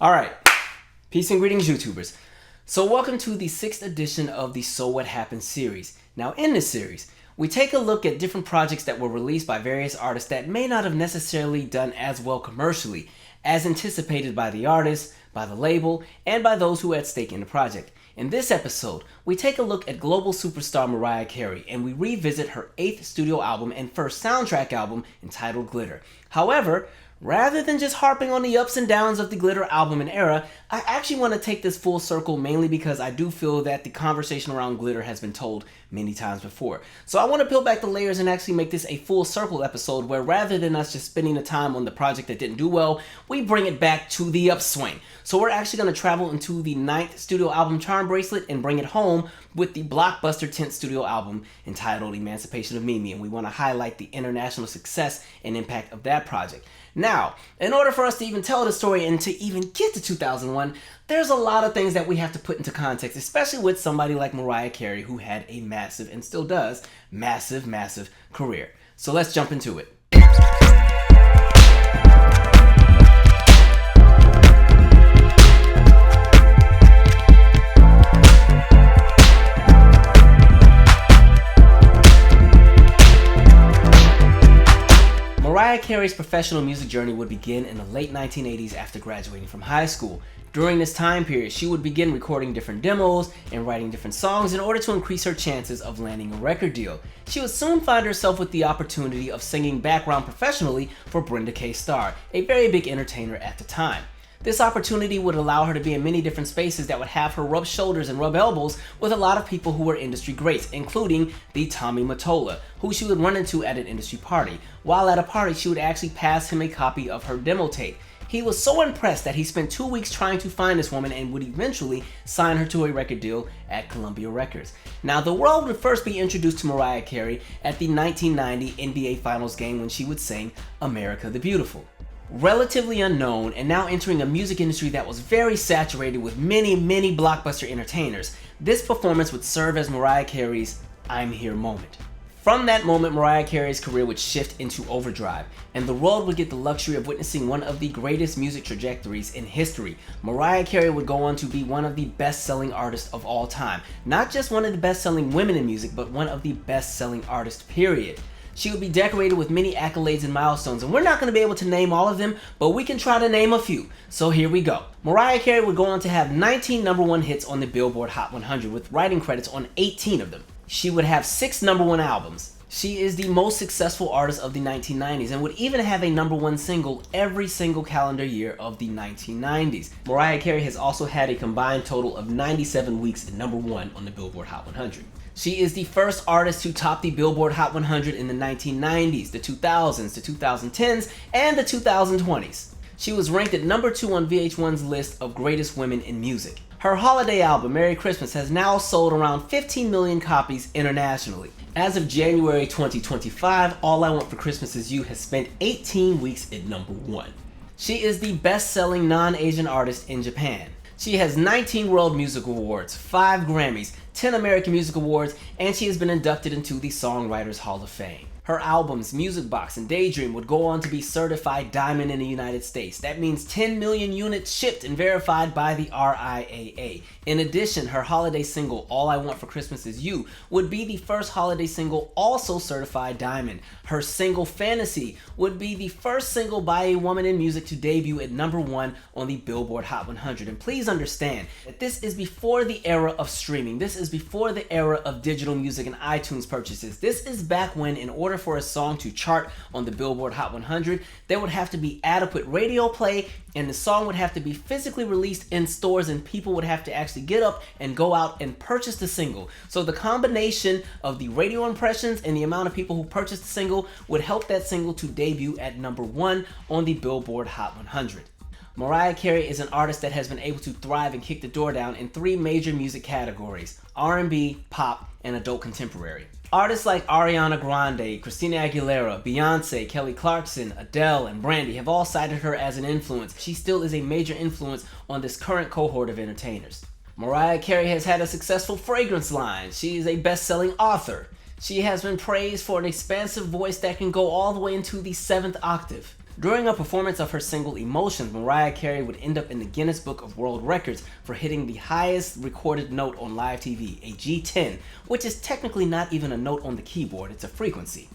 Alright, peace and greetings YouTubers. So welcome to the 6th edition of the So What Happened series. Now in this series, we take a look at different projects that were released by various artists that may not have necessarily done as well commercially as anticipated by the artist, by the label, and by those who had stake in the project. In this episode, we take a look at global superstar Mariah Carey and we revisit her 8th studio album and first soundtrack album entitled Glitter. However, rather than just harping on the ups and downs of the Glitter album and era, I actually want to take this full circle mainly because I do feel that the conversation around Glitter has been told many times before. So I want to peel back the layers and actually make this a full circle episode where rather than us just spending the time on the project that didn't do well, we bring it back to the upswing. So we're actually going to travel into the 9th studio album Charmbracelet and bring it home with the blockbuster 10th studio album entitled Emancipation of Mimi, and we want to highlight the international success and impact of that project. Now, in order for us to even tell the story and to even get to 2001, there's a lot of things that we have to put into context, especially with somebody like Mariah Carey who had a massive, and still does, massive career. So let's jump into it. Mariah Carey's professional music journey would begin in the late 1980s after graduating from high school. During this time period, she would begin recording different demos and writing different songs in order to increase her chances of landing a record deal. She would soon find herself with the opportunity of singing background professionally for Brenda K. Starr, a very big entertainer at the time. This opportunity would allow her to be in many different spaces that would have her rub shoulders and rub elbows with a lot of people who were industry greats, including the Tommy Mottola, who she would run into at an industry party. While at a party, she would actually pass him a copy of her demo tape. He was so impressed that he spent 2 weeks trying to find this woman and would eventually sign her to a record deal at Columbia Records. Now, the world would first be introduced to Mariah Carey at the 1990 NBA Finals game when she would sing America the Beautiful. Relatively unknown and now entering a music industry that was very saturated with many blockbuster entertainers, this performance would serve as Mariah Carey's I'm Here moment. From that moment, Mariah Carey's career would shift into overdrive, and the world would get the luxury of witnessing one of the greatest music trajectories in history. Mariah Carey would go on to be one of the best-selling artists of all time. Not just one of the best-selling women in music, but one of the best-selling artists, period. She would be decorated with many accolades and milestones, and we're not going to be able to name all of them, but we can try to name a few. So here we go. Mariah Carey would go on to have 19 #1 hits on the Billboard Hot 100 with writing credits on 18 of them. She would have 6 #1 albums. She is the most successful artist of the 1990s and would even have a #1 single every single calendar year of the 1990s. Mariah Carey has also had a combined total of 97 weeks at #1 on the Billboard Hot 100. She is the first artist to top the Billboard Hot 100 in the 1990s, the 2000s, the 2010s, and the 2020s. She was ranked at #2 on VH1's list of greatest women in music. Her holiday album, Merry Christmas, has now sold around 15 million copies internationally. As of January 2025, All I Want for Christmas Is You has spent 18 weeks at #1. She is the best-selling non-Asian artist in Japan. She has 19 World Music Awards, 5 Grammys, 10 American Music Awards, and she has been inducted into the Songwriters Hall of Fame. Her albums, Music Box and Daydream, would go on to be certified diamond in the United States. That means 10 million units shipped and verified by the RIAA. In addition, her holiday single, All I Want for Christmas Is You, would be the first holiday single also certified diamond. Her single, Fantasy, would be the first single by a woman in music to debut at #1 on the Billboard Hot 100. And please understand that this is before the era of streaming. This is before the era of digital music and iTunes purchases. This is back when, in order for a song to chart on the Billboard Hot 100, there would have to be adequate radio play, and the song would have to be physically released in stores, and people would have to actually get up and go out and purchase the single. So the combination of the radio impressions and the amount of people who purchased the single would help that single to debut at #1 on the Billboard Hot 100. Mariah Carey is an artist that has been able to thrive and kick the door down in 3 major music categories: R&B, pop, and adult contemporary. Artists like Ariana Grande, Christina Aguilera, Beyonce, Kelly Clarkson, Adele, and Brandy have all cited her as an influence. She still is a major influence on this current cohort of entertainers. Mariah Carey has had a successful fragrance line. She is a best-selling author. She has been praised for an expansive voice that can go all the way into the 7th octave. During a performance of her single Emotions, Mariah Carey would end up in the Guinness Book of World Records for hitting the highest recorded note on live TV, a G10, which is technically not even a note on the keyboard, it's a frequency.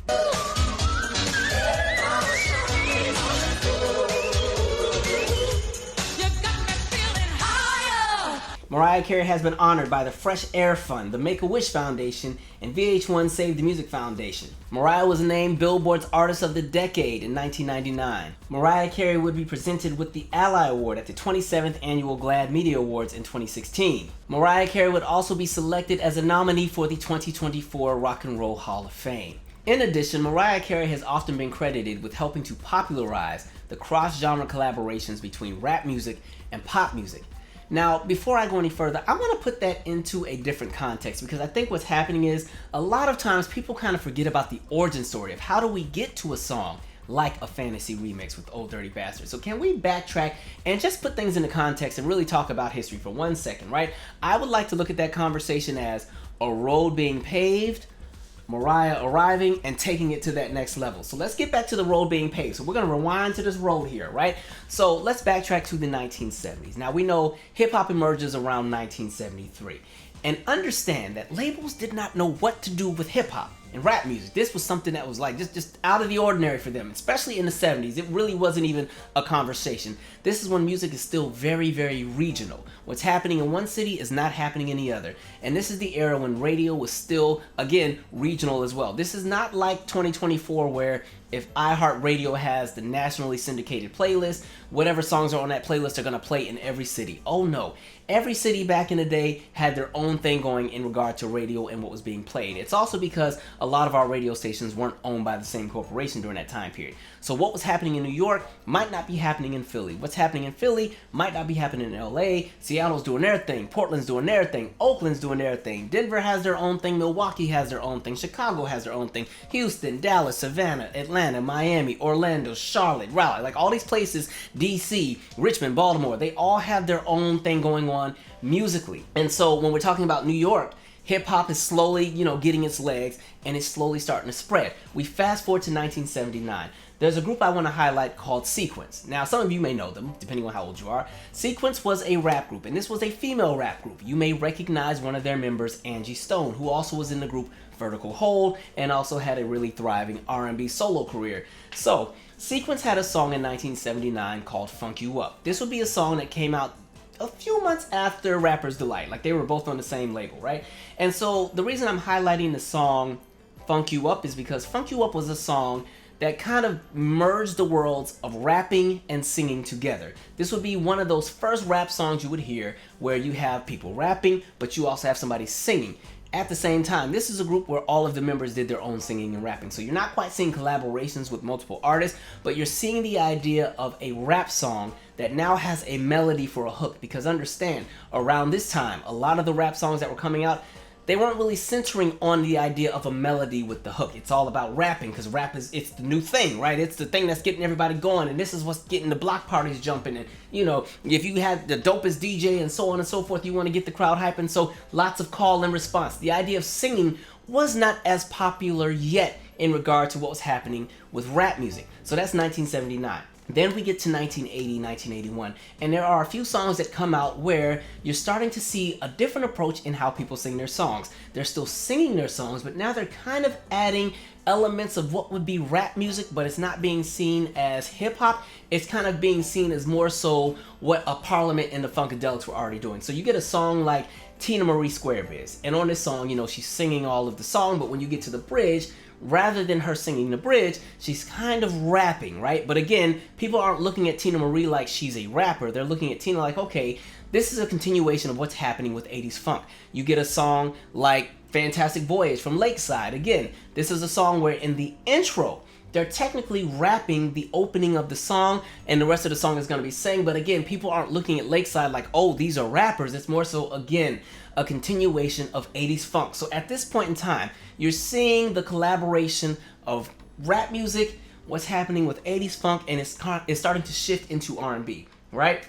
Mariah Carey has been honored by the Fresh Air Fund, the Make-A-Wish Foundation, and VH1 Save the Music Foundation. Mariah was named Billboard's Artist of the Decade in 1999. Mariah Carey would be presented with the Ally Award at the 27th Annual GLAAD Media Awards in 2016. Mariah Carey would also be selected as a nominee for the 2024 Rock and Roll Hall of Fame. In addition, Mariah Carey has often been credited with helping to popularize the cross-genre collaborations between rap music and pop music. Now, before I go any further, I want to put that into a different context because I think what's happening is a lot of times people kind of forget about the origin story of how do we get to a song like a Fantasy remix with Old Dirty Bastard. So can we backtrack and just put things into context and really talk about history for 1 second, right? I would like to look at that conversation as a road being paved, Mariah arriving and taking it to that next level. So let's get back to the road being paved. So we're going to rewind to this road here, right? So let's backtrack to the 1970s. Now we know hip-hop emerges around 1973. And understand that labels did not know what to do with hip-hop and rap music. This was something that was like just out of the ordinary for them, especially in the 70s. It really wasn't even a conversation. This is when music is still very, very regional. What's happening in one city is not happening in the other. And this is the era when radio was still, again, regional as well. This is not like 2024 where if iHeartRadio has the nationally syndicated playlist, whatever songs are on that playlist are going to play in every city. Oh no. Every city back in the day had their own thing going in regard to radio and what was being played. It's also because a lot of our radio stations weren't owned by the same corporation during that time period. So what was happening in New York might not be happening in Philly. What's happening in Philly might not be happening in LA. Seattle's doing their thing. Portland's doing their thing. Oakland's doing their thing. Denver has their own thing. Milwaukee has their own thing. Chicago has their own thing. Houston, Dallas, Savannah, Atlanta, Miami, Orlando, Charlotte, Raleigh, like all these places, DC, Richmond, Baltimore, they all have their own thing going on musically. And so when we're talking about New York, hip-hop is slowly, getting its legs and it's slowly starting to spread. We fast forward to 1979. There's a group I want to highlight called Sequence. Now, some of you may know them, depending on how old you are. Sequence was a rap group, and this was a female rap group. You may recognize one of their members, Angie Stone, who also was in the group Vertical Hold and also had a really thriving R&B solo career. So, Sequence had a song in 1979 called Funk You Up. This would be a song that came out a few months after Rapper's Delight. Like, they were both on the same label, right? And so, the reason I'm highlighting the song Funk You Up is because Funk You Up was a song that kind of merged the worlds of rapping and singing together. This would be one of those first rap songs you would hear where you have people rapping, but you also have somebody singing at the same time. This is a group where all of the members did their own singing and rapping. So you're not quite seeing collaborations with multiple artists, but you're seeing the idea of a rap song that now has a melody for a hook. Because understand, around this time, a lot of the rap songs that were coming out, they weren't really centering on the idea of a melody with the hook. It's all about rapping because rap it's the new thing, right? It's the thing that's getting everybody going, and this is what's getting the block parties jumping. And if you had the dopest DJ and so on and so forth, you want to get the crowd hyping. So lots of call and response. The idea of singing was not as popular yet in regard to what was happening with rap music. So that's 1979. Then we get to 1980, 1981, and there are a few songs that come out where you're starting to see a different approach in how people sing their songs. They're still singing their songs, but now they're kind of adding elements of what would be rap music, but it's not being seen as hip-hop. It's kind of being seen as more so what a Parliament and the Funkadelics were already doing. So you get a song like Tina Marie Square Biz, and on this song, she's singing all of the song, but when you get to the bridge, rather than her singing the bridge, she's kind of rapping, right? But again, people aren't looking at Tina Marie like she's a rapper. They're looking at Tina like, okay, this is a continuation of what's happening with 80s funk. You get a song like Fantastic Voyage from Lakeside. Again, this is a song where in the intro, they're technically rapping the opening of the song, and the rest of the song is going to be sang. But again, people aren't looking at Lakeside like, oh, these are rappers. It's more so, again, a continuation of 80s funk. So at this point in time, you're seeing the collaboration of rap music, what's happening with 80s funk, and it's starting to shift into R&B, right?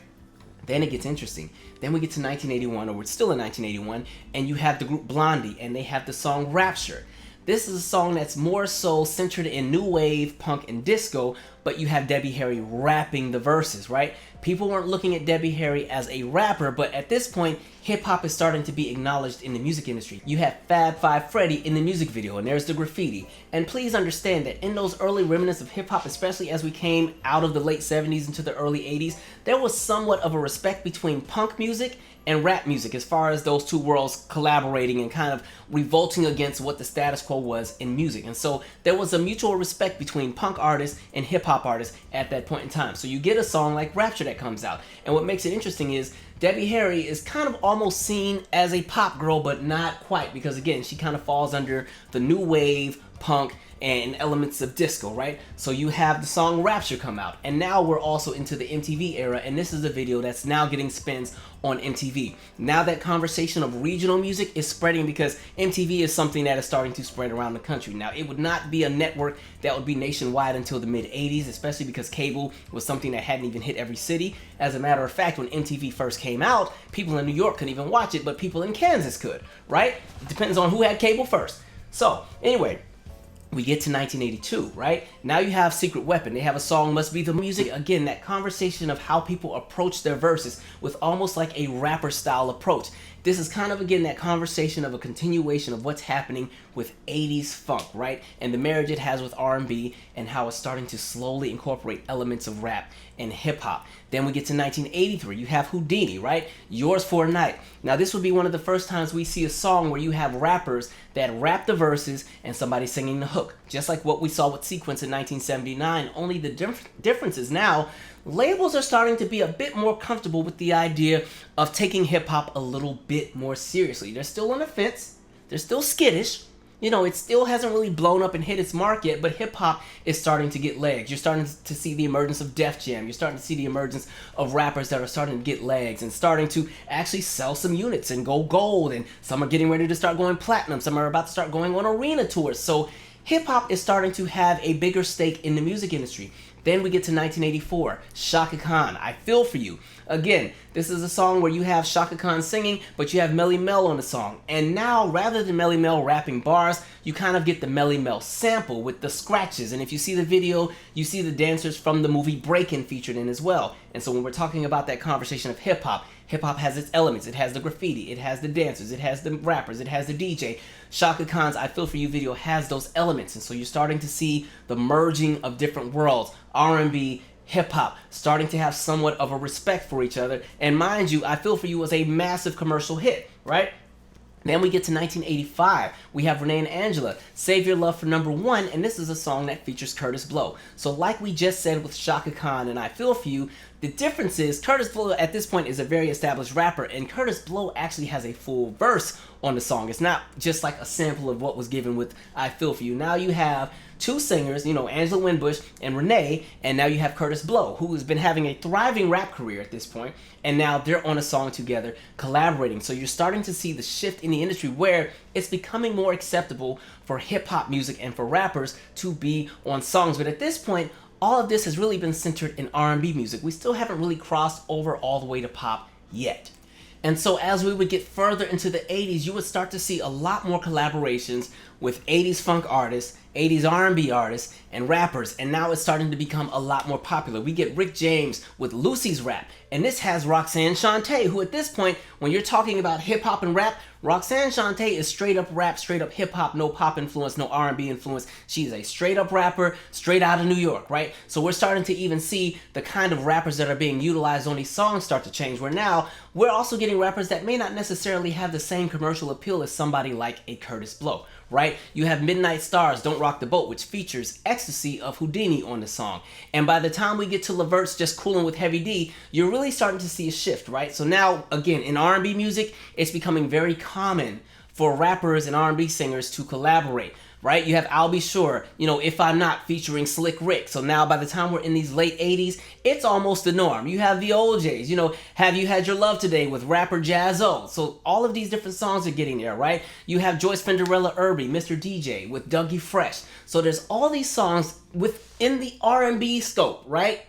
Then it gets interesting. Then we get to 1981, or we're still in 1981, and you have the group Blondie, and they have the song Rapture. This is a song that's more so centered in new wave, punk, and disco, but you have Debbie Harry rapping the verses, right? People weren't looking at Debbie Harry as a rapper, but at this point, hip-hop is starting to be acknowledged in the music industry. You have Fab Five Freddy in the music video, and there's the graffiti. And please understand that in those early remnants of hip-hop, especially as we came out of the late 70s into the early 80s, there was somewhat of a respect between punk music and rap music as far as those two worlds collaborating and kind of revolting against what the status quo was in music. And so there was a mutual respect between punk artists and hip-hop artists at that point in time. So you get a song like Rapture that comes out, and what makes it interesting is Debbie Harry is kind of almost seen as a pop girl, but not quite, because again, she kind of falls under the new wave, punk, and elements of disco, right? So you have the song Rapture come out, and now we're also into the MTV era, and this is a video that's now getting spins on MTV. Now that conversation of regional music is spreading because MTV is something that is starting to spread around the country. Now, it would not be a network that would be nationwide until the mid-80s, especially because cable was something that hadn't even hit every city. As a matter of fact, when MTV first came out, people in New York couldn't even watch it, but people in Kansas could, right? It depends on who had cable first. So, anyway, we get to 1982, right? Now you have Secret Weapon. They have a song, Must Be the Music. Again, that conversation of how people approach their verses with almost like a rapper style approach. This is kind of, again, that conversation of a continuation of what's happening with 80s funk, right? And the marriage it has with R&B and how it's starting to slowly incorporate elements of rap and hip hop. Then we get to 1983. You have Houdini, right? Yours for a Night. Now, this would be one of the first times we see a song where you have rappers that rap the verses and somebody singing the hook. Just like what we saw with Sequence in 1979. Only the difference is now labels are starting to be a bit more comfortable with the idea of taking hip-hop a little bit more seriously. They're still on the fence. They're still skittish. You know, it still hasn't really blown up and hit its mark yet, but hip-hop is starting to get legs. You're starting to see the emergence of Def Jam. You're starting to see the emergence of rappers that are starting to get legs and starting to actually sell some units and go gold, and some are getting ready to start going platinum. Some are about to start going on arena tours. So hip-hop is starting to have a bigger stake in the music industry. Then we get to 1984, Chaka Khan, I Feel For You. Again, this is a song where you have Chaka Khan singing, but you have Melly Mel on the song. And now, rather than Melly Mel rapping bars, you kind of get the Melly Mel sample with the scratches. And if you see the video, you see the dancers from the movie Breakin' featured in as well. And so when we're talking about that conversation of hip-hop, hip-hop has its elements. It has the graffiti, it has the dancers, it has the rappers, it has the DJ. Chaka Khan's I Feel For You video has those elements. And so you're starting to see the merging of different worlds. R&B, hip-hop, starting to have somewhat of a respect for each other. And mind you, I Feel For You was a massive commercial hit, right? Then we get to 1985. We have Renee and Angela, Save Your Love for Number One, and this is a song that features Curtis Blow. So like we just said with Chaka Khan and I Feel For You, the difference is Curtis Blow at this point is a very established rapper, and Curtis Blow actually has a full verse on the song. It's not just like a sample of what was given with I Feel For You. Now you have two singers, you know, Angela Winbush and Renee, and now you have Curtis Blow, who has been having a thriving rap career at this point, and now they're on a song together, collaborating. So you're starting to see the shift in the industry where it's becoming more acceptable for hip-hop music and for rappers to be on songs. But at this point, all of this has really been centered in R&B music. We still haven't really crossed over all the way to pop yet. And so as we would get further into the 80s, you would start to see a lot more collaborations with 80s funk artists, 80s R&B artists, and rappers, and now it's starting to become a lot more popular. We get Rick James with Lucy's Rap, and this has Roxanne Shante, who at this point, when you're talking about hip-hop and rap, Roxanne Shante is straight up rap, straight up hip-hop, no pop influence, no R&B influence. She's a straight up rapper, straight out of New York, right? So we're starting to even see the kind of rappers that are being utilized on these songs start to change, where now we're also getting rappers that may not necessarily have the same commercial appeal as somebody like a Curtis Blow, right? You have Midnight Stars, Don't Rock the Boat, which features Ecstasy of Houdini on the song. And by the time we get to Levert's Just Coolin' with Heavy D, you're really starting to see a shift, right? So now, again, in R&B music, it's becoming very common for rappers and R&B singers to collaborate, right? You have I'll Be Sure, you know, If I'm Not featuring Slick Rick. So now by the time we're in these late 80s, it's almost the norm. You have the OJs, you know, Have You Had Your Love Today with rapper Jaz-O. So all of these different songs are getting there, right? You have Joyce Finderella Irby, Mr. DJ with Dougie Fresh. So there's all these songs within the R&B scope, right?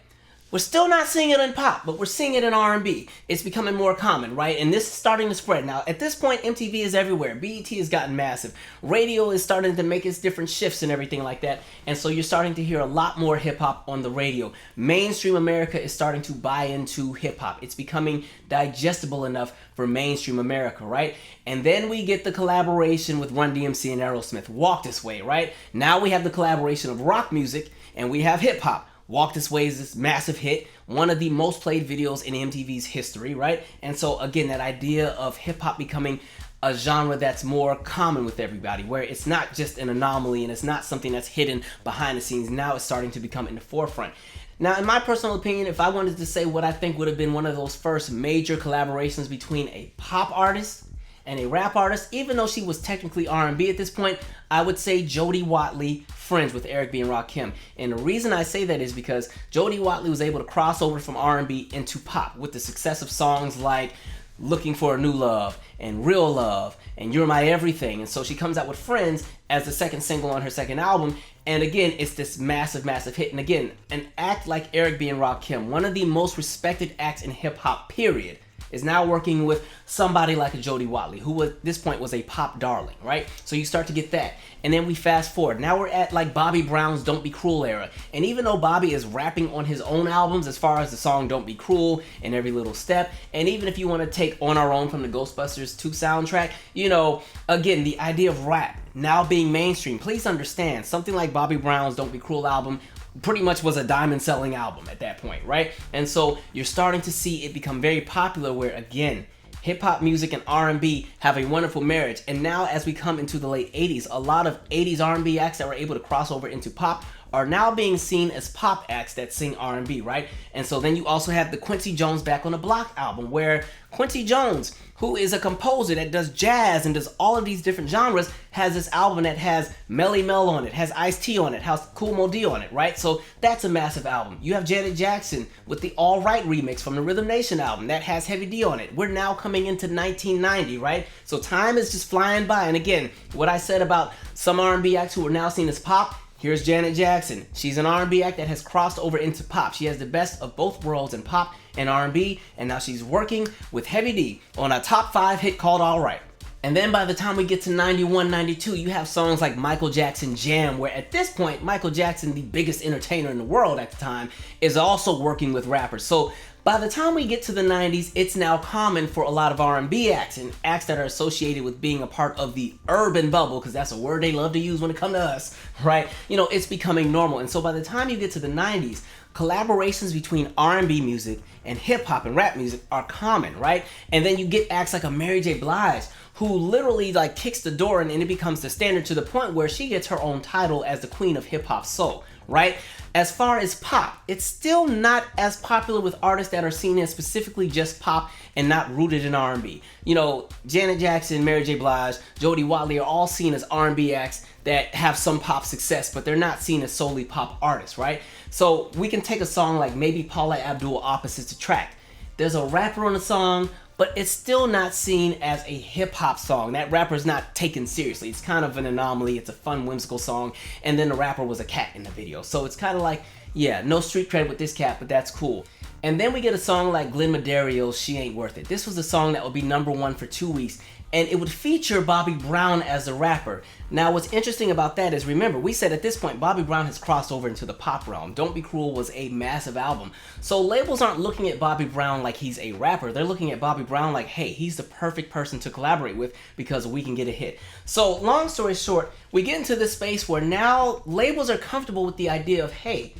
We're still not seeing it in pop, but we're seeing it in R&B. It's becoming more common, right? And this is starting to spread. Now, at this point, MTV is everywhere. BET has gotten massive. Radio is starting to make its different shifts and everything like that. And so you're starting to hear a lot more hip-hop on the radio. Mainstream America is starting to buy into hip-hop. It's becoming digestible enough for mainstream America, right? And then we get the collaboration with Run DMC and Aerosmith, Walk This Way, right? Now we have the collaboration of rock music and we have hip-hop. Walk This Way is this massive hit, one of the most played videos in MTV's history, right? And so again, that idea of hip-hop becoming a genre that's more common with everybody, where it's not just an anomaly and it's not something that's hidden behind the scenes. Now it's starting to become in the forefront. Now, in my personal opinion, if I wanted to say what I think would have been one of those first major collaborations between a pop artist and a rap artist, even though she was technically R&B at this point, I would say Jody Watley, Friends with Eric B. and Rakim. And the reason I say that is because Jody Watley was able to cross over from R&B into pop with the success of songs like Looking for a New Love and Real Love and You're My Everything. And so she comes out with Friends as the second single on her second album. And again, it's this massive, massive hit. And again, an act like Eric B. and Rakim, one of the most respected acts in hip hop, period, is now working with somebody like a Jody Watley, who at this point was a pop darling, right? So you start to get that. And then we fast forward. Now we're at like Bobby Brown's Don't Be Cruel era. And even though Bobby is rapping on his own albums as far as the song Don't Be Cruel and Every Little Step, and even if you want to take On Our Own from the Ghostbusters 2 soundtrack, you know, again, the idea of rap now being mainstream, please understand, something like Bobby Brown's Don't Be Cruel album pretty much was a diamond selling album at that point, right? And so you're starting to see it become very popular where, again, hip-hop music and R&B have a wonderful marriage. And now as we come into the late 80s, a lot of 80s R&B acts that were able to cross over into pop are now being seen as pop acts that sing R&B, right? And so then you also have the Quincy Jones Back on the Block album, where Quincy Jones, who is a composer that does jazz and does all of these different genres, has this album that has Melly Mel on it, has Ice-T on it, has Kool Moe Dee on it, right? So that's a massive album. You have Janet Jackson with the All Right remix from the Rhythm Nation album that has Heavy D on it. We're now coming into 1990, right? So time is just flying by. And again, what I said about some R&B acts who are now seen as pop, here's Janet Jackson. She's an R&B act that has crossed over into pop. She has the best of both worlds in pop and R&B, and now she's working with Heavy D on a top 5 hit called All Right. And then by the time we get to 91, 92, you have songs like Michael Jackson Jam, where at this point, Michael Jackson, the biggest entertainer in the world at the time, is also working with rappers. So by the time we get to the 90s, it's now common for a lot of R&B acts and acts that are associated with being a part of the urban bubble, because that's a word they love to use when it comes to us, right? You know, it's becoming normal. And so by the time you get to the 90s, collaborations between R&B music and hip-hop and rap music are common, right? And then you get acts like a Mary J. Blige, who literally like kicks the door and it becomes the standard to the point where she gets her own title as the queen of hip-hop soul, right? As far as pop, it's still not as popular with artists that are seen as specifically just pop and not rooted in R&B. You know, Janet Jackson, Mary J. Blige, Jody Watley are all seen as R&B acts that have some pop success, but they're not seen as solely pop artists, right? So we can take a song like maybe Paula Abdul, Opposites Attract. There's a rapper on the song, but it's still not seen as a hip-hop song. That rapper's not taken seriously. It's kind of an anomaly. It's a fun, whimsical song. And then the rapper was a cat in the video. So it's kind of like, yeah, no street cred with this cat, but that's cool. And then we get a song like Glenn Medario's She Ain't Worth It. This was a song that would be #1 for 2 weeks, and it would feature Bobby Brown as the rapper. Now, what's interesting about that is, remember, we said at this point, Bobby Brown has crossed over into the pop realm. Don't Be Cruel was a massive album. So labels aren't looking at Bobby Brown like he's a rapper. They're looking at Bobby Brown like, hey, he's the perfect person to collaborate with because we can get a hit. So long story short, we get into this space where now labels are comfortable with the idea of, hey,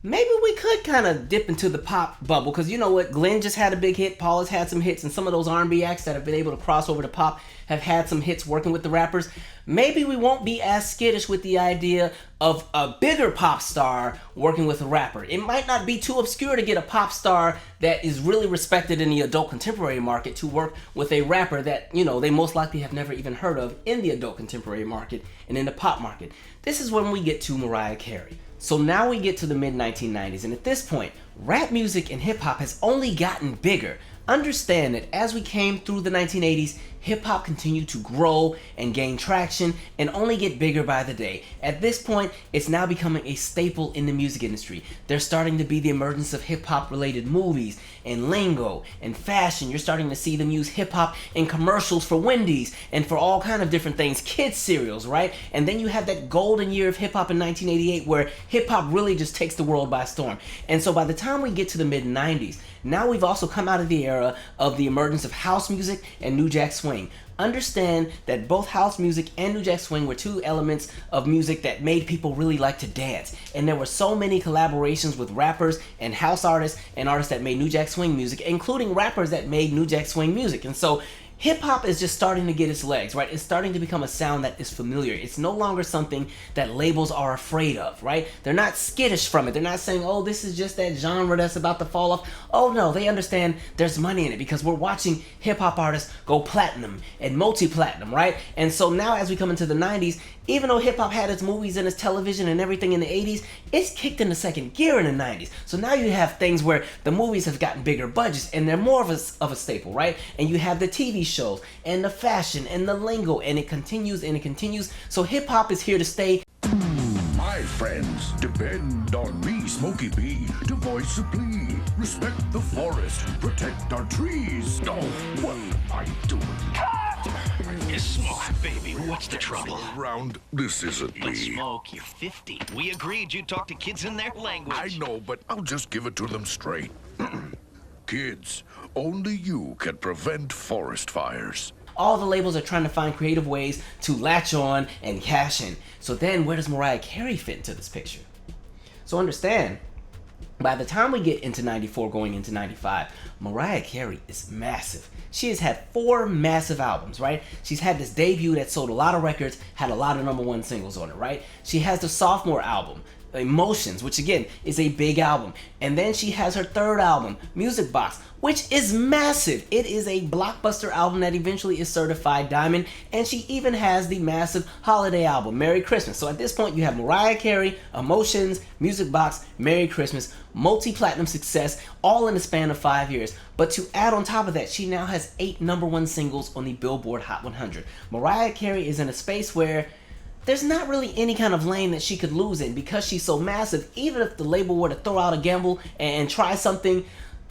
maybe we could kind of dip into the pop bubble, because you know what, Glenn just had a big hit, Paul has had some hits, and some of those R&B acts that have been able to cross over to pop have had some hits working with the rappers. Maybe we won't be as skittish with the idea of a bigger pop star working with a rapper. It might not be too obscure to get a pop star that is really respected in the adult contemporary market to work with a rapper that, you know, they most likely have never even heard of in the adult contemporary market and in the pop market. This is when we get to Mariah Carey. So now we get to the mid-1990s, and at this point, rap music and hip-hop has only gotten bigger, Understand that as we came through the 1980s, hip-hop continued to grow and gain traction and only get bigger by the day. At this point, it's now becoming a staple in the music industry. There's starting to be the emergence of hip-hop related movies and lingo and fashion. You're starting to see them use hip-hop in commercials for Wendy's and for all kind of different things, kids cereals, right? And then you have that golden year of hip-hop in 1988 where hip-hop really just takes the world by storm. And so by the time we get to the mid-90s, now we've also come out of the era of the emergence of house music and New Jack Swing. Understand that both house music and New Jack Swing were two elements of music that made people really like to dance. And there were so many collaborations with rappers and house artists and artists that made New Jack Swing music, including rappers that made New Jack Swing music. And so hip-hop is just starting to get its legs, right? It's starting to become a sound that is familiar. It's no longer something that labels are afraid of, right? They're not skittish from it. They're not saying, oh, this is just that genre that's about to fall off. Oh, no, they understand there's money in it because we're watching hip-hop artists go platinum and multi-platinum, right? And so now as we come into the 90s, even though hip-hop had its movies and its television and everything in the 80s, it's kicked into second gear in the 90s. So now you have things where the movies have gotten bigger budgets and they're more of a staple, right? And you have the TV shows and the fashion and the lingo, and it continues and it continues. So hip-hop is here to stay. My friends, depend on me, Smokey B, to voice a plea. Respect the forest, protect our trees. Oh, what am I doing? You smoke, baby. What's the trouble? Round, this isn't You me. smoke, you're 50. We agreed you'd talk to kids in their language. I know, but I'll just give it to them straight. Kids, only you can prevent forest fires. All the labels are trying to find creative ways to latch on and cash in. So then where does Mariah Carey fit into this picture? So understand, by the time we get into 94 going into 95, Mariah Carey is massive. She has had 4 massive albums, right? She's had this debut that sold a lot of records, had a lot of #1 singles on it, right? She has the sophomore album, Emotions, which again is a big album. And then she has her 3rd album, Music Box, which is massive. It is a blockbuster album that eventually is certified diamond. And she even has the massive holiday album, Merry Christmas. So at this point you have Mariah Carey, Emotions, Music Box, Merry Christmas, multi-platinum success, all in the span of 5 years. But to add on top of that, she now has 8 #1 singles on the Billboard Hot 100. Mariah Carey is in a space where there's not really any kind of lane that she could lose in because she's so massive. Even if the label were to throw out a gamble and try something,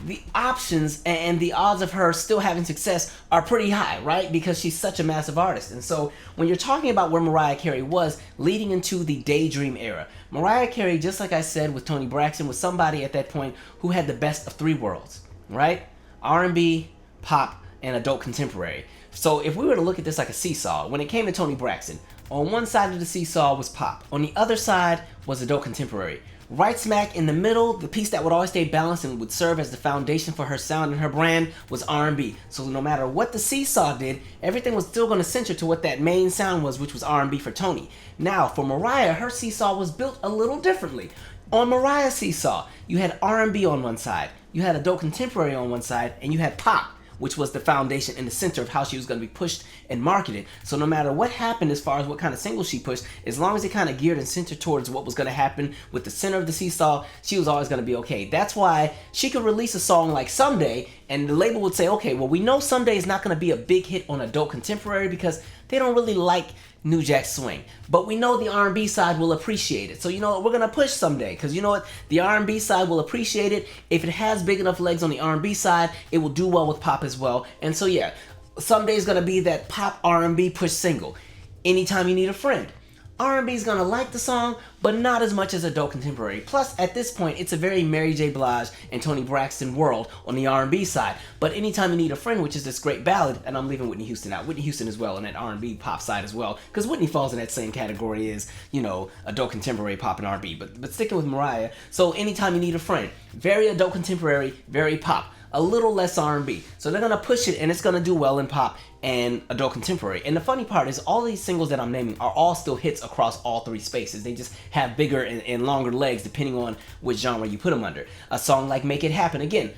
the options and the odds of her still having success are pretty high, right? Because she's such a massive artist. And so when you're talking about where Mariah Carey was leading into the Daydream era, Mariah Carey, just like I said with Toni Braxton, was somebody at that point who had the best of 3 worlds, right? R&B, pop, and adult contemporary. So if we were to look at this like a seesaw, when it came to Toni Braxton, on one side of the seesaw was pop. On the other side was adult contemporary. Right smack in the middle, the piece that would always stay balanced and would serve as the foundation for her sound and her brand was R&B. So no matter what the seesaw did, everything was still going to center to what that main sound was, which was R&B for Toni. Now, for Mariah, her seesaw was built a little differently. On Mariah's seesaw, you had R&B on one side, you had adult contemporary on one side, and you had pop, which was the foundation in the center of how she was going to be pushed and marketed. So no matter what happened as far as what kind of singles she pushed, as long as it kind of geared and centered towards what was going to happen with the center of the seesaw, she was always going to be okay. That's why she could release a song like Someday, and the label would say, okay, well, we know Someday is not going to be a big hit on adult contemporary because they don't really like New Jack Swing, but we know the R&B side will appreciate it. So you know what, we're gonna push Someday, because you know what, the R&B side will appreciate it. If it has big enough legs on the R&B side, it will do well with pop as well. And so yeah, Someday is gonna be that pop R&B push single. Anytime You Need a Friend, R&B is gonna like the song, but not as much as adult contemporary. Plus, at this point, it's a very Mary J. Blige and Toni Braxton world on the R&B side. But Anytime You Need a Friend, which is this great ballad, and I'm leaving Whitney Houston out. Whitney Houston as well on that R&B pop side as well, because Whitney falls in that same category as, you know, adult contemporary pop and R&B. But sticking with Mariah, so Anytime You Need a Friend, very adult contemporary, very pop. A little less R&B. So they're gonna push it and it's gonna do well in pop and adult contemporary. And the funny part is all these singles that I'm naming are all still hits across all 3 spaces. They just have bigger and longer legs depending on which genre you put them under. A song like Make It Happen, again,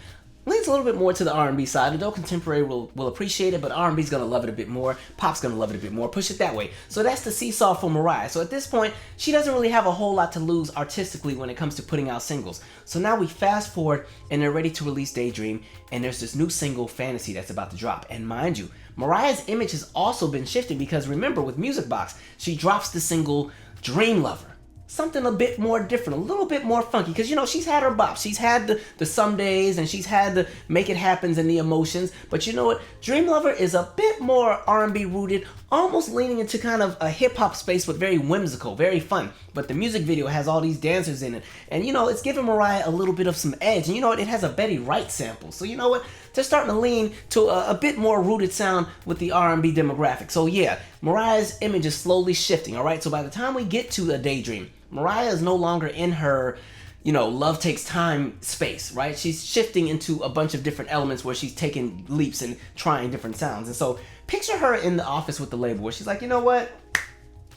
leans a little bit more to the R&B side. Adult contemporary will appreciate it, but R&B's gonna love it a bit more. Pop's gonna love it a bit more. Push it that way. So that's the seesaw for Mariah. So at this point, she doesn't really have a whole lot to lose artistically when it comes to putting out singles. So now we fast forward, and they're ready to release Daydream, and there's this new single, Fantasy, that's about to drop. And mind you, Mariah's image has also been shifting because remember, with Music Box, she drops the single Dream Lover. Something a bit more different, a little bit more funky, because you know she's had her bops, she's had the Some Days, and she's had the Make It Happens and the Emotions, but you know what, Dream Lover is a bit more R&B rooted, almost leaning into kind of a hip-hop space, but very whimsical, very fun. But the music video has all these dancers in it, and you know, it's giving Mariah a little bit of some edge, and you know what, it has a Betty Wright sample, so you know what, they're starting to lean to a bit more rooted sound with the R&B demographic. So yeah, Mariah's image is slowly shifting, alright, so by the time we get to a Daydream, Mariah is no longer in her, you know, love takes time space, right? She's shifting into a bunch of different elements where she's taking leaps and trying different sounds. And so picture her in the office with the label where she's like, you know what?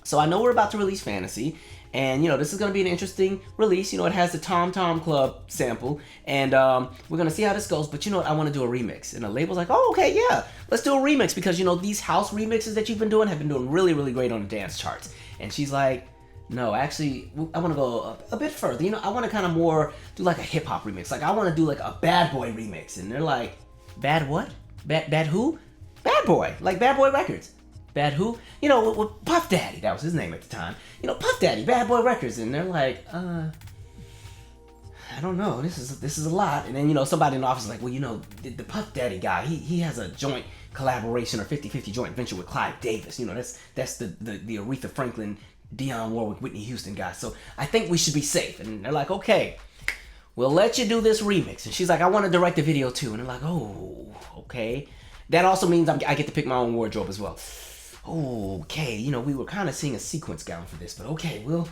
So I know we're about to release Fantasy, and you know, this is going to be an interesting release. You know, it has the Tom Tom Club sample, and we're going to see how this goes, but you know what? I want to do a remix. And the label's like, oh, okay, yeah, let's do a remix, because you know, these house remixes that you've been doing have been doing really, really great on the dance charts. And she's like, no, actually, I want to go a bit further. You know, I want to kind of more do like a hip hop remix. Like, I want to do like a Bad Boy remix. And they're like, Bad what? Bad who? Bad Boy. Like Bad Boy Records. Bad who? You know, with Puff Daddy. That was his name at the time. You know, Puff Daddy, Bad Boy Records. And they're like, I don't know. This is a lot. And then, you know, somebody in the office is like, well, you know, the Puff Daddy guy, he has a joint collaboration or 50-50 joint venture with Clive Davis. You know, that's the Aretha Franklin, Dionne Warwick, Whitney Houston guy. So I think we should be safe. And they're like, okay, we'll let you do this remix. And she's like, I want to direct the video too. And they're like, oh, okay. That also means I get to pick my own wardrobe as well. Okay, you know, we were kind of seeing a sequence gown for this, but okay, we'll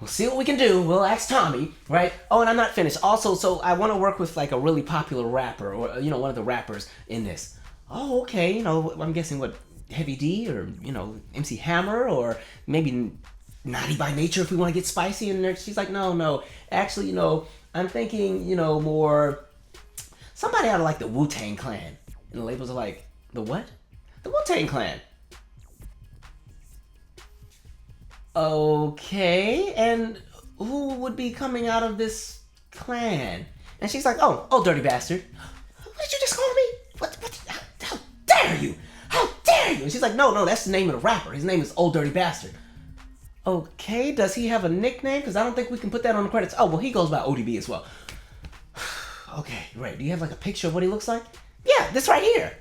see what we can do. We'll ask Tommy, right? Oh, and I'm not finished. Also, so I want to work with like a really popular rapper, or you know, one of the rappers in this. Oh, okay, you know, I'm guessing what, Heavy D, or you know, MC Hammer, or maybe Naughty by Nature if we want to get spicy. And she's like, no, actually, you know, I'm thinking, you know, more somebody out of like the Wu-Tang Clan. And the labels are like, the what? The Wu-Tang Clan. Okay, and who would be coming out of this clan? And she's like, oh, dirty bastard. What did you just call me? What, how dare you? How dare you? And she's like, no, that's the name of the rapper. His name is Old Dirty Bastard. Okay, does he have a nickname? Because I don't think we can put that on the credits. Oh, well, he goes by ODB as well. Okay, right. Do you have like a picture of what he looks like? Yeah, this right here.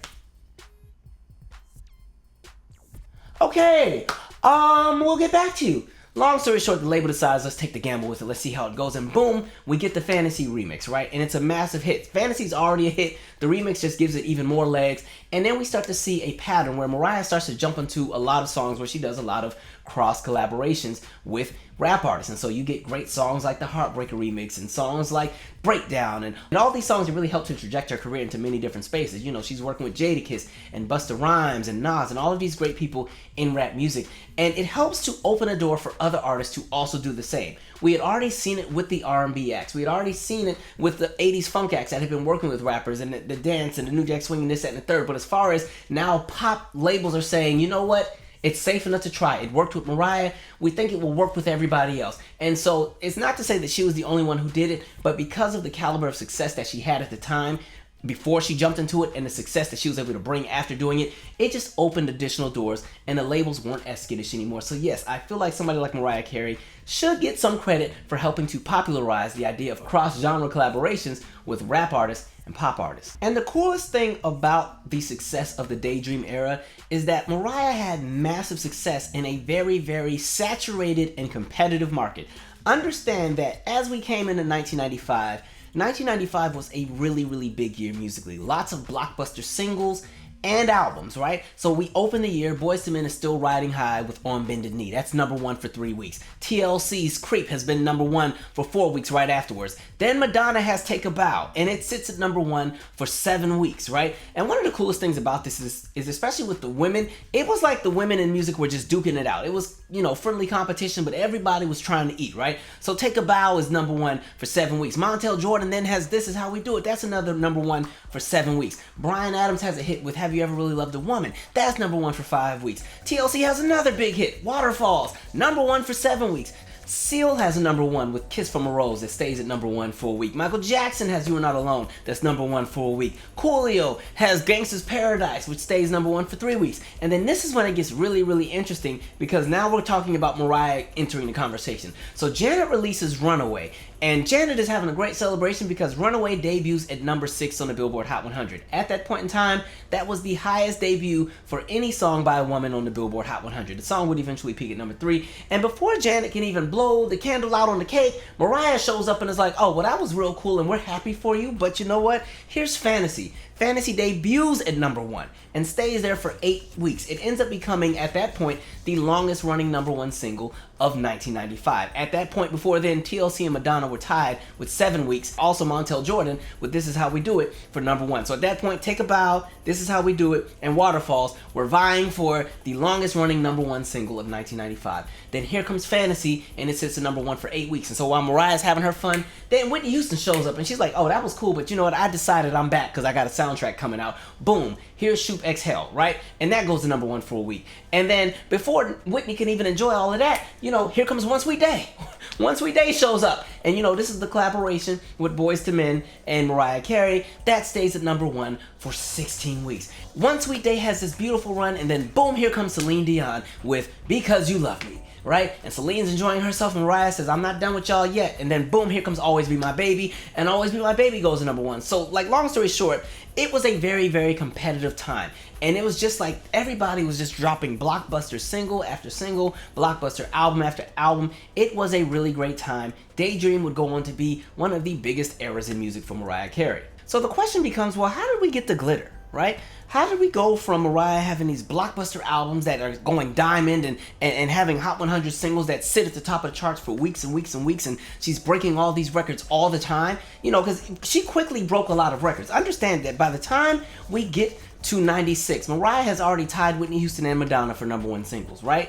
Okay, we'll get back to you. Long story short, the label decides, let's take the gamble with it, let's see how it goes, and boom, we get the Fantasy remix, right? And it's a massive hit. Fantasy's already a hit, the remix just gives it even more legs, and then we start to see a pattern where Mariah starts to jump into a lot of songs where she does a lot of cross collaborations with rap artists, and so you get great songs like the Heartbreak remix, and songs like Breakdown, and all these songs that really helped to traject her career into many different spaces. You know, she's working with Jadakiss and Busta Rhymes and Nas and all of these great people in rap music, and it helps to open a door for other artists to also do the same. We had already seen it with the R&B acts. We had already seen it with the 80s funk acts that had been working with rappers, and the dance and the New Jack Swing and this, that, and the third. But as far as now pop labels are saying, you know what? It's safe enough to try. It worked with Mariah. We think it will work with everybody else. And so it's not to say that she was the only one who did it, but because of the caliber of success that she had at the time, before she jumped into it, and the success that she was able to bring after doing it, it just opened additional doors, and the labels weren't as skittish anymore. So yes, I feel like somebody like Mariah Carey should get some credit for helping to popularize the idea of cross-genre collaborations with rap artists and pop artists. And the coolest thing about the success of the Daydream era is that Mariah had massive success in a very, very saturated and competitive market. Understand that as we came into 1995 was a really, really big year musically. Lots of blockbuster singles, and albums, right? So we open the year, Boyz II Men is still riding high with On Bended Knee. That's #1 for 3 weeks. TLC's Creep has been #1 for 4 weeks right afterwards. Then Madonna has Take a Bow, and it sits at #1 for 7 weeks, right? And one of the coolest things about this is especially with the women, it was like the women in music were just duking it out. It was, friendly competition, but everybody was trying to eat, right? So Take a Bow is #1 for 7 weeks. Montel Jordan then has This Is How We Do It. That's another #1 for 7 weeks. Bryan Adams has a hit with Have You Ever Really Loved a Woman? That's #1 for 5 weeks. TLC has another big hit, Waterfalls, #1 for 7 weeks. Seal has a #1 with Kiss from a Rose that stays at #1 for a week. Michael Jackson has You Are Not Alone, that's #1 for a week. Coolio has Gangsta's Paradise, which stays #1 for 3 weeks. And then this is when it gets really, really interesting, because now we're talking about Mariah entering the conversation. So Janet releases Runaway, and Janet is having a great celebration because Runaway debuts at #6 on the Billboard Hot 100. At that point in time, that was the highest debut for any song by a woman on the Billboard Hot 100. The song would eventually peak at #3. And before Janet can even blow the candle out on the cake, Mariah shows up and is like, oh, well, that was real cool and we're happy for you, but you know what? Here's Fantasy. Fantasy debuts at #1 and stays there for 8 weeks. It ends up becoming, at that point, the longest running #1 single of 1995. At that point, before then, TLC and Madonna were tied with 7 weeks. Also Montel Jordan with This Is How We Do It for #1. So at that point, Take a Bow, This Is How We Do It, and Waterfalls were vying for the longest running #1 single of 1995. Then here comes Fantasy, and it sits at #1 for 8 weeks. And so while Mariah's having her fun, then Whitney Houston shows up and she's like, oh, that was cool, but you know what? I decided I'm back because I got a soundtrack coming out. Boom, here's Shoop Exhale, right? And that goes to #1 for a week. And then before Whitney can even enjoy all of that, here comes One Sweet Day. One Sweet Day shows up. And this is the collaboration with Boyz II Men and Mariah Carey. That stays at #1 for 16 weeks. One Sweet Day has this beautiful run, and then boom, here comes Celine Dion with Because You Love Me. Right? And Celine's enjoying herself, and Mariah says, I'm not done with y'all yet. And then boom, here comes Always Be My Baby, and Always Be My Baby goes to #1. So, long story short, it was a very, very competitive time. And it was just like everybody was just dropping blockbuster single after single, blockbuster album after album. It was a really great time. Daydream would go on to be one of the biggest eras in music for Mariah Carey. So the question becomes, well, how did we get the glitter? Right? How did we go from Mariah having these blockbuster albums that are going diamond and having Hot 100 singles that sit at the top of the charts for weeks and weeks and weeks, and she's breaking all these records all the time? Because she quickly broke a lot of records. Understand that by the time we get to 96, Mariah has already tied Whitney Houston and Madonna for #1 singles, right?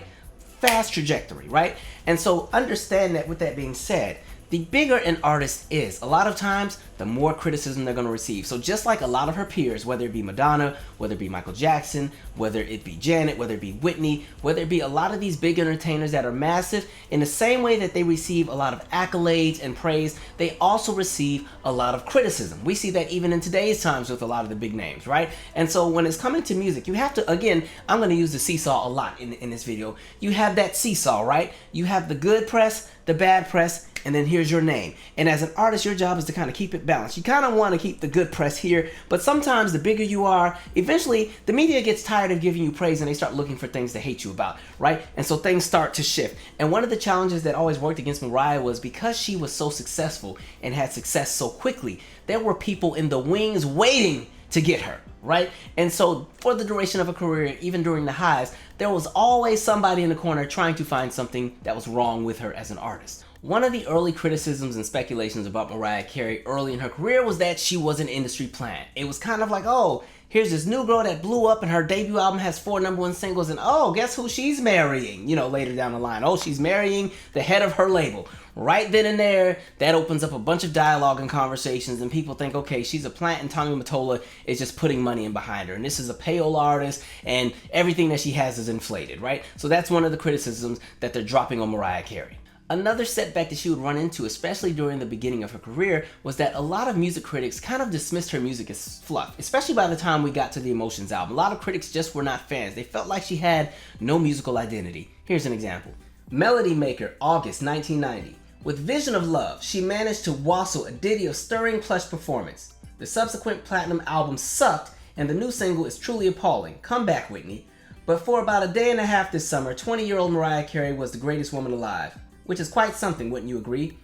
Fast trajectory, right? And so understand that with that being said, the bigger an artist is, a lot of times, the more criticism they're going to receive. So just like a lot of her peers, whether it be Madonna, whether it be Michael Jackson, whether it be Janet, whether it be Whitney, whether it be a lot of these big entertainers that are massive, in the same way that they receive a lot of accolades and praise, they also receive a lot of criticism. We see that even in today's times with a lot of the big names, right? And so when it's coming to music, you have to, again, I'm going to use the seesaw a lot in this video. You have that seesaw, right? You have the good press, the bad press, and then here's your name. And as an artist, your job is to kind of keep it balanced. You kind of want to keep the good press here, but sometimes the bigger you are, eventually the media gets tired of giving you praise and they start looking for things to hate you about, right? And so things start to shift. And one of the challenges that always worked against Mariah was because she was so successful and had success so quickly, there were people in the wings waiting to get her, right? And so for the duration of her career, even during the highs, there was always somebody in the corner trying to find something that was wrong with her as an artist. One of the early criticisms and speculations about Mariah Carey early in her career was that she was an industry plant. It was kind of like, oh, here's this new girl that blew up and her debut album has 4 #1 singles, and oh, guess who she's marrying, later down the line. Oh, she's marrying the head of her label. Right then and there, that opens up a bunch of dialogue and conversations, and people think, okay, she's a plant and Tommy Mottola is just putting money in behind her, and this is a payola artist, and everything that she has is inflated, right? So that's one of the criticisms that they're dropping on Mariah Carey. Another setback that she would run into, especially during the beginning of her career, was that a lot of music critics kind of dismissed her music as fluff, especially by the time we got to the Emotions album. A lot of critics just were not fans. They felt like she had no musical identity. Here's an example. Melody Maker, August 1990. With Vision of Love, she managed to wassail a ditty of stirring plush performance. The subsequent platinum album sucked, and the new single is truly appalling. Come back, Whitney. But for about a day and a half this summer, 20-year-old Mariah Carey was the greatest woman alive. Which is quite something, wouldn't you agree?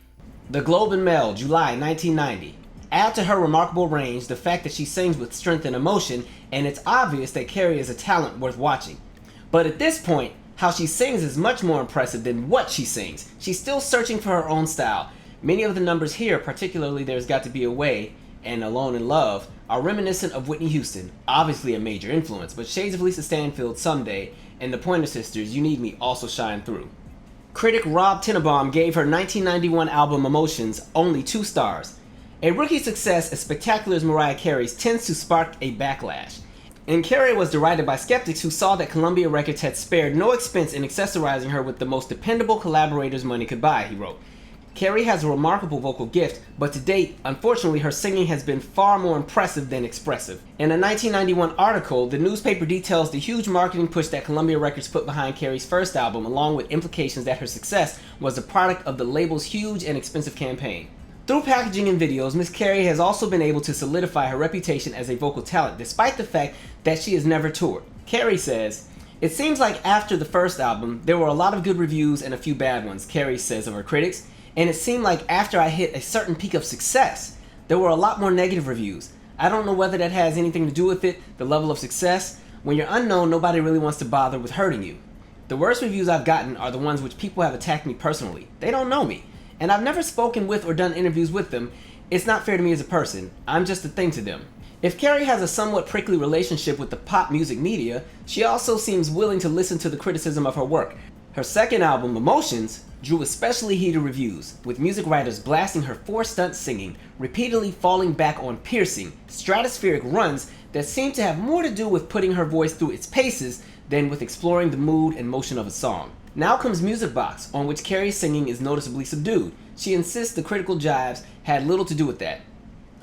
The Globe and Mail, July 1990. Add to her remarkable range the fact that she sings with strength and emotion, and it's obvious that Carey is a talent worth watching. But at this point, how she sings is much more impressive than what she sings. She's still searching for her own style. Many of the numbers here, particularly There's Got to Be a Way and Alone in Love, are reminiscent of Whitney Houston, obviously a major influence, but shades of Lisa Stanfield Someday and the Pointer Sisters' You Need Me also shine through. Critic Rob Tenenbaum gave her 1991 album Emotions only 2 stars. A rookie success as spectacular as Mariah Carey's tends to spark a backlash. And Carey was derided by skeptics who saw that Columbia Records had spared no expense in accessorizing her with the most dependable collaborators money could buy, he wrote. Carey has a remarkable vocal gift, but to date, unfortunately, her singing has been far more impressive than expressive. In a 1991 article, the newspaper details the huge marketing push that Columbia Records put behind Carey's first album, along with implications that her success was the product of the label's huge and expensive campaign. Through packaging and videos, Miss Carey has also been able to solidify her reputation as a vocal talent, despite the fact that she has never toured. Carey says, "It seems like after the first album, there were a lot of good reviews and a few bad ones," Carey says of her critics. "And it seemed like after I hit a certain peak of success, there were a lot more negative reviews. I don't know whether that has anything to do with it, the level of success. When you're unknown, nobody really wants to bother with hurting you. The worst reviews I've gotten are the ones which people have attacked me personally. They don't know me. And I've never spoken with or done interviews with them. It's not fair to me as a person. I'm just a thing to them." If Carey has a somewhat prickly relationship with the pop music media, she also seems willing to listen to the criticism of her work. Her second album, Emotions, drew especially heated reviews, with music writers blasting her four-stunt singing, repeatedly falling back on piercing, stratospheric runs that seem to have more to do with putting her voice through its paces than with exploring the mood and motion of a song. Now comes Music Box, on which Carey's singing is noticeably subdued. She insists the critical jibes had little to do with that.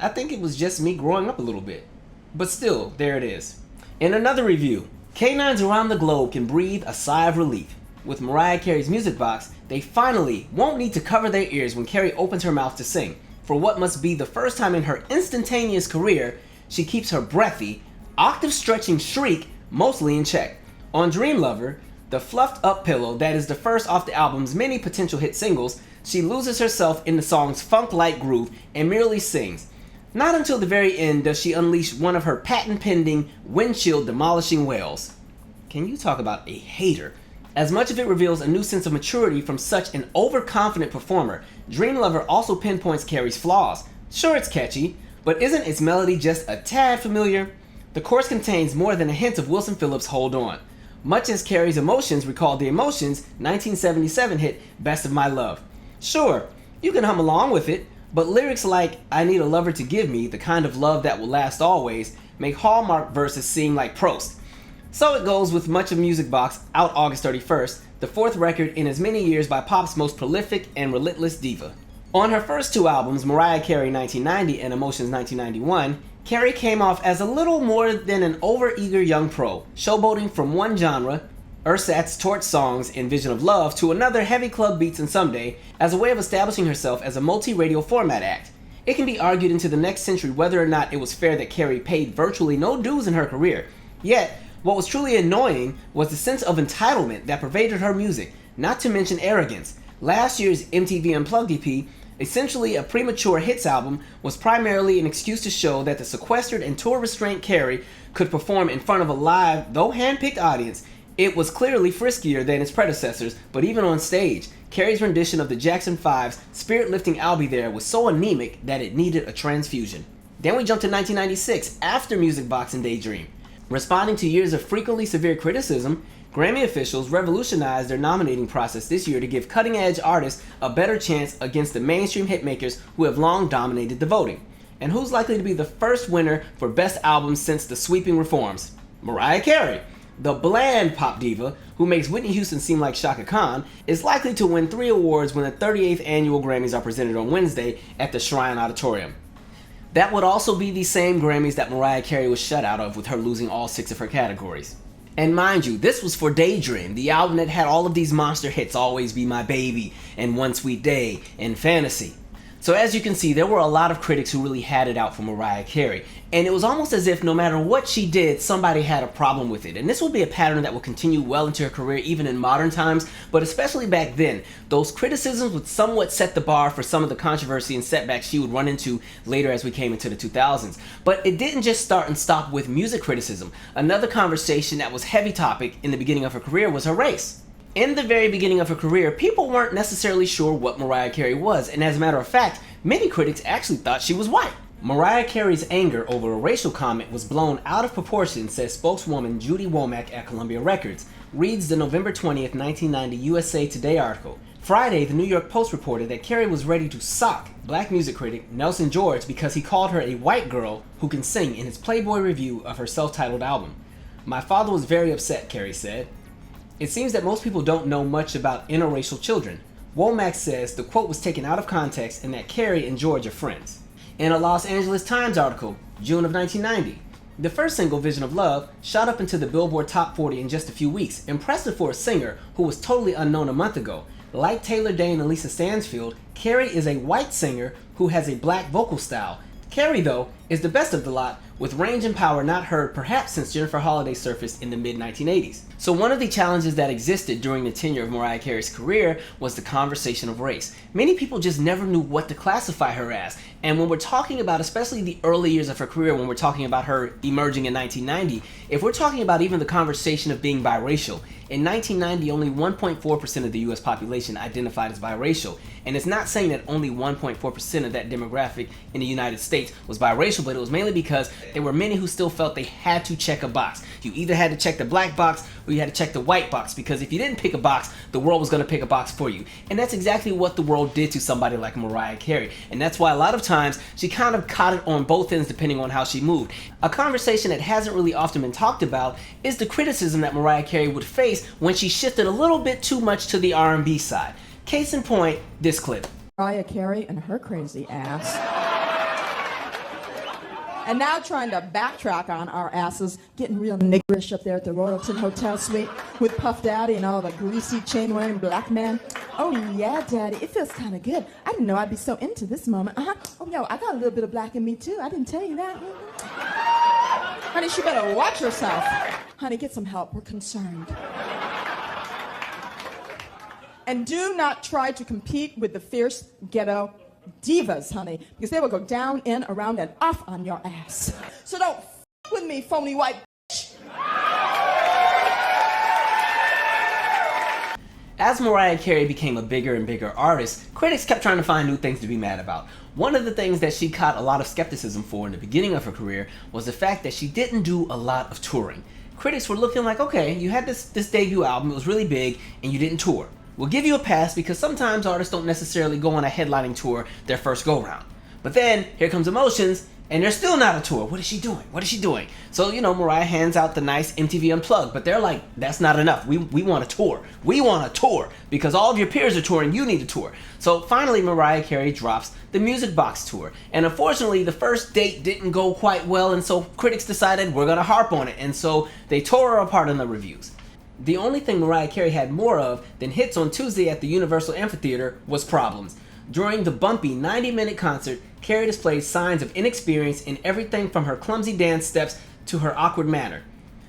I think it was just me growing up a little bit. But still, there it is. In another review, canines around the globe can breathe a sigh of relief. With Mariah Carey's Music Box, they finally won't need to cover their ears when Carey opens her mouth to sing. For what must be the first time in her instantaneous career, she keeps her breathy, octave-stretching shriek mostly in check. On Dream Lover, the fluffed-up pillow that is the first off the album's many potential hit singles, she loses herself in the song's funk-like groove and merely sings. Not until the very end does she unleash one of her patent-pending, windshield-demolishing wails. Can you talk about a hater? As much of it reveals a new sense of maturity from such an overconfident performer, Dream Lover also pinpoints Carey's flaws. Sure, it's catchy, but isn't its melody just a tad familiar? The chorus contains more than a hint of Wilson Phillips' Hold On. Much as Carey's Emotions recalled the Emotions' 1977 hit Best of My Love. Sure, you can hum along with it, but lyrics like "I need a lover to give me the kind of love that will last always" make Hallmark verses seem like Prost. So it goes with much of Music Box, out August 31st, the fourth record in as many years by pop's most prolific and relentless diva. On her first 2 albums, Mariah Carey 1990 and Emotions 1991, Carey came off as a little more than an overeager young pro, showboating from one genre, Ersatz Torch songs and Vision of Love, to another, heavy club beats and Someday, as a way of establishing herself as a multi-radio format act. It can be argued into the next century whether or not it was fair that Carey paid virtually no dues in her career. Yet, what was truly annoying was the sense of entitlement that pervaded her music, not to mention arrogance. Last year's MTV Unplugged EP, essentially a premature hits album, was primarily an excuse to show that the sequestered and tour-restrained Carey could perform in front of a live, though hand-picked audience. It was clearly friskier than its predecessors, but even on stage, Carey's rendition of the Jackson 5's spirit-lifting "I'll Be There" was so anemic that it needed a transfusion. Then we jump to 1996, after Music Box and Daydream. Responding to years of frequently severe criticism, Grammy officials revolutionized their nominating process this year to give cutting-edge artists a better chance against the mainstream hitmakers who have long dominated the voting. And who's likely to be the first winner for Best Album since the sweeping reforms? Mariah Carey. The bland pop diva, who makes Whitney Houston seem like Shaka Khan, is likely to win 3 awards when the 38th annual Grammys are presented on Wednesday at the Shrine Auditorium. That would also be the same Grammys that Mariah Carey was shut out of, with her losing all 6 of her categories. And mind you, this was for Daydream, the album that had all of these monster hits: Always Be My Baby, and One Sweet Day, and Fantasy. So as you can see, there were a lot of critics who really had it out for Mariah Carey, and it was almost as if no matter what she did, somebody had a problem with it. And this will be a pattern that will continue well into her career, even in modern times, but especially back then. Those criticisms would somewhat set the bar for some of the controversy and setbacks she would run into later as we came into the 2000s. But it didn't just start and stop with music criticism. Another conversation that was heavy topic in the beginning of her career was her race. In the very beginning of her career, people weren't necessarily sure what Mariah Carey was, and as a matter of fact, many critics actually thought she was white. Mariah Carey's anger over a racial comment was blown out of proportion, says spokeswoman Judy Womack at Columbia Records, reads the November 20th, 1990 USA Today article. Friday, the New York Post reported that Carey was ready to sock black music critic Nelson George because he called her a white girl who can sing in his Playboy review of her self-titled album. "My father was very upset," Carey said. It seems that most people don't know much about interracial children. Womack says the quote was taken out of context and that Carey and George are friends. In a Los Angeles Times article, June of 1990, the first single, Vision of Love, shot up into the Billboard Top 40 in just a few weeks, impressive for a singer who was totally unknown a month ago. Like Taylor Dayne and Lisa Stansfield, Carey is a white singer who has a black vocal style. Carey, though, is the best of the lot, with range and power not heard perhaps since Jennifer Holliday surfaced in the mid-1980s. So one of the challenges that existed during the tenure of Mariah Carey's career was the conversation of race. Many people just never knew what to classify her as, and when we're talking about especially the early years of her career, when we're talking about her emerging in 1990, if we're talking about even the conversation of being biracial, in 1990 only 1.4% of the US population identified as biracial, and it's not saying that only 1.4% of that demographic in the United States was biracial, but it was mainly because there were many who still felt they had to check a box. You either had to check the black box or you had to check the white box, because if you didn't pick a box, the world was going to pick a box for you. And that's exactly what the world did to somebody like Mariah Carey. And that's why a lot of times she kind of caught it on both ends depending on how she moved. A conversation that hasn't really often been talked about is the criticism that Mariah Carey would face when she shifted a little bit too much to the R&B side. Case in point, this clip. Mariah Carey and her crazy ass. And now trying to backtrack on our asses, getting real niggerish up there at the Royalton Hotel Suite with Puff Daddy and all the greasy chain-wearing black men. Oh yeah, Daddy, it feels kind of good. I didn't know I'd be so into this moment. Oh, yo, I got a little bit of black in me too. I didn't tell you that. Honey, she better watch herself. Honey, get some help. We're concerned. And do not try to compete with the fierce ghetto divas, honey, because they will go down, in, around, and off on your ass. So don't f*** with me, phony white bitch. As Mariah Carey became a bigger and bigger artist, critics kept trying to find new things to be mad about. One of the things that she caught a lot of skepticism for in the beginning of her career was the fact that she didn't do a lot of touring. Critics were looking like, okay, you had this debut album, it was really big, and you didn't tour. We'll give you a pass because sometimes artists don't necessarily go on a headlining tour their first go-round. But then, here comes Emotions, and there's still not a tour. What is she doing? What is she doing? So, Mariah hands out the nice MTV Unplugged, but they're like, that's not enough. We want a tour. We want a tour because all of your peers are touring. You need a tour. So finally, Mariah Carey drops the Music Box Tour. And unfortunately, the first date didn't go quite well, and so critics decided we're going to harp on it. And so they tore her apart in the reviews. The only thing Mariah Carey had more of than hits on Tuesday at the Universal Amphitheater was problems. During the bumpy 90-minute concert, Carey displayed signs of inexperience in everything from her clumsy dance steps to her awkward manner.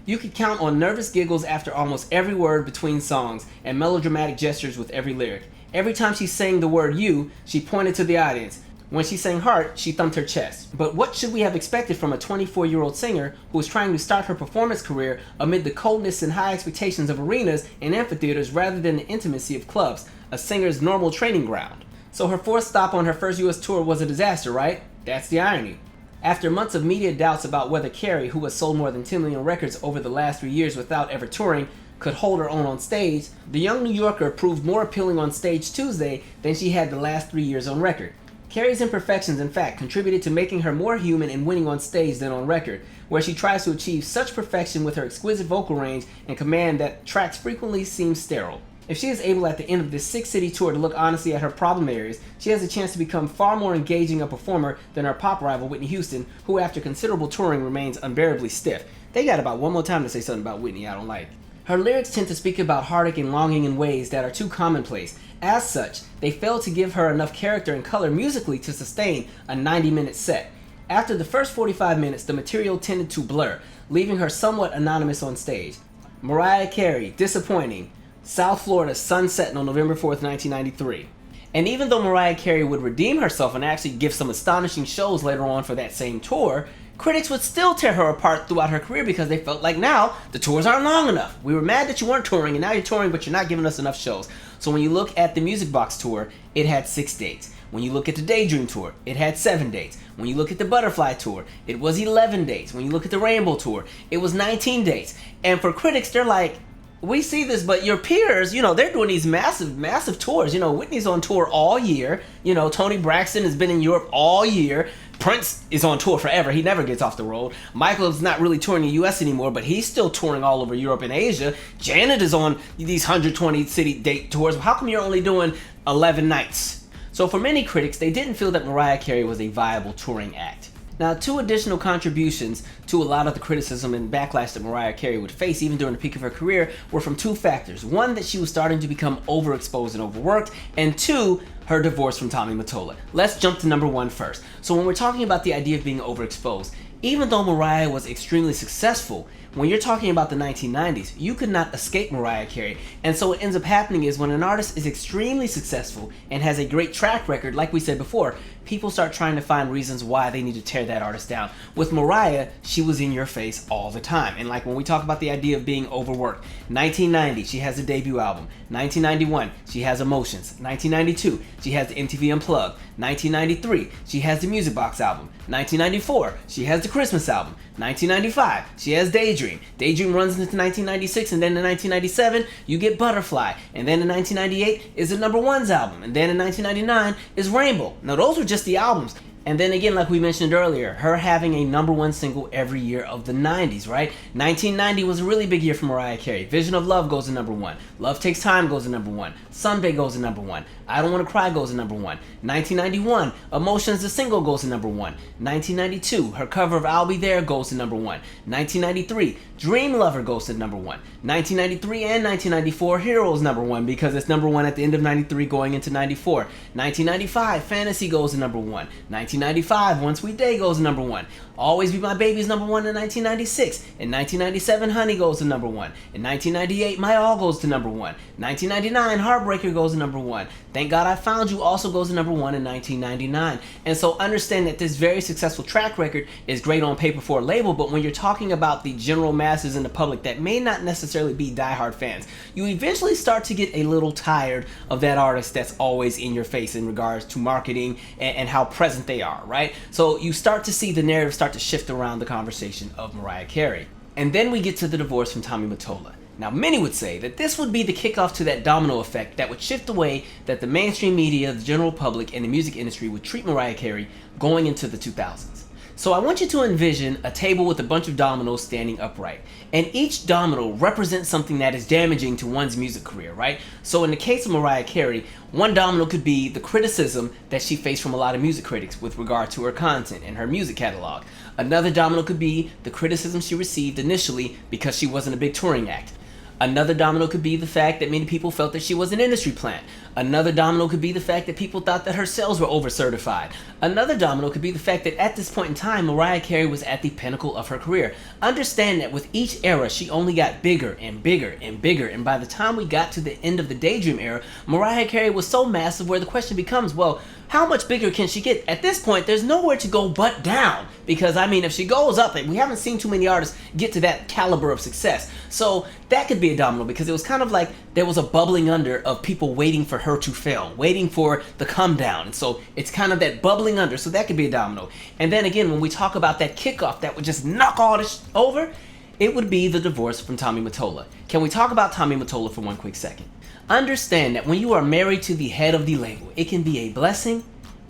You could count on nervous giggles after almost every word between songs and melodramatic gestures with every lyric. Every time she sang the word you, she pointed to the audience. When she sang Heart, she thumped her chest. But what should we have expected from a 24-year-old singer who was trying to start her performance career amid the coldness and high expectations of arenas and amphitheaters rather than the intimacy of clubs, a singer's normal training ground? So her fourth stop on her first US tour was a disaster, right? That's the irony. After months of media doubts about whether Carey, who has sold more than 10 million records over the last 3 years without ever touring, could hold her own on stage, the young New Yorker proved more appealing on stage Tuesday than she had the last 3 years on record. Carey's imperfections, in fact, contributed to making her more human and winning on stage than on record, where she tries to achieve such perfection with her exquisite vocal range and command that tracks frequently seem sterile. If she is able at the end of this 6-city tour to look honestly at her problem areas, she has a chance to become far more engaging a performer than her pop rival Whitney Houston, who after considerable touring remains unbearably stiff. They got about one more time to say something about Whitney I don't like. Her lyrics tend to speak about heartache and longing in ways that are too commonplace, As such, they failed to give her enough character and color musically to sustain a 90-minute set. After the first 45 minutes, the material tended to blur, leaving her somewhat anonymous on stage. Mariah Carey, Disappointing, South Florida, Sunset on November 4th, 1993. And even though Mariah Carey would redeem herself and actually give some astonishing shows later on for that same tour, critics would still tear her apart throughout her career because they felt like now the tours aren't long enough. We were mad that you weren't touring and now you're touring but you're not giving us enough shows. So when you look at the Music Box tour, it had 6 dates. When you look at the Daydream tour, it had 7 dates. When you look at the Butterfly tour, it was 11 dates. When you look at the Rainbow tour, it was 19 dates. And for critics, they're like, we see this, but your peers, they're doing these massive tours. Whitney's on tour all year. Tony Braxton has been in Europe all year. Prince is on tour forever. He never gets off the road. Michael's not really touring the US anymore, but he's still touring all over Europe and Asia. Janet is on these 120 city date tours. How come you're only doing 11 nights? So for many critics, they didn't feel that Mariah Carey was a viable touring act. Now, 2 additional contributions to a lot of the criticism and backlash that Mariah Carey would face even during the peak of her career were from 2 factors. 1, that she was starting to become overexposed and overworked, and 2, her divorce from Tommy Mottola. Let's jump to number 1 first. So when we're talking about the idea of being overexposed, even though Mariah was extremely successful, when you're talking about the 1990s, you could not escape Mariah Carey. And so what ends up happening is when an artist is extremely successful and has a great track record, like we said before, people start trying to find reasons why they need to tear that artist down. With Mariah, she was in your face all the time. And like when we talk about the idea of being overworked, 1990, she has a debut album. 1991, she has Emotions. 1992, she has the MTV Unplugged. 1993, she has the Music Box album. 1994, she has the Christmas album. 1995, she has Daydream. Daydream runs into 1996, and then in 1997, you get Butterfly. And then in 1998 is the Number Ones album. And then in 1999 is Rainbow. Now those were just the albums. And then again, like we mentioned earlier, her having a number 1 single every year of the 90s, right? 1990 was a really big year for Mariah Carey. Vision of Love goes to number 1. Love Takes Time goes to number 1. Someday goes to number 1. I Don't Want to Cry goes to number 1. 1991, Emotions the single goes to number 1. 1992, her cover of I'll Be There goes to number 1. 1993, Dream Lover goes to number 1. 1993 and 1994, Heroes number 1 because it's number 1 at the end of 93 going into 94. 1995, Fantasy goes to number 1. 1995, One Sweet Day goes to number 1. Always Be My Baby's number 1 in 1996. In 1997, Honey goes to number 1. In 1998, My All goes to number 1. 1999, Heartbreaker goes to number 1. Thank God I Found You also goes to number 1 in 1999. And so understand that this very successful track record is great on paper for a label, but when you're talking about the general masses in the public that may not necessarily be diehard fans, you eventually start to get a little tired of that artist that's always in your face in regards to marketing and how present they are, right? So you start to see the narrative start to shift around the conversation of Mariah Carey. And then we get to the divorce from Tommy Mottola. Now, many would say that this would be the kickoff to that domino effect that would shift the way that the mainstream media, the general public, and the music industry would treat Mariah Carey going into the 2000s. So I want you to envision a table with a bunch of dominoes standing upright, and each domino represents something that is damaging to one's music career, right? So in the case of Mariah Carey, one domino could be the criticism that she faced from a lot of music critics with regard to her content and her music catalog. Another domino could be the criticism she received initially because she wasn't a big touring act. Another domino could be the fact that many people felt that she was an industry plant. Another domino could be the fact that people thought that her sales were over-certified. Another domino could be the fact that at this point in time, Mariah Carey was at the pinnacle of her career. Understand that with each era, she only got bigger and bigger and bigger, and by the time we got to the end of the Daydream era, Mariah Carey was so massive where the question becomes, well, how much bigger can she get? At this point, there's nowhere to go but down. Because, I mean, if she goes up, we haven't seen too many artists get to that caliber of success. So that could be a domino because it was kind of like there was a bubbling under of people waiting for her to fail, waiting for the come down. And so it's kind of that bubbling under. So that could be a domino. And then again, when we talk about that kickoff that would just knock all this over, it would be the divorce from Tommy Mottola. Can we talk about Tommy Mottola for one quick second? Understand that when you are married to the head of the label, it can be a blessing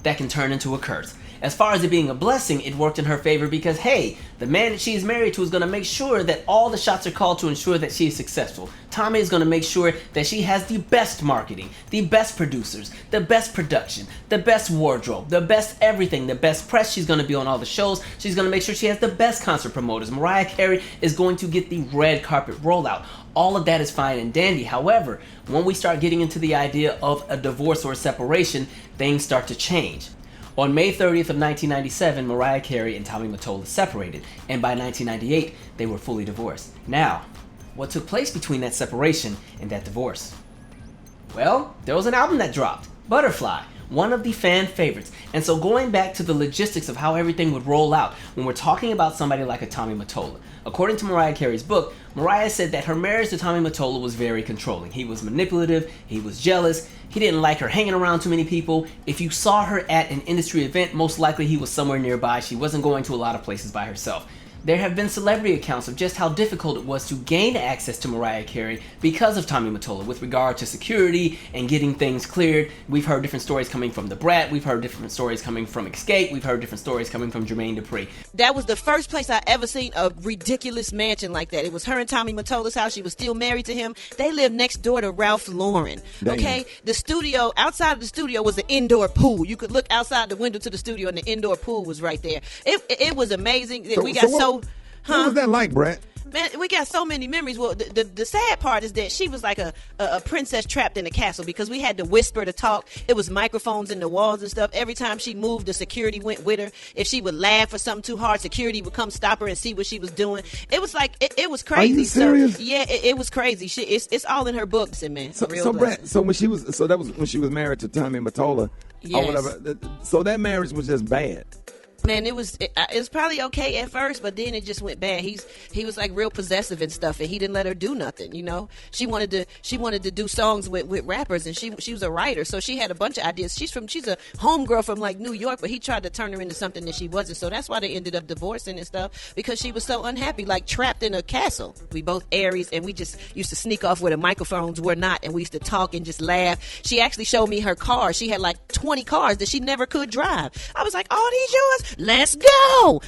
that can turn into a curse. As far as it being a blessing, it worked in her favor because, hey, the man that she is married to is going to make sure that all the shots are called to ensure that she is successful. Tommy is going to make sure that she has the best marketing, the best producers, the best production, the best wardrobe, the best everything, the best press. She's going to be on all the shows. She's going to make sure she has the best concert promoters. Mariah Carey is going to get the red carpet rollout. All of that is fine and dandy. However, when we start getting into the idea of a divorce or a separation, things start to change. On May 30th of 1997, Mariah Carey and Tommy Mottola separated, and by 1998, they were fully divorced. Now, what took place between that separation and that divorce? Well, there was an album that dropped, Butterfly, one of the fan favorites. And so going back to the logistics of how everything would roll out when we're talking about somebody like a Tommy Mottola. According to Mariah Carey's book, Mariah said that her marriage to Tommy Mottola was very controlling. He was manipulative, he was jealous, he didn't like her hanging around too many people. If you saw her at an industry event, most likely he was somewhere nearby. She wasn't going to a lot of places by herself. There have been celebrity accounts of just how difficult it was to gain access to Mariah Carey because of Tommy Mottola with regard to security and getting things cleared. We've heard different stories coming from The Brat, we've heard different stories coming from Escape, we've heard different stories coming from Jermaine Dupri. That was the first place I ever seen a ridiculous mansion like that. It was her and Tommy Mottola's house. She was still married to him. They lived next door to Ralph Lauren. Damn. Okay? The studio, outside of the studio was an indoor pool. You could look outside the window to the studio and the indoor pool was right there. It was amazing. What was that like, Brett? Man, we got so many memories. Well, the sad part is that she was like a princess trapped in a castle because we had to whisper to talk. It was microphones in the walls and stuff. Every time she moved, the security went with her. If she would laugh or something too hard, security would come stop her and see what she was doing. It was like, it was crazy. Are you serious? So, yeah, it was crazy. It's all in her books, and man. So Brett, that was when she was married to Tommy Mottola, Yes. or whatever. So that marriage was just bad. Man, it was probably okay at first, but then it just went bad. He was like real possessive and stuff, and he didn't let her do nothing. You know, she wanted to do songs with rappers, and she was a writer, so she had a bunch of ideas. She's a homegirl from like New York, but he tried to turn her into something that she wasn't. So that's why they ended up divorcing and stuff, because she was so unhappy, like trapped in a castle. We both Aries, and we just used to sneak off where the microphones were not, and we used to talk and just laugh. She actually showed me her car. She had like 20 cars that she never could drive. I was like, "All these yours? Let's go."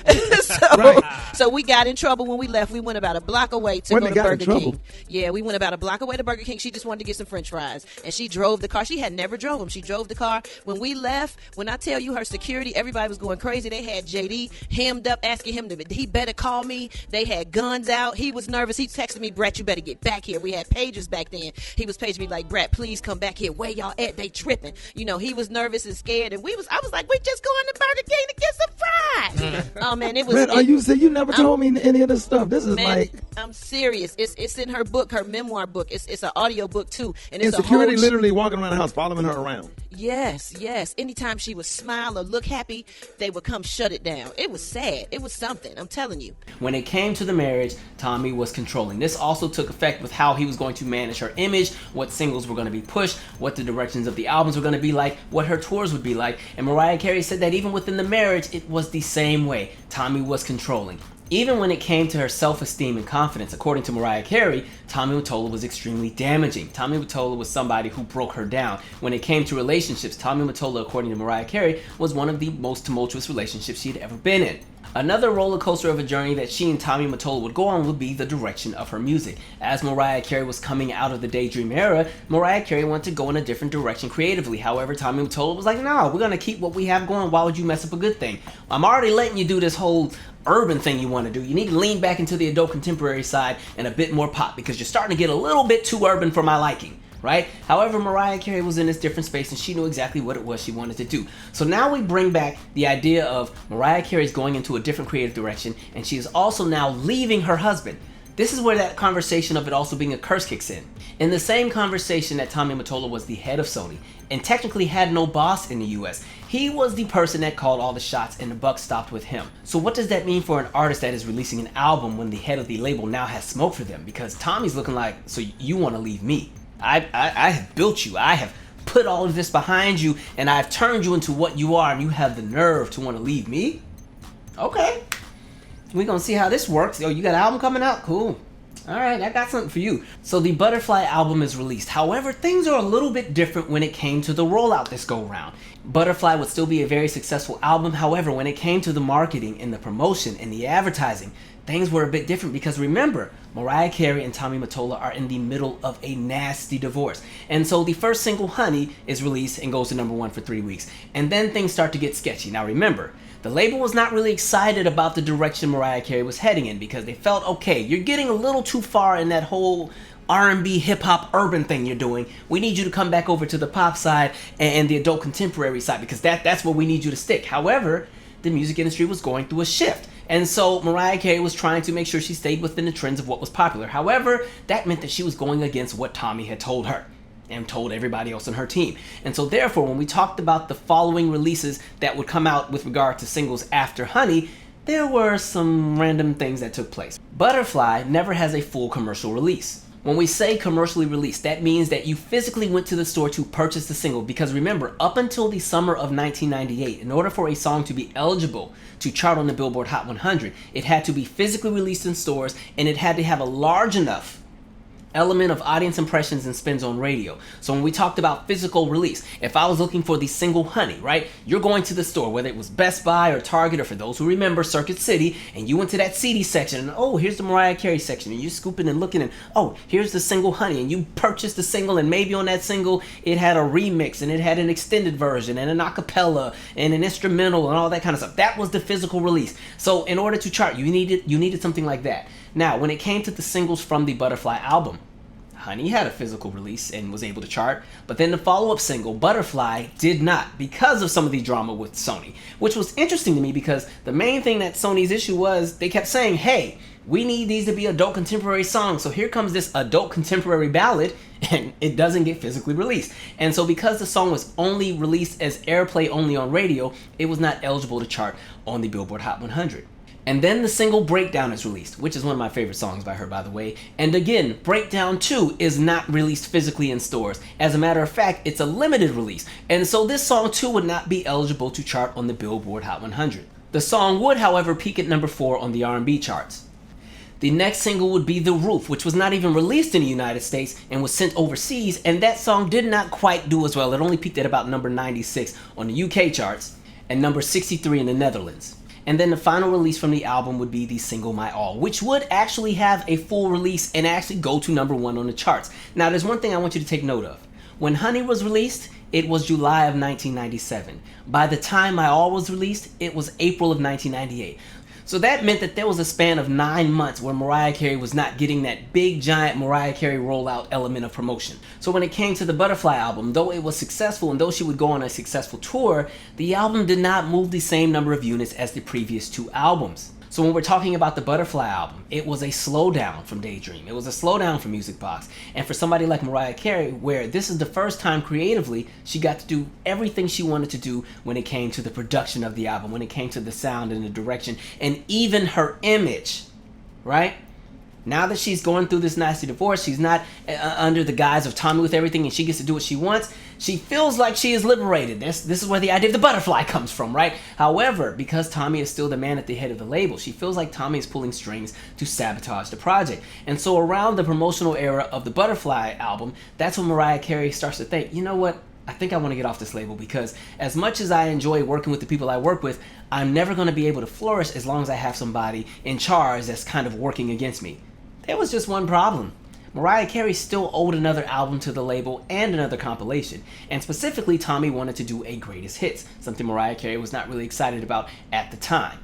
So we got in trouble when we left. We went about a block away to go to Burger King. Yeah, we went about a block away to Burger King. She just wanted to get some French fries, and she drove the car. She had never drove them. She drove the car. When we left, when I tell you her security, everybody was going crazy. They had JD hemmed up, asking him he better call me. They had guns out. He was nervous. He texted me, "Brett, you better get back here." We had pagers back then. He was paging me like, "Brett, please come back here. Where y'all at? They tripping." You know, he was nervous and scared, and I was like, "We just going to Burger King to get some fries." Oh man, it was. Brett, you never told me any of this stuff. This is man, I'm serious. It's in her book, her memoir book. It's an audio book too, and it's security literally walking around the house, following her around. Yes. Anytime she would smile or look happy, they would come shut it down. It was sad. It was something. I'm telling you. When it came to the marriage, Tommy was controlling. This also took effect with how he was going to manage her image, what singles were going to be pushed, what the directions of the albums were going to be like, what her tours would be like. And Mariah Carey said that even within the marriage, it was the same way. Tommy was controlling. Even when it came to her self-esteem and confidence, according to Mariah Carey, Tommy Mottola was extremely damaging. Tommy Mottola was somebody who broke her down. When it came to relationships, Tommy Mottola, according to Mariah Carey, was one of the most tumultuous relationships she had ever been in. Another roller coaster of a journey that she and Tommy Mottola would go on would be the direction of her music. As Mariah Carey was coming out of the Daydream era, Mariah Carey wanted to go in a different direction creatively. However, Tommy Mottola was like, "No, we're going to keep what we have going. Why would you mess up a good thing? I'm already letting you do this whole urban thing you want to do. You need to lean back into the adult contemporary side and a bit more pop, because you're starting to get a little bit too urban for my liking." Right? However, Mariah Carey was in this different space and she knew exactly what it was she wanted to do. So now we bring back the idea of Mariah Carey's going into a different creative direction, and she is also now leaving her husband. This is where that conversation of it also being a curse kicks in. In the same conversation that Tommy Mottola was the head of Sony and technically had no boss in the US, he was the person that called all the shots and the buck stopped with him. So what does that mean for an artist that is releasing an album when the head of the label now has smoke for them? Because Tommy's looking like, "So you want to leave me? I have built you. I have put all of this behind you, and I've turned you into what you are, and you have the nerve to want to leave me? Okay. We're going to see how this works. Oh, you got an album coming out? Cool. Alright, I got something for you. So the Butterfly album is released. However, things are a little bit different when it came to the rollout this go round. Butterfly would still be a very successful album. However, when it came to the marketing and the promotion and the advertising, things were a bit different because remember, Mariah Carey and Tommy Mottola are in the middle of a nasty divorce. And so the first single, Honey, is released and goes to #1 for 3 weeks. And then things start to get sketchy. Now remember, the label was not really excited about the direction Mariah Carey was heading in because they felt, okay, you're getting a little too far in that whole R&B, hip-hop, urban thing you're doing. We need you to come back over to the pop side and the adult contemporary side because that's where we need you to stick. However, the music industry was going through a shift. And so Mariah Carey was trying to make sure she stayed within the trends of what was popular. However, that meant that she was going against what Tommy had told her and told everybody else on her team. And so therefore, when we talked about the following releases that would come out with regard to singles after Honey, there were some random things that took place. Butterfly never has a full commercial release. When we say commercially released, that means that you physically went to the store to purchase the single because remember, up until the summer of 1998, in order for a song to be eligible to chart on the Billboard Hot 100, it had to be physically released in stores and it had to have a large enough element of audience impressions and spins on radio. So when we talked about physical release, if I was looking for the single Honey, right? You're going to the store, whether it was Best Buy or Target or for those who remember Circuit City, and you went to that CD section and oh, here's the Mariah Carey section and you're scooping and looking and oh, here's the single Honey and you purchased the single and maybe on that single it had a remix and it had an extended version and an acapella and an instrumental and all that kind of stuff. That was the physical release. So in order to chart, you needed something like that. Now, when it came to the singles from the Butterfly album, Honey had a physical release and was able to chart, but then the follow-up single, Butterfly, did not because of some of the drama with Sony, which was interesting to me because the main thing that Sony's issue was they kept saying, hey, we need these to be adult contemporary songs, so here comes this adult contemporary ballad, and it doesn't get physically released. And so because the song was only released as airplay only on radio, it was not eligible to chart on the Billboard Hot 100. And then the single Breakdown is released, which is one of my favorite songs by her, by the way. And again, Breakdown 2 is not released physically in stores. As a matter of fact, it's a limited release. And so this song too would not be eligible to chart on the Billboard Hot 100. The song would, however, peak at #4 on the R&B charts. The next single would be The Roof, which was not even released in the United States and was sent overseas, and that song did not quite do as well. It only peaked at about number 96 on the UK charts and number 63 in the Netherlands. And then the final release from the album would be the single My All, which would actually have a full release and actually go to #1 on the charts. Now, there's one thing I want you to take note of. When Honey was released, it was July of 1997. By the time My All was released, it was April of 1998. So that meant that there was a span of 9 months where Mariah Carey was not getting that big giant Mariah Carey rollout element of promotion. So when it came to the Butterfly album, though it was successful and though she would go on a successful tour, the album did not move the same number of units as the previous 2 albums. So when we're talking about the Butterfly album, it was a slowdown from Daydream. It was a slowdown from Music Box. And for somebody like Mariah Carey, where this is the first time creatively she got to do everything she wanted to do when it came to the production of the album, when it came to the sound and the direction, and even her image, right? Now that she's going through this nasty divorce, she's not under the guise of Tommy with everything and she gets to do what she wants. She feels like she is liberated. This is where the idea of the butterfly comes from, right? However, because Tommy is still the man at the head of the label, she feels like Tommy is pulling strings to sabotage the project. And so around the promotional era of the Butterfly album, that's when Mariah Carey starts to think, you know what? I think I want to get off this label because as much as I enjoy working with the people I work with, I'm never going to be able to flourish as long as I have somebody in charge that's kind of working against me. There was just one problem. Mariah Carey still owed another album to the label and another compilation, and specifically Tommy wanted to do a greatest hits, something Mariah Carey was not really excited about at the time.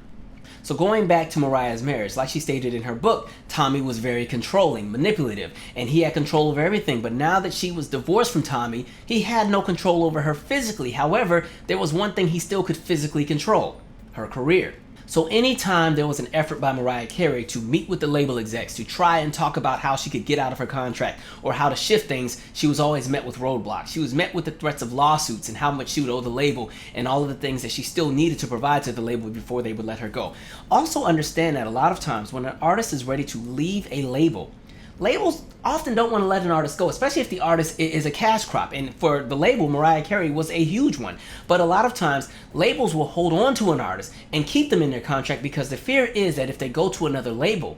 So going back to Mariah's marriage, like she stated in her book, Tommy was very controlling, manipulative, and he had control over everything. But now that she was divorced from Tommy, he had no control over her physically. However, there was one thing he still could physically control: her career. So anytime there was an effort by Mariah Carey to meet with the label execs to try and talk about how she could get out of her contract or how to shift things, she was always met with roadblocks. She was met with the threats of lawsuits and how much she would owe the label and all of the things that she still needed to provide to the label before they would let her go. Also understand that a lot of times when an artist is ready to leave a label, labels often don't want to let an artist go, especially if the artist is a cash crop. And for the label, Mariah Carey was a huge one. But a lot of times, labels will hold on to an artist and keep them in their contract because the fear is that if they go to another label,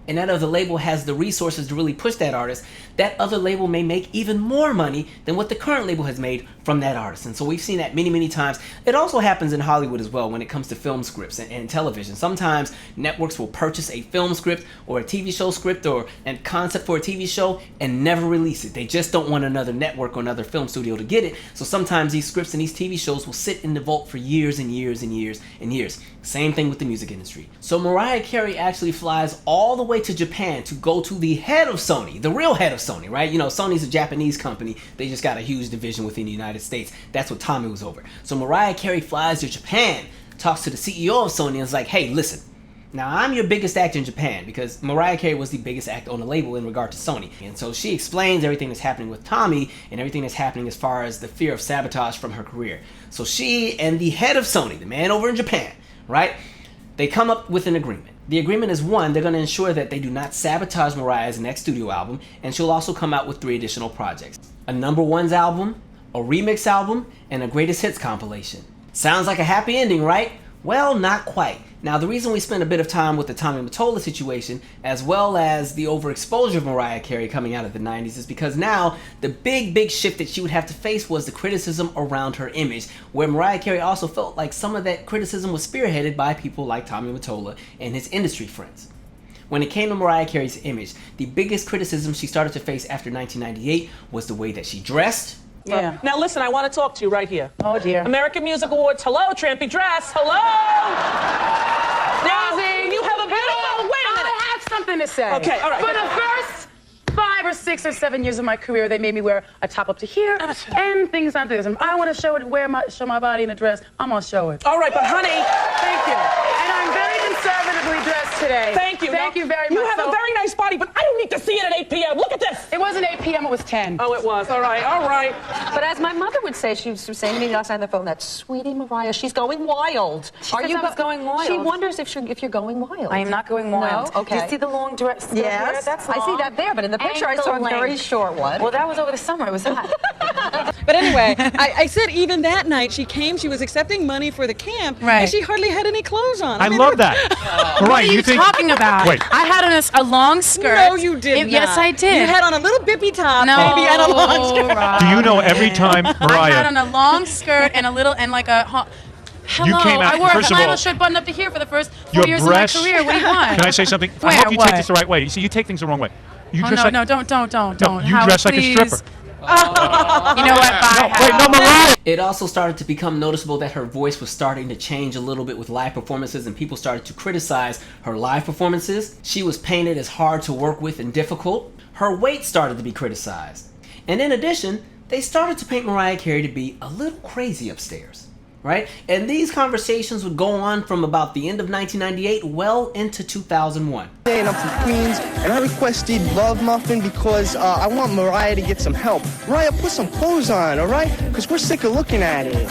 and that other label has the resources to really push that artist, that other label may make even more money than what the current label has made from that artist. And so we've seen that many, many times. It also happens in Hollywood as well when it comes to film scripts and television. Sometimes networks will purchase a film script or a TV show script or a concept for a TV show and never release it. They just don't want another network or another film studio to get it. So sometimes these scripts and these TV shows will sit in the vault for years and years and years and years. Same thing with the music industry. So Mariah Carey actually flies all the way to Japan to go to the head of Sony, the real head of Sony, right? You know, Sony's a Japanese company. They just got a huge division within the United States. That's what Tommy was over. So Mariah Carey flies to Japan, talks to the CEO of Sony and is like, hey, listen, now I'm your biggest act in Japan, because Mariah Carey was the biggest act on the label in regard to Sony. And so she explains everything that's happening with Tommy and everything that's happening as far as the fear of sabotage from her career. So she and the head of Sony, the man over in Japan, right, they come up with an agreement. The agreement is, one, they're going to ensure that they do not sabotage Mariah's next studio album, and she'll also come out with 3 additional projects. A #1s album, a remix album, and a greatest hits compilation. Sounds like a happy ending, right? Well, not quite. Now, the reason we spent a bit of time with the Tommy Mottola situation, as well as the overexposure of Mariah Carey coming out of the 90s, is because now the big shift that she would have to face was the criticism around her image, where Mariah Carey also felt like some of that criticism was spearheaded by people like Tommy Mottola and his industry friends. When it came to Mariah Carey's image, the biggest criticism she started to face after 1998 was the way that she dressed. Yeah. Now listen, I want to talk to you right here. Oh dear. American Music Awards. Hello, trampy dress. Hello. Now, you have a beautiful. Wait a minute. I have something to say. Okay, all right. For the first 5 or 6 or 7 years of my career, they made me wear a top up to here and things like this. And I want to show it, show my body in a dress. I'm gonna show it. All right, but honey, thank you. And I'm very conservatively dressed today. Thank you. Thank you very much. You have a very nice body, but I don't need to see it at 8 p.m. Look at this. It wasn't 8 p.m. It was 10. Oh, it was. All right, all right. But as my mother would say, she was saying to me last night on the phone, that sweetie Mariah, she's going wild. She says I was going wild. She wonders if you're going wild. I am not going wild. No? Okay. Do you see the long dress? Yes. That's long. I see that there, but in the picture I saw a very short one. Well, that was over the summer. It was hot. But anyway, I said even that night she came, she was accepting money for the camp, right, and she hardly had any clothes on. I love that. What are you talking about? Wait. I had on a long skirt. No, you did not. Yes, I did. You had on a little bippy top, no, maybe, and a long skirt. Rob. Do you know every time Mariah... I had on a long skirt and a little, and like a... Hello, you came out, I wore a first of flannel all, shirt buttoned up to here for the first 4 your years breasts, of my career. What do you want? Can I say something? Where? I hope you What? take this the right way. You see, you take things the wrong way. You Oh, dress no, like, no, don't. No, you Howard, dress like please. a stripper. You know what? Bye. Wait, no, Mariah! It also started to become noticeable that her voice was starting to change a little bit with live performances, and people started to criticize her live performances. She was painted as hard to work with and difficult. Her weight started to be criticized. And in addition, they started to paint Mariah Carey to be a little crazy upstairs, right? And these conversations would go on from about the end of 1998 well into 2001. And I'm from Queens, and I requested Love Muffin because I want Mariah to get some help. Mariah, put some clothes on, all right? Because we're sick of looking at it.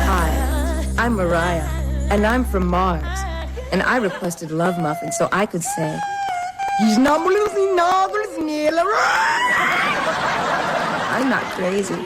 Hi, I'm Mariah, and I'm from Mars. And I requested Love Muffin so I could say, I'm not crazy.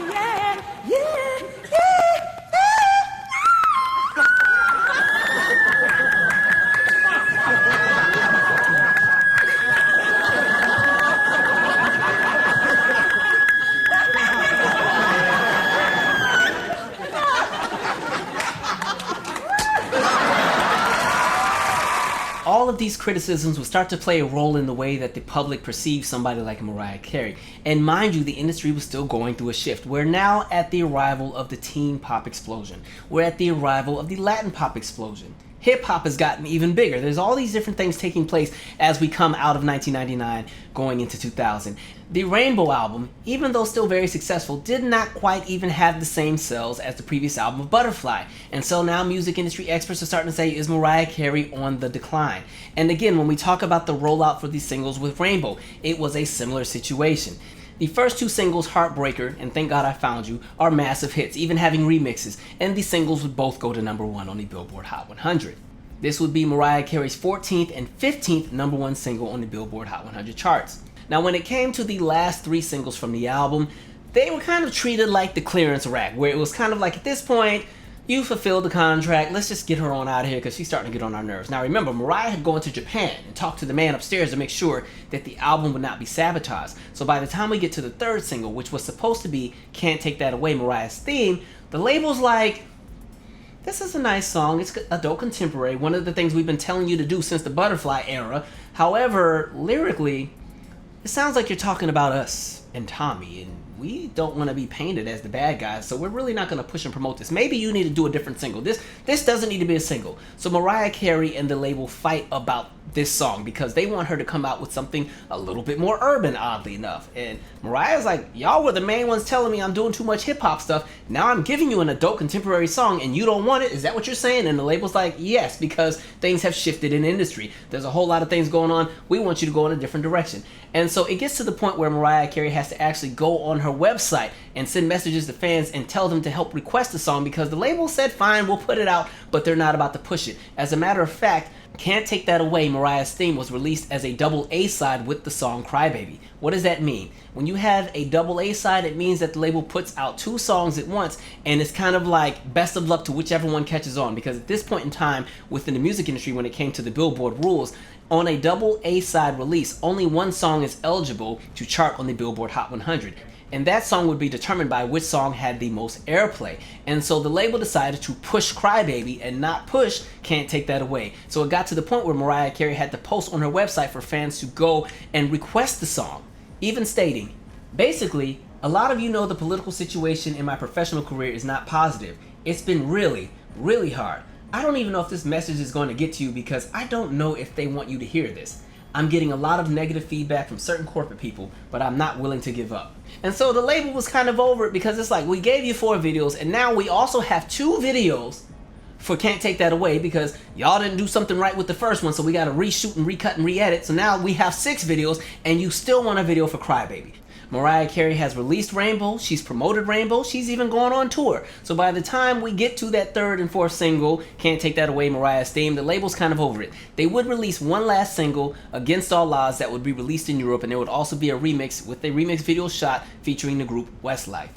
All of these criticisms will start to play a role in the way that the public perceives somebody like Mariah Carey. And mind you, the industry was still going through a shift. We're now at the arrival of the teen pop explosion. We're at the arrival of the Latin pop explosion. Hip hop has gotten even bigger. There's all these different things taking place as we come out of 1999 going into 2000. The Rainbow album, even though still very successful, did not quite even have the same sales as the previous album of Butterfly. And so now music industry experts are starting to say, is Mariah Carey on the decline? And again, when we talk about the rollout for these singles with Rainbow, it was a similar situation. The first 2 singles, Heartbreaker and Thank God I Found You, are massive hits, even having remixes, and the singles would both go to #1 on the Billboard Hot 100. This would be Mariah Carey's 14th and 15th #1 single on the Billboard Hot 100 charts. Now when it came to the last 3 singles from the album, they were kind of treated like the clearance rack, where it was kind of like, at this point, you fulfilled the contract, let's just get her on out of here because she's starting to get on our nerves. Now remember, Mariah had gone to Japan and talked to the man upstairs to make sure that the album would not be sabotaged. So by the time we get to the third single, which was supposed to be Can't Take That Away, Mariah's theme, the label's like, this is a nice song, it's adult contemporary, one of the things we've been telling you to do since the Butterfly era. However, lyrically, it sounds like you're talking about us and Tommy, and we don't want to be painted as the bad guys, so we're really not going to push and promote this. Maybe you need to do a different single. This doesn't need to be a single. So Mariah Carey and the label fight about this song because they want her to come out with something a little bit more urban, oddly enough. And Mariah's like, y'all were the main ones telling me I'm doing too much hip-hop stuff. Now I'm giving you an adult contemporary song and you don't want it? Is that what you're saying? And the label's like, yes, because things have shifted in the industry. There's a whole lot of things going on. We want you to go in a different direction. And so it gets to the point where Mariah Carey has to actually go on her website and send messages to fans and tell them to help request the song because the label said, fine, we'll put it out, but they're not about to push it. As a matter of fact, Can't Take That Away, Mariah's theme, was released as a double A-side with the song Crybaby. What does that mean? When you have a double A-side, it means that the label puts out two songs at once, and it's kind of like best of luck to whichever one catches on, because at this point in time within the music industry, when it came to the Billboard rules, on a double A-side release, only one song is eligible to chart on the Billboard Hot 100. And that song would be determined by which song had the most airplay. And so the label decided to push Crybaby and not push Can't Take That Away. So it got to the point where Mariah Carey had to post on her website for fans to go and request the song, even stating, basically, a lot of you know the political situation in my professional career is not positive. It's been really, really hard. I don't even know if this message is going to get to you because I don't know if they want you to hear this. I'm getting a lot of negative feedback from certain corporate people, but I'm not willing to give up. And so the label was kind of over it because it's like, we gave you 4 videos and now we also have 2 videos for Can't Take That Away because y'all didn't do something right with the first one, so we got to reshoot and recut and re-edit. So now we have 6 videos and you still want a video for Crybaby. Mariah Carey has released Rainbow, she's promoted Rainbow, she's even gone on tour. So by the time we get to that 3rd and 4th single, Can't Take That Away, Mariah's theme, the label's kind of over it. They would release one last single, Against All Odds, that would be released in Europe, and there would also be a remix with a remix video shot featuring the group Westlife.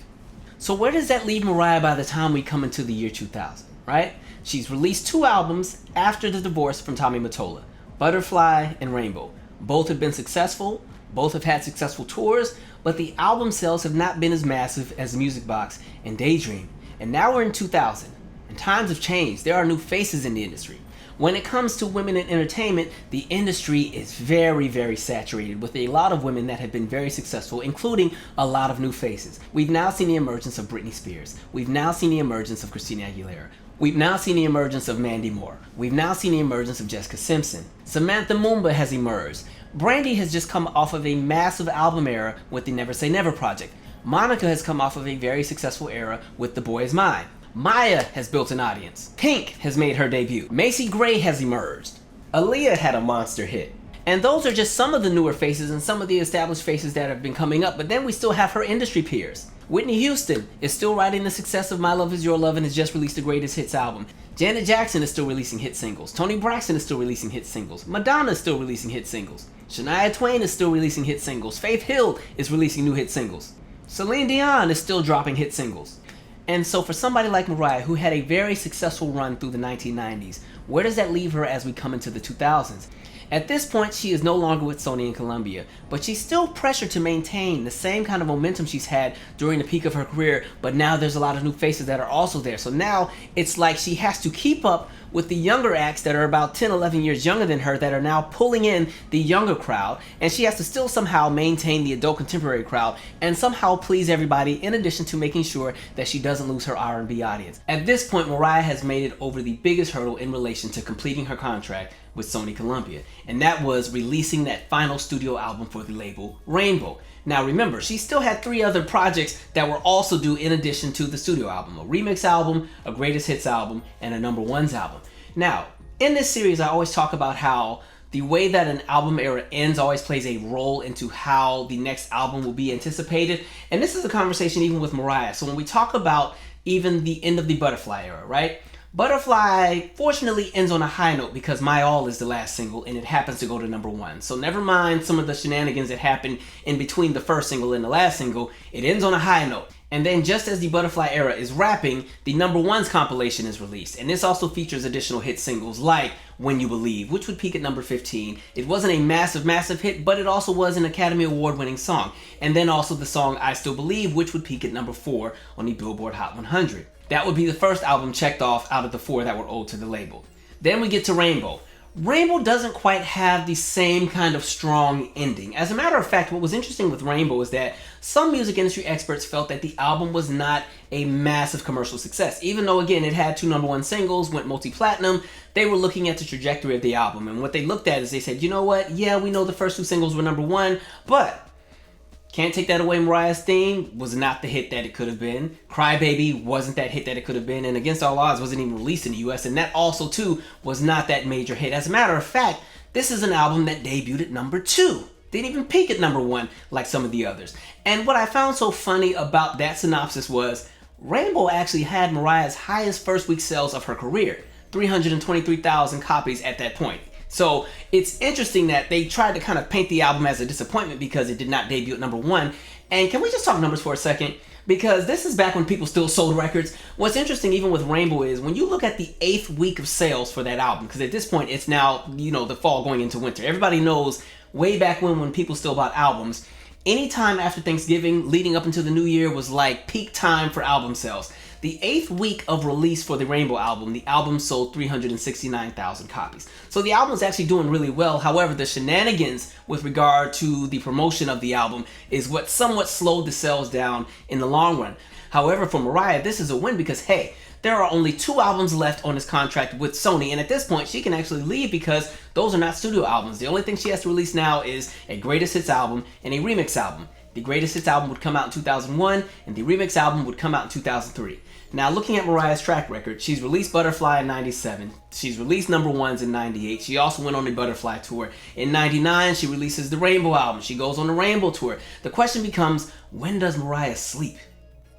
So where does that leave Mariah by the time we come into the year 2000, right? She's released 2 albums after the divorce from Tommy Mottola, Butterfly and Rainbow. Both have been successful, both have had successful tours, but the album sales have not been as massive as Music Box and Daydream. And now we're in 2000, and times have changed. There are new faces in the industry. When it comes to women in entertainment, the industry is very, very saturated with a lot of women that have been very successful, including a lot of new faces. We've now seen the emergence of Britney Spears. We've now seen the emergence of Christina Aguilera. We've now seen the emergence of Mandy Moore. We've now seen the emergence of Jessica Simpson. Samantha Mumba has emerged. Brandy has just come off of a massive album era with the Never Say Never project. Monica has come off of a very successful era with The Boy Is Mine. Maya has built an audience. Pink has made her debut. Macy Gray has emerged. Aaliyah had a monster hit. And those are just some of the newer faces and some of the established faces that have been coming up, but then we still have her industry peers. Whitney Houston is still riding the success of My Love Is Your Love and has just released the Greatest Hits album. Janet Jackson is still releasing hit singles. Toni Braxton is still releasing hit singles. Madonna is still releasing hit singles. Shania Twain is still releasing hit singles. Faith Hill is releasing new hit singles. Celine Dion is still dropping hit singles. And so for somebody like Mariah, who had a very successful run through the 1990s, where does that leave her as we come into the 2000s? At this point, she is no longer with Sony and Columbia, but she's still pressured to maintain the same kind of momentum she's had during the peak of her career, but now there's a lot of new faces that are also there. So now it's like she has to keep up with the younger acts that are about 10, 11 years younger than her that are now pulling in the younger crowd, and she has to still somehow maintain the adult contemporary crowd and somehow please everybody, in addition to making sure that she doesn't lose her R&B audience. At this point, Mariah has made it over the biggest hurdle in relation to completing her contract with Sony Columbia, and that was releasing that final studio album for the label, Rainbow. Now remember, she still had 3 other projects that were also due in addition to the studio album: a remix album, a greatest hits album, and a number ones album. Now, in this series, I always talk about how the way that an album era ends always plays a role into how the next album will be anticipated, and this is a conversation even with Mariah. So when we talk about even the end of the Butterfly era, right? Butterfly fortunately ends on a high note because My All is the last single and it happens to go to number 1. So never mind some of the shenanigans that happened in between the first single and the last single, it ends on a high note. And then just as the Butterfly era is wrapping, the number 1's compilation is released. And this also features additional hit singles like When You Believe, which would peak at number 15. It wasn't a massive hit, but it also was an Academy Award winning song. And then also the song I Still Believe, which would peak at number 4 on the Billboard Hot 100. That would be the first album checked off out of the 4 that were owed to the label. Then we get to Rainbow. Rainbow doesn't quite have the same kind of strong ending. As a matter of fact, what was interesting with Rainbow is that some music industry experts felt that the album was not a massive commercial success. Even though, again, it had 2 number 1 singles, went multi-platinum, they were looking at the trajectory of the album. And what they looked at is they said, you know what, yeah, we know the first 2 singles were number 1, but Can't Take That Away, Mariah's theme was not the hit that it could have been. Cry Baby wasn't that hit that it could have been. And Against All Odds wasn't even released in the US. And that also, too, was not that major hit. As a matter of fact, this is an album that debuted at number 2. Didn't even peak at number 1 like some of the others. And what I found so funny about that synopsis was Rainbow actually had Mariah's highest first week sales of her career. 323,000 copies at that point. So it's interesting that they tried to kind of paint the album as a disappointment because it did not debut at number 1. And can we just talk numbers for a second? Because this is back when people still sold records. What's interesting even with Rainbow is when you look at the 8th week of sales for that album, because at this point it's now, the fall going into winter. Everybody knows way back when people still bought albums, anytime after Thanksgiving leading up into the new year was like peak time for album sales. The 8th week of release for the Rainbow album, the album sold 369,000 copies. So the album is actually doing really well. However, the shenanigans with regard to the promotion of the album is what somewhat slowed the sales down in the long run. However, for Mariah, this is a win because, hey, there are only 2 albums left on this contract with Sony, and at this point, she can actually leave because those are not studio albums. The only thing she has to release now is a greatest hits album and a remix album. The greatest hits album would come out in 2001, and the remix album would come out in 2003. Now, looking at Mariah's track record, she's released Butterfly in 97. She's released number 1s in 98. She also went on the Butterfly tour. In 99, she releases the Rainbow album. She goes on the Rainbow tour. The question becomes, when does Mariah sleep?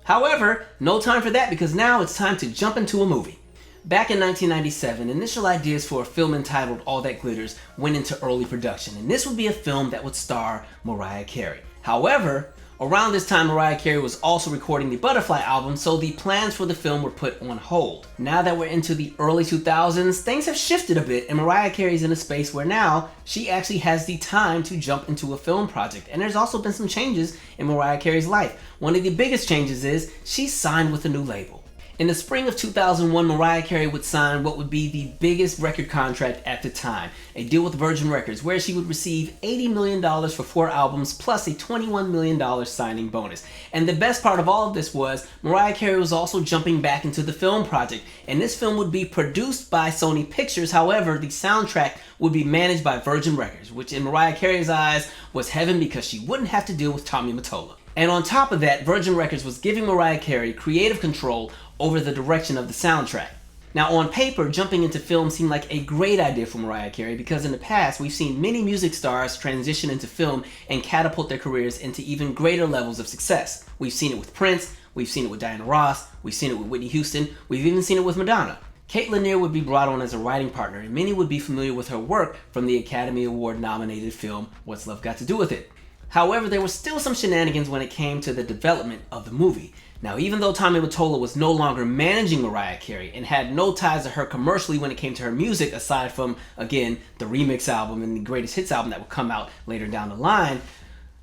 However, no time for that because now it's time to jump into a movie. Back in 1997, initial ideas for a film entitled All That Glitters went into early production, and this would be a film that would star Mariah Carey. However, around this time, Mariah Carey was also recording the Butterfly album, so the plans for the film were put on hold. Now that we're into the early 2000s, things have shifted a bit, and Mariah Carey's in a space where now she actually has the time to jump into a film project. And there's also been some changes in Mariah Carey's life. One of the biggest changes is she's signed with a new label. In the spring of 2001, Mariah Carey would sign what would be the biggest record contract at the time, a deal with Virgin Records, where she would receive $80 million for 4 albums plus a $21 million signing bonus. And the best part of all of this was Mariah Carey was also jumping back into the film project, and this film would be produced by Sony Pictures. However, the soundtrack would be managed by Virgin Records, which in Mariah Carey's eyes was heaven because she wouldn't have to deal with Tommy Mottola. And on top of that, Virgin Records was giving Mariah Carey creative control over the direction of the soundtrack. Now, on paper, jumping into film seemed like a great idea for Mariah Carey because in the past, we've seen many music stars transition into film and catapult their careers into even greater levels of success. We've seen it with Prince, we've seen it with Diana Ross, we've seen it with Whitney Houston, we've even seen it with Madonna. Kate Lanier would be brought on as a writing partner, and many would be familiar with her work from the Academy Award nominated film What's Love Got to Do with It. However, there was still some shenanigans when it came to the development of the movie. Now, even though Tommy Mottola was no longer managing Mariah Carey and had no ties to her commercially when it came to her music, aside from, again, the remix album and the greatest hits album that would come out later down the line,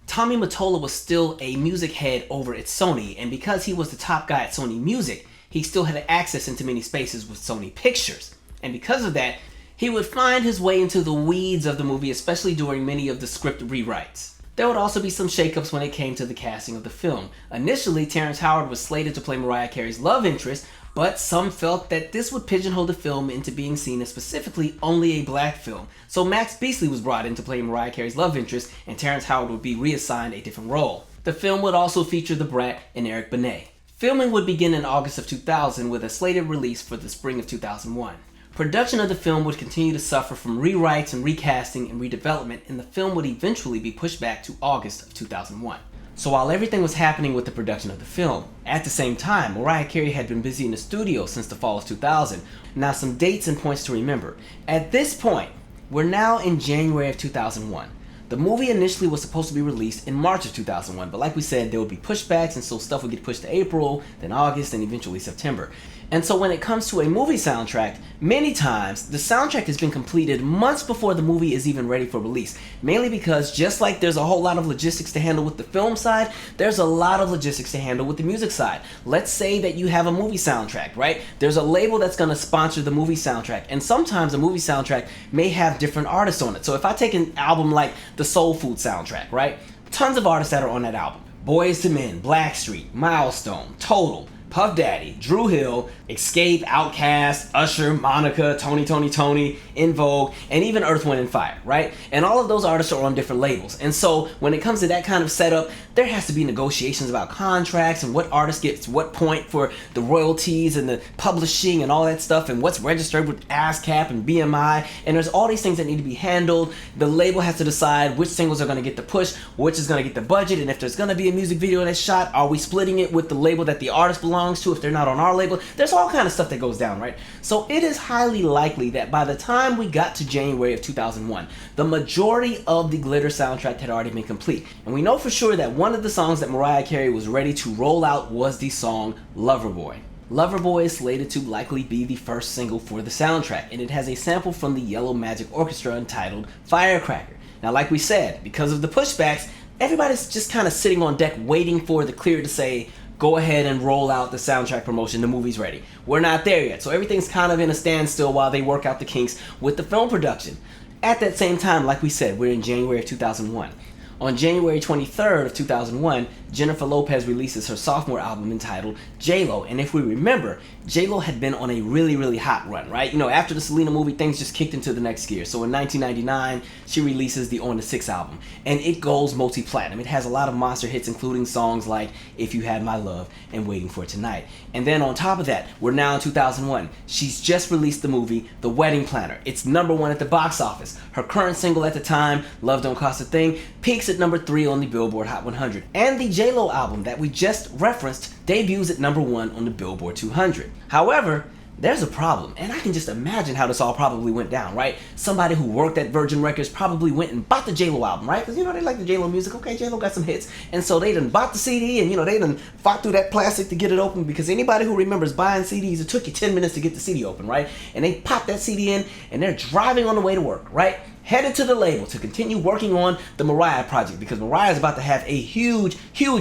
Tommy Mottola was still a music head over at Sony, and because he was the top guy at Sony Music, he still had access into many spaces with Sony Pictures. And because of that, he would find his way into the weeds of the movie, especially during many of the script rewrites. There would also be some shakeups when it came to the casting of the film. Initially, Terrence Howard was slated to play Mariah Carey's love interest, but some felt that this would pigeonhole the film into being seen as specifically only a black film. So Max Beasley was brought in to play Mariah Carey's love interest, and Terrence Howard would be reassigned a different role. The film would also feature The Brat and Eric Benet. Filming would begin in August of 2000 with a slated release for the spring of 2001. Production of the film would continue to suffer from rewrites and recasting and redevelopment, and the film would eventually be pushed back to August of 2001. So while everything was happening with the production of the film, at the same time, Mariah Carey had been busy in the studio since the fall of 2000. Now some dates and points to remember. At this point, we're now in January of 2001. The movie initially was supposed to be released in March of 2001, but like we said, there would be pushbacks, and so stuff would get pushed to April, then August, and eventually September. And so when it comes to a movie soundtrack, many times the soundtrack has been completed months before the movie is even ready for release. Mainly because just like there's a whole lot of logistics to handle with the film side, there's a lot of logistics to handle with the music side. Let's say that you have a movie soundtrack, right? There's a label that's going to sponsor the movie soundtrack, and sometimes a movie soundtrack may have different artists on it. So if I take an album like the Soul Food soundtrack, right? Tons of artists that are on that album. Boyz II Men, Blackstreet, Milestone, Total, Puff Daddy, Dru Hill, Escape, Outkast, Usher, Monica, Tony, In Vogue, and even Earth, Wind & Fire, right? And all of those artists are on different labels. And so when it comes to that kind of setup, there has to be negotiations about contracts and what artist gets what point for the royalties and the publishing and all that stuff, and what's registered with ASCAP and BMI. And there's all these things that need to be handled. The label has to decide which singles are going to get the push, which is going to get the budget, and if there's going to be a music video that's shot, are we splitting it with the label that the artist belongs to if they're not on our label? There's all kind of stuff that goes down, right? So it is highly likely that by the time we got to January of 2001, the majority of the Glitter soundtrack had already been complete. And we know for sure that one of the songs that Mariah Carey was ready to roll out was the song Loverboy. Loverboy is slated to likely be the first single for the soundtrack, and it has a sample from the Yellow Magic Orchestra entitled Firecracker. Now, like we said, because of the pushbacks, everybody's just kind of sitting on deck waiting for the clear to say, go ahead and roll out the soundtrack promotion, the movie's ready. We're not there yet, so everything's kind of in a standstill while they work out the kinks with the film production. At that same time, like we said, we're in January of 2001. On January 23rd of 2001, Jennifer Lopez releases her sophomore album entitled J-Lo. And if we remember, J-Lo had been on a really hot run, right? You know, after the Selena movie, things just kicked into the next gear. So in 1999, she releases the On the Six album, and it goes multi-platinum. It has a lot of monster hits, including songs like If You Had My Love and Waiting for Tonight. And then on top of that, we're now in 2001. She's just released the movie The Wedding Planner. It's #1 at the box office. Her current single at the time, Love Don't Cost a Thing, peaks at #3 on the Billboard Hot 100. And the J-Lo album that we just referenced debuts at #1 on the Billboard 200. However, there's a problem, and I can just imagine how this all probably went down, right? Somebody who worked at Virgin Records probably went and bought the J-Lo album, right? Because, you know, they like the J-Lo music. Okay, J-Lo got some hits. And so they done bought the CD, and, you know, they done fought through that plastic to get it open, because anybody who remembers buying CDs, it took you 10 minutes to get the CD open, right? And they popped that CD in, and they're driving on the way to work, right? Headed to the label to continue working on the Mariah project, because Mariah is about to have a huge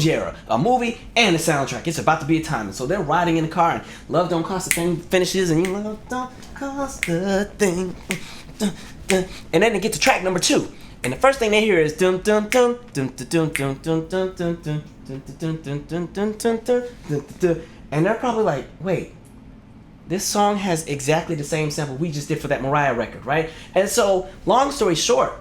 era, a movie and a soundtrack. It's about to be a time, and so they're riding in the car, and Love Don't Cost a Thing finishes, and Love Don't Cost a Thing, and then they get to track #2, and the first thing they hear is dum dum dum dum dum dum dum dum dum dum dum dum dum dum dum, and they're probably like, wait, this song has exactly the same sample we just did for that Mariah record, right? And so, long story short,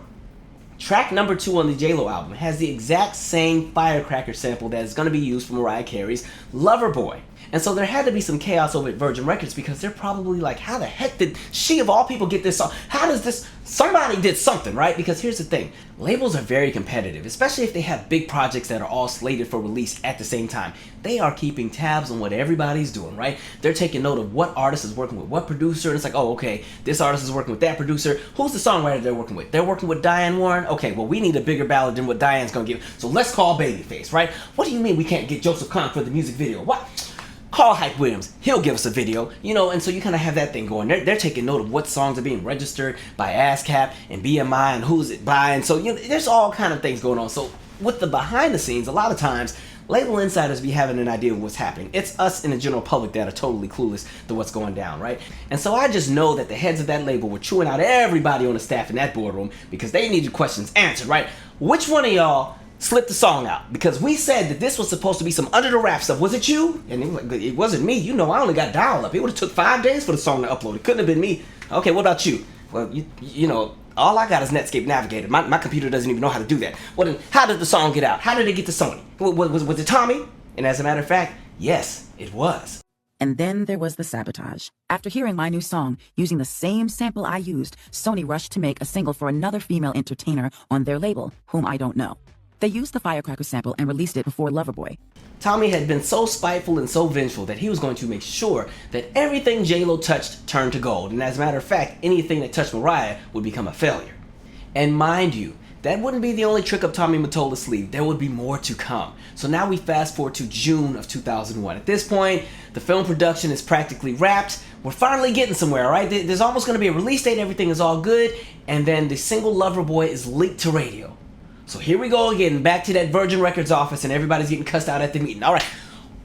track #2 on the J-Lo album has the exact same Firecracker sample that is going to be used for Mariah Carey's Loverboy. And so there had to be some chaos over at Virgin Records, because they're probably like, how the heck did she of all people get this song? How does this, somebody did something, right? Because here's the thing, labels are very competitive, especially if they have big projects that are all slated for release at the same time. They are keeping tabs on what everybody's doing, right? They're taking note of what artist is working with what producer, and it's like, oh, okay, this artist is working with that producer. Who's the songwriter they're working with? They're working with Diane Warren? Okay, well, we need a bigger ballad than what Diane's gonna give, so let's call Babyface, right? What do you mean we can't get Joseph Kahn for the music video? What? Call Hype Williams, he'll give us a video, you know, and so you kind of have that thing going. They're taking note of what songs are being registered by ASCAP and BMI and who's it by, and so, you know, there's all kind of things going on. So with the behind the scenes, a lot of times, label insiders be having an idea of what's happening. It's us in the general public that are totally clueless to what's going down, right? And so I just know that the heads of that label were chewing out everybody on the staff in that boardroom, because they needed questions answered, right? Which one of y'all slipped the song out? Because we said that this was supposed to be some under the wrap stuff. Was it you? And it wasn't me. You know, I only got dial up. It would have took 5 days for the song to upload. It couldn't have been me. Okay, what about you? Well, you know, all I got is Netscape Navigator. My computer doesn't even know how to do that. Well, then, how did the song get out? How did it get to Sony? Was it Tommy? And as a matter of fact, yes, it was. And then there was the Sabotage. After hearing my new song, using the same sample I used, Sony rushed to make a single for another female entertainer on their label, whom I don't know. They used the Firecracker sample and released it before Loverboy. Tommy had been so spiteful and so vengeful that he was going to make sure that everything J-Lo touched turned to gold, and as a matter of fact, anything that touched Mariah would become a failure. And mind you, that wouldn't be the only trick up Tommy Mottola's sleeve. There would be more to come. So now we fast forward to June of 2001. At this point, the film production is practically wrapped. We're finally getting somewhere, all right? There's almost going to be a release date, everything is all good, and then the single Loverboy is leaked to radio. So here we go again, back to that Virgin Records office, and everybody's getting cussed out at the meeting. All right,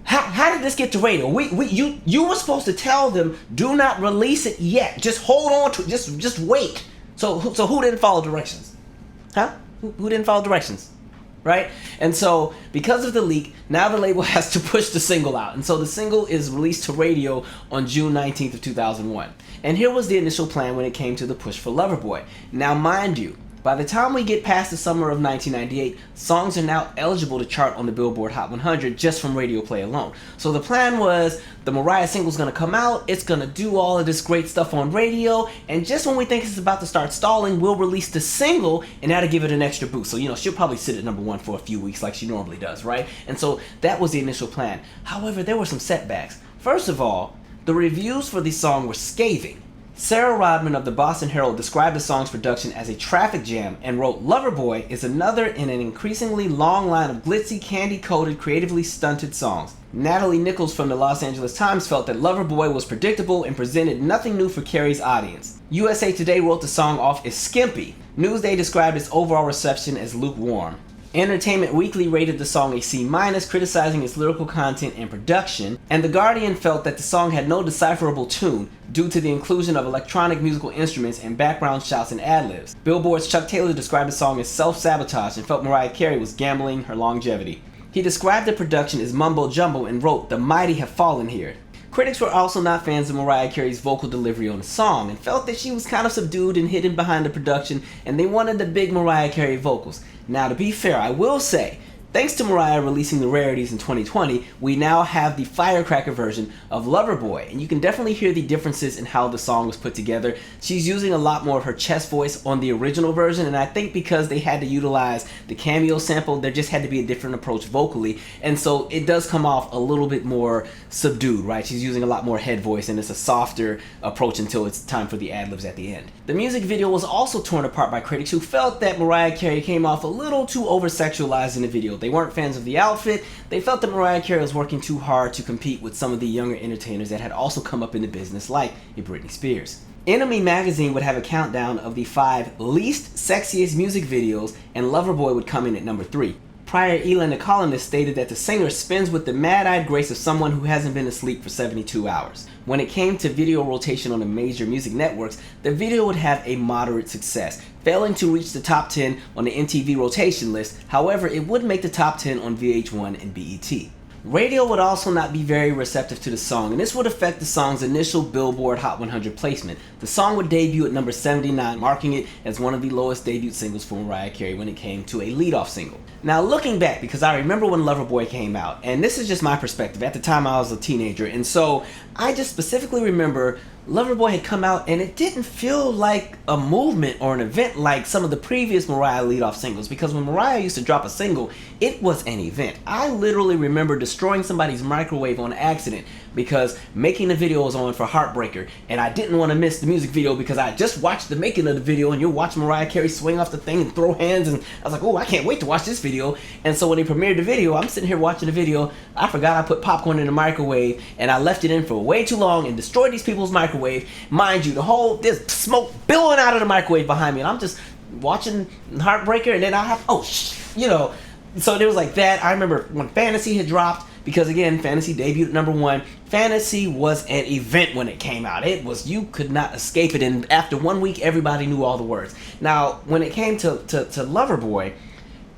how did this get to radio? You were supposed to tell them, do not release it yet. Just hold on to it. Just wait. So who didn't follow directions? Huh? Who didn't follow directions? Right? And so because of the leak, now the label has to push the single out. And so the single is released to radio on June 19th of 2001. And here was the initial plan when it came to the push for Loverboy. Now mind you, by the time we get past the summer of 1998, songs are now eligible to chart on the Billboard Hot 100 just from radio play alone. So the plan was, the Mariah single's gonna come out, it's gonna do all of this great stuff on radio, and just when we think it's about to start stalling, we'll release the single, and that'll give it an extra boost. So, she'll probably sit at number 1 for a few weeks like she normally does, right? And so that was the initial plan. However, there were some setbacks. First of all, the reviews for the song were scathing. Sarah Rodman of the Boston Herald described the song's production as a traffic jam and wrote, "Loverboy is another in an increasingly long line of glitzy, candy-coated, creatively stunted songs." Natalie Nichols from the Los Angeles Times felt that Loverboy was predictable and presented nothing new for Carey's audience. USA Today wrote the song off as skimpy. Newsday described its overall reception as lukewarm. Entertainment Weekly rated the song a C-, criticizing its lyrical content and production, and The Guardian felt that the song had no decipherable tune due to the inclusion of electronic musical instruments and background shouts and ad-libs. Billboard's Chuck Taylor described the song as self-sabotage and felt Mariah Carey was gambling her longevity. He described the production as mumbo-jumbo and wrote, "The mighty have fallen here." Critics were also not fans of Mariah Carey's vocal delivery on the song and felt that she was kind of subdued and hidden behind the production, and they wanted the big Mariah Carey vocals. Now, to be fair, I will say, thanks to Mariah releasing the rarities in 2020, we now have the Firecracker version of Loverboy, and you can definitely hear the differences in how the song was put together. She's using a lot more of her chest voice on the original version, and I think because they had to utilize the cameo sample, there just had to be a different approach vocally, and so it does come off a little bit more subdued, right? She's using a lot more head voice, and it's a softer approach until it's time for the ad-libs at the end. The music video was also torn apart by critics who felt that Mariah Carey came off a little too over-sexualized in the video. They weren't fans of the outfit. They felt that Mariah Carey was working too hard to compete with some of the younger entertainers that had also come up in the business, like Britney Spears. Enemy magazine would have a countdown of the 5 least sexiest music videos, and Loverboy would come in at number 3. Prior, Elin, the columnist, stated that the singer spins with the mad-eyed grace of someone who hasn't been asleep for 72 hours. When it came to video rotation on the major music networks, the video would have a moderate success, failing to reach the top 10 on the MTV rotation list. However, it would make the top 10 on VH1 and BET. Radio would also not be very receptive to the song, and this would affect the song's initial Billboard Hot 100 placement. The song would debut at number 79, marking it as one of the lowest debut singles for Mariah Carey when it came to a lead-off single. Now, looking back, because I remember when Loverboy came out, and this is just my perspective, at the time I was a teenager, and so I just specifically remember Loverboy had come out and it didn't feel like a movement or an event like some of the previous Mariah lead-off singles, because when Mariah used to drop a single, it was an event. I literally remember destroying somebody's microwave on accident because making the video was on for Heartbreaker, and I didn't want to miss the music video because I just watched the making of the video, and you'll watch Mariah Carey swing off the thing and throw hands, and I was like, oh, I can't wait to watch this video. And so when they premiered the video, I'm sitting here watching the video, I forgot I put popcorn in the microwave, and I left it in for way too long and destroyed these people's microwave. Mind you, there's smoke billowing out of the microwave behind me, and I'm just watching Heartbreaker, and then I have, so there was like that. I remember when Fantasy had dropped, because again, Fantasy debuted at number 1. Fantasy was an event when it came out. You could not escape it, and after 1 week, everybody knew all the words. Now, when it came to Loverboy,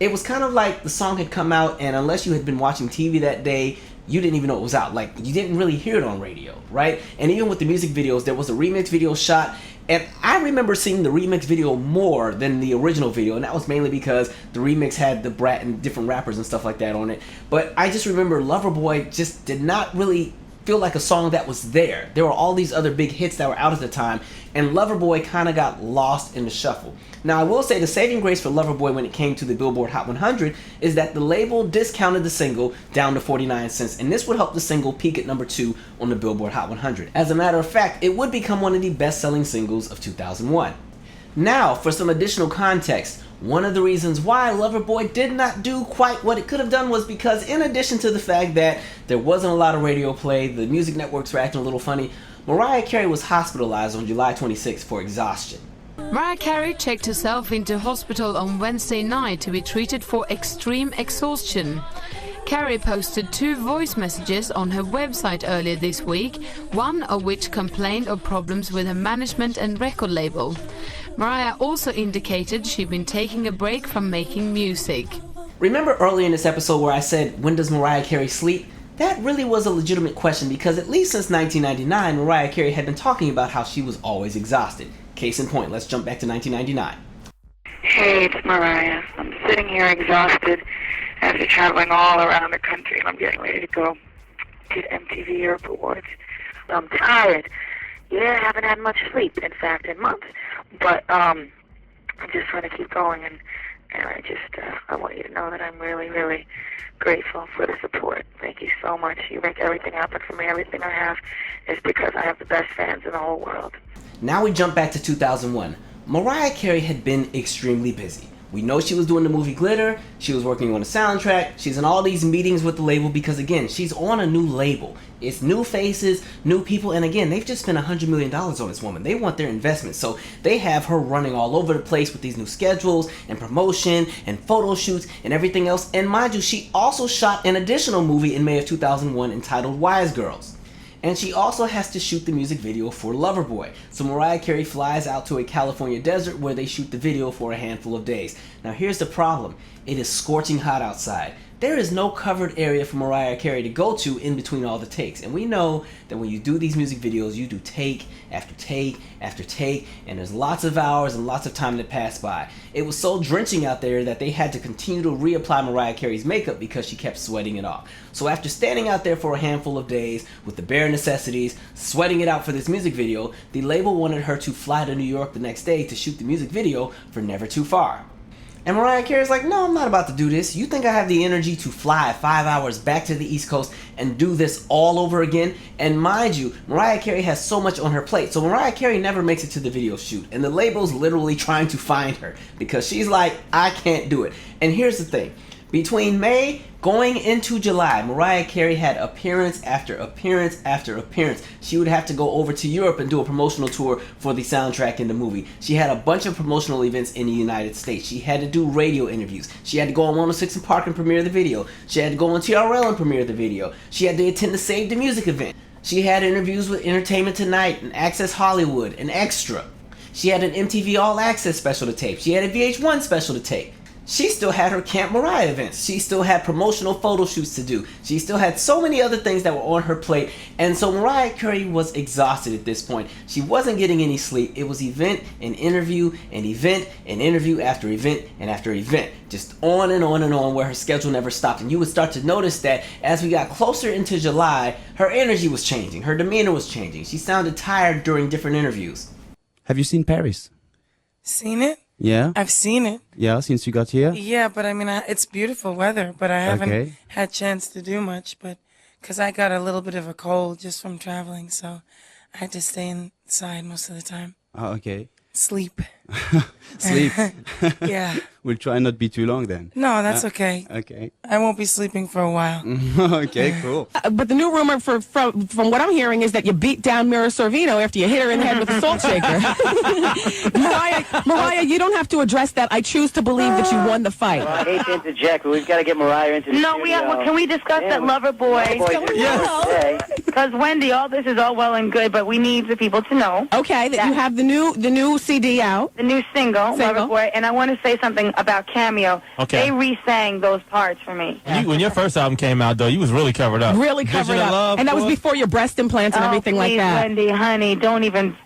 it was kind of like the song had come out, and unless you had been watching TV that day, you didn't even know it was out. Like, you didn't really hear it on radio, right? And even with the music videos, there was a remix video shot, and I remember seeing the remix video more than the original video, and that was mainly because the remix had the Brat and different rappers and stuff like that on it. But I just remember Loverboy just did not really feel like a song that was there. There were all these other big hits that were out at the time, and Loverboy kind of got lost in the shuffle. Now, I will say the saving grace for Loverboy when it came to the Billboard Hot 100 is that the label discounted the single down to 49 cents, and this would help the single peak at number 2 on the Billboard Hot 100. As a matter of fact, it would become one of the best-selling singles of 2001. Now, for some additional context, one of the reasons why Loverboy did not do quite what it could have done was because, in addition to the fact that there wasn't a lot of radio play, the music networks were acting a little funny, Mariah Carey was hospitalized on July 26 for exhaustion. Mariah Carey checked herself into hospital on Wednesday night to be treated for extreme exhaustion. Carey posted 2 voice messages on her website earlier this week, one of which complained of problems with her management and record label. Mariah also indicated she'd been taking a break from making music. Remember earlier in this episode where I said, when does Mariah Carey sleep? That really was a legitimate question because at least since 1999, Mariah Carey had been talking about how she was always exhausted. Case in point, let's jump back to 1999. Hey, it's Mariah. I'm sitting here exhausted after traveling all around the country, and I'm getting ready to go to the MTV Europe Awards. I'm tired. Yeah, I haven't had much sleep, in fact, in months. But I'm just trying to keep going, and I want you to know that I'm really, really grateful for the support. Thank you so much. You make everything happen for me. Everything I have is because I have the best fans in the whole world. Now we jump back to 2001. Mariah Carey had been extremely busy. We know she was doing the movie Glitter, she was working on the soundtrack, she's in all these meetings with the label because, again, she's on a new label. It's new faces, new people, and again, they've just spent $100 million on this woman. They want their investment, so they have her running all over the place with these new schedules and promotion and photo shoots and everything else. And mind you, she also shot an additional movie in May of 2001 entitled Wise Girls. And she also has to shoot the music video for Loverboy. So Mariah Carey flies out to a California desert where they shoot the video for a handful of days. Now here's the problem. It is scorching hot outside. There is no covered area for Mariah Carey to go to in between all the takes. And we know that when you do these music videos, you do take after take after take, and there's lots of hours and lots of time that pass by. It was so drenching out there that they had to continue to reapply Mariah Carey's makeup because she kept sweating it off. So after standing out there for a handful of days with the bare necessities, sweating it out for this music video, the label wanted her to fly to New York the next day to shoot the music video for Never Too Far. And Mariah Carey's like, no, I'm not about to do this. You think I have the energy to fly 5 hours back to the East Coast and do this all over again? And mind you, Mariah Carey has so much on her plate. So Mariah Carey never makes it to the video shoot. And the label's literally trying to find her because she's like, I can't do it. And here's the thing. Between May going into July, Mariah Carey had appearance after appearance after appearance. She would have to go over to Europe and do a promotional tour for the soundtrack in the movie. She had a bunch of promotional events in the United States. She had to do radio interviews. She had to go on 106 and Park and premiere the video. She had to go on TRL and premiere the video. She had to attend the Save the Music event. She had interviews with Entertainment Tonight and Access Hollywood and Extra. She had an MTV All Access special to tape. She had a VH1 special to tape. She still had her Camp Mariah events. She still had promotional photo shoots to do. She still had so many other things that were on her plate. And so Mariah Carey was exhausted at this point. She wasn't getting any sleep. It was event and interview and event and interview after event and after event. Just on and on and on where her schedule never stopped. And you would start to notice that as we got closer into July, her energy was changing. Her demeanor was changing. She sounded tired during different interviews. Have you seen Paris? Seen it? Yeah? I've seen it. Yeah, since you got here? Yeah, but I mean, it's beautiful weather, but I haven't had chance to do much, but because I got a little bit of a cold just from traveling, so I had to stay inside most of the time. Oh, okay. Sleep. Sleep? Yeah. We'll try not be too long then. No, that's okay. Okay. I won't be sleeping for a while. Okay, cool. But the new rumor from what I'm hearing is that you beat down Mira Sorvino after you hit her in the head with a salt shaker. Mariah, you don't have to address that. I choose to believe that you won the fight. Well, I hate to interject, but we've got to get Mariah into the studio. Can we discuss that Loverboy? Because Wendy, all this is all well and good, but we need the people to know. Okay, that you have the new CD out. The new single. Loverboy, and I want to say something about Cameo. Okay. They re-sang those parts for me. When your first album came out, though, you was really covered up. Really covered up. And that was before your breast implants and everything like that. Wendy, honey, don't even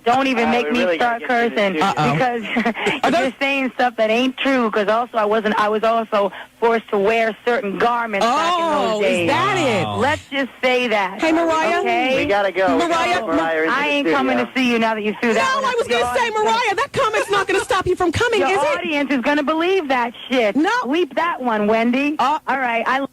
don't even make me really start gotta get to cursing the because you're saying stuff that ain't true. Because also I was also forced to wear certain garments back in those days. Is that it? Let's just say that. Hey, Mariah. Okay? We gotta go. Mariah, I ain't coming to see you now that you threw that. No, I was going to say, Mariah, that comment's not going to stop you from coming, Your is it? audience is going to believe that shit. No. Weep that one, Wendy. All right.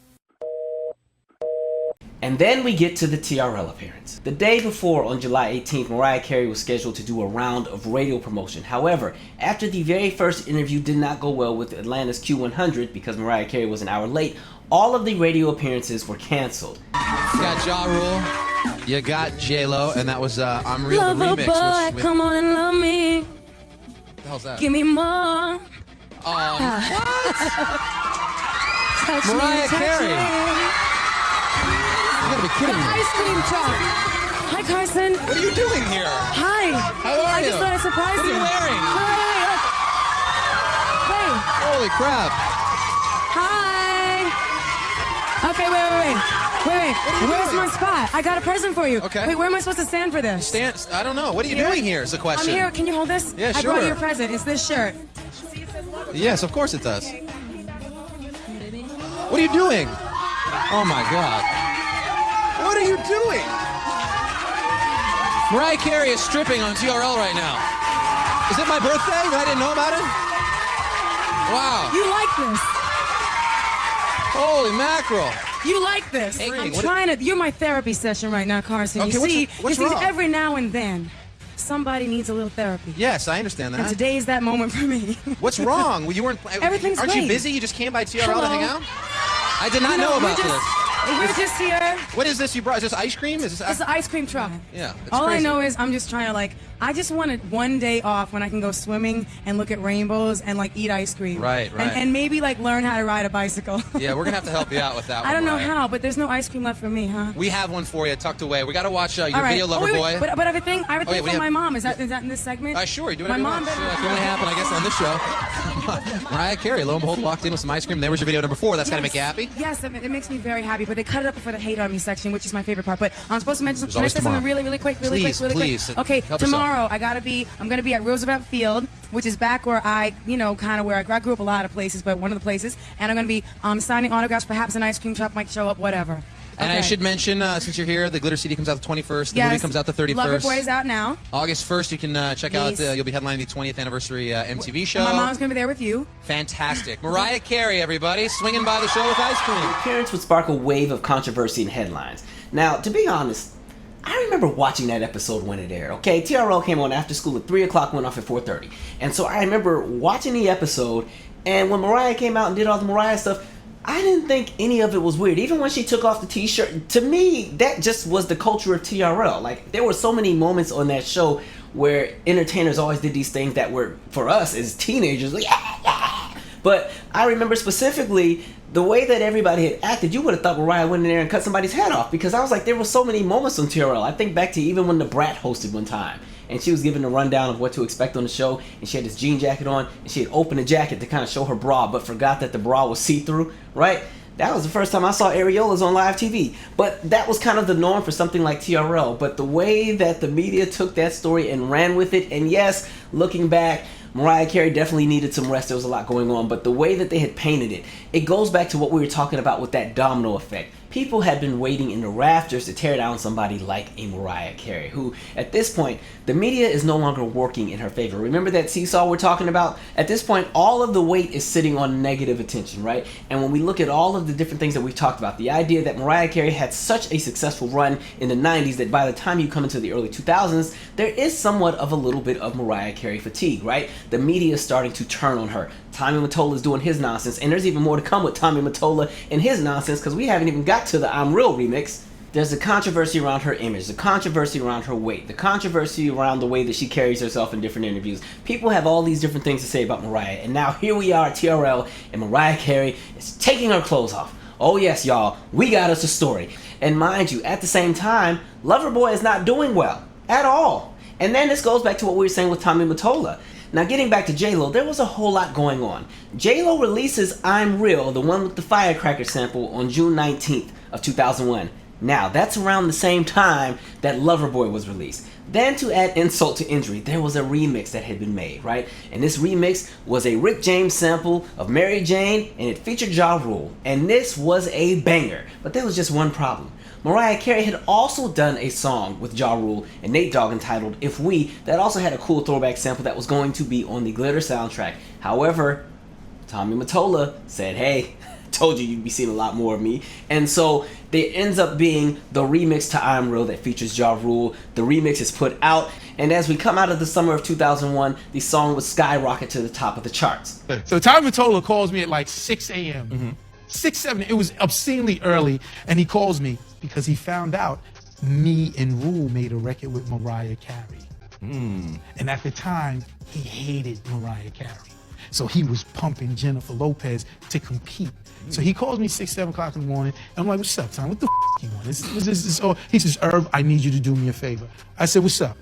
And then we get to the TRL appearance. The day before, on July 18th, Mariah Carey was scheduled to do a round of radio promotion. However, after the very first interview did not go well with Atlanta's Q100 because Mariah Carey was an hour late, all of the radio appearances were canceled. You got Ja Rule, you got J-Lo, and that was I'm Real the remix. Loverboy, Which, come on and love me. what the hell's that? Give me more. What? Touch Mariah me, touch Carey. me. You gotta be kidding me. Ice cream truck. Hi, Carson. What are you doing here? Hi. How are I you? just thought I'd surprise What are you. you wearing? Hey. Holy crap. Hi. Okay, wait. Where's my spot? I got a present for you. Okay. Wait, where am I supposed to stand for this? I don't know. What are you doing here is the question. I'm here. Can you hold this? Yeah, I sure. brought you a present. It's this shirt. Yes, of course it does. What are you doing? Oh my God. What are you doing? Mariah Carey is stripping on TRL right now. Is it my birthday? I didn't know about it? Wow. You like this? Holy mackerel. You like this? Hey, I'm what- trying to. You're my therapy session right now, Carson. Okay, you see, what's you see, wrong? every now and then, somebody needs a little therapy. Yes, I understand And that. today is that moment for me. What's wrong? Well, you weren't. Everything's Aren't you great. busy? You just came by TRL Hello. to hang out? I did not know about this. We're just here. What is this you brought? Is this ice cream? Is this? It's the ice cream truck. Yeah. It's All crazy. I know is I'm just trying to I just wanted one day off when I can go swimming and look at rainbows and eat ice cream. Right. And maybe learn how to ride a bicycle. Yeah, we're gonna have to help you out with that one. I don't know Mariah. how, but there's no ice cream left for me, huh? We have one for you tucked away. We got to watch your All right. video, Oh, wait, Loverboy. But I have a thing. I have a thing yeah, we from have- my mom. Is that in this segment? Sure, do My whatever you mom. want. It can only happen, I guess, on this show. Mariah Carey, lo and behold, walked in with some ice cream. There was your video number 4. That's gotta make you happy. Yes, it makes me very happy. But they cut it up for the hate on me section, which is my favorite part. But I'm supposed to mention. There's Can I always say something tomorrow. really quick? Please. Okay, Help tomorrow I'm gonna be at Roosevelt Field, which is back where I grew up a lot of places, but one of the places, and I'm gonna be signing autographs. Perhaps an ice cream truck might show up. Whatever. And I Okay. should mention, since you're here, the Glitter CD comes out the 21st. The movie comes out the 31st. Loverboy is out now. August 1st, you can check out. Yes. You'll be headlining the 20th anniversary MTV show. My mom's gonna be there with you. Fantastic. Mariah Carey, everybody, swinging by the show with ice cream. The appearance would spark a wave of controversy and headlines. Now, to be honest, I remember watching that episode when it aired, okay? TRL came on after school at 3 o'clock, went off at 4:30. And so I remember watching the episode, and when Mariah came out and did all the Mariah stuff, I didn't think any of it was weird. Even when she took off the t-shirt, to me, that just was the culture of TRL. There were so many moments on that show where entertainers always did these things that were, for us as teenagers, But I remember specifically the way that everybody had acted. You would have thought Mariah went in there and cut somebody's head off, because I was like, there were so many moments on TRL. I think back to even when the Brat hosted one time, and she was giving a rundown of what to expect on the show, and she had this jean jacket on, and she had opened the jacket to kind of show her bra, but forgot that the bra was see-through, right? That was the first time I saw areolas on live TV. But that was kind of the norm for something like TRL. But the way that the media took that story and ran with it, and yes, looking back, Mariah Carey definitely needed some rest. There was a lot going on. But the way that they had painted it, it goes back to what we were talking about with that domino effect. People had been waiting in the rafters to tear down somebody like a Mariah Carey, who, at this point, the media is no longer working in her favor. Remember that seesaw we're talking about? At this point, all of the weight is sitting on negative attention, right? And when we look at all of the different things that we've talked about, the idea that Mariah Carey had such a successful run in the 90s that by the time you come into the early 2000s, there is somewhat of a little bit of Mariah Carey fatigue, right? The media is starting to turn on her. Tommy Mottola is doing his nonsense, and there's even more to come with Tommy Mottola and his nonsense, because we haven't even got to the I'm Real remix. There's the controversy around her image, the controversy around her weight, the controversy around the way that she carries herself in different interviews. People have all these different things to say about Mariah, and now here we are at TRL, and Mariah Carey is taking her clothes off. Oh yes, y'all, we got us a story. And mind you, at the same time, Loverboy is not doing well at all. And then this goes back to what we were saying with Tommy Mottola. Now getting back to J-Lo, there was a whole lot going on. J-Lo releases I'm Real, the one with the Firecracker sample, on June 19th of 2001. Now, that's around the same time that Loverboy was released. Then, to add insult to injury, there was a remix that had been made, right? And this remix was a Rick James sample of Mary Jane, and it featured Ja Rule. And this was a banger, but there was just one problem. Mariah Carey had also done a song with Ja Rule and Nate Dogg entitled If We, that also had a cool throwback sample that was going to be on the Glitter soundtrack. However, Tommy Mottola said, hey, told you you'd be seeing a lot more of me. And so there ends up being the remix to I'm Real that features Ja Rule. The remix is put out, and as we come out of the summer of 2001, the song would skyrocket to the top of the charts. So Tommy Mottola calls me at like 6 a.m. 6, 7, it was obscenely early, and he calls me because he found out me and Rule made a record with Mariah Carey. And at the time, he hated Mariah Carey. So he was pumping Jennifer Lopez to compete. So he calls me 6, 7 o'clock in the morning, and I'm like, what's up, Tom? What the f*** you want? He says, Herb, I need you to do me a favor. I said, what's up?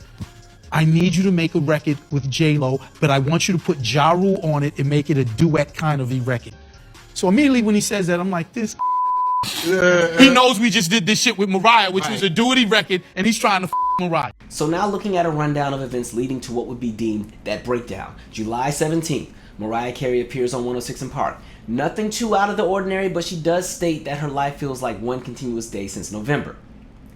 I need you to make a record with J-Lo, but I want you to put Ja Rule on it and make it a duet kind of a record. So immediately when he says that, I'm like, this he knows we just did this shit with Mariah, which was a duety record, and he's trying to f*** Mariah. So now looking at a rundown of events leading to what would be deemed that breakdown. July 17th, Mariah Carey appears on 106 in Park. Nothing too out of the ordinary, but she does state that her life feels like one continuous day since November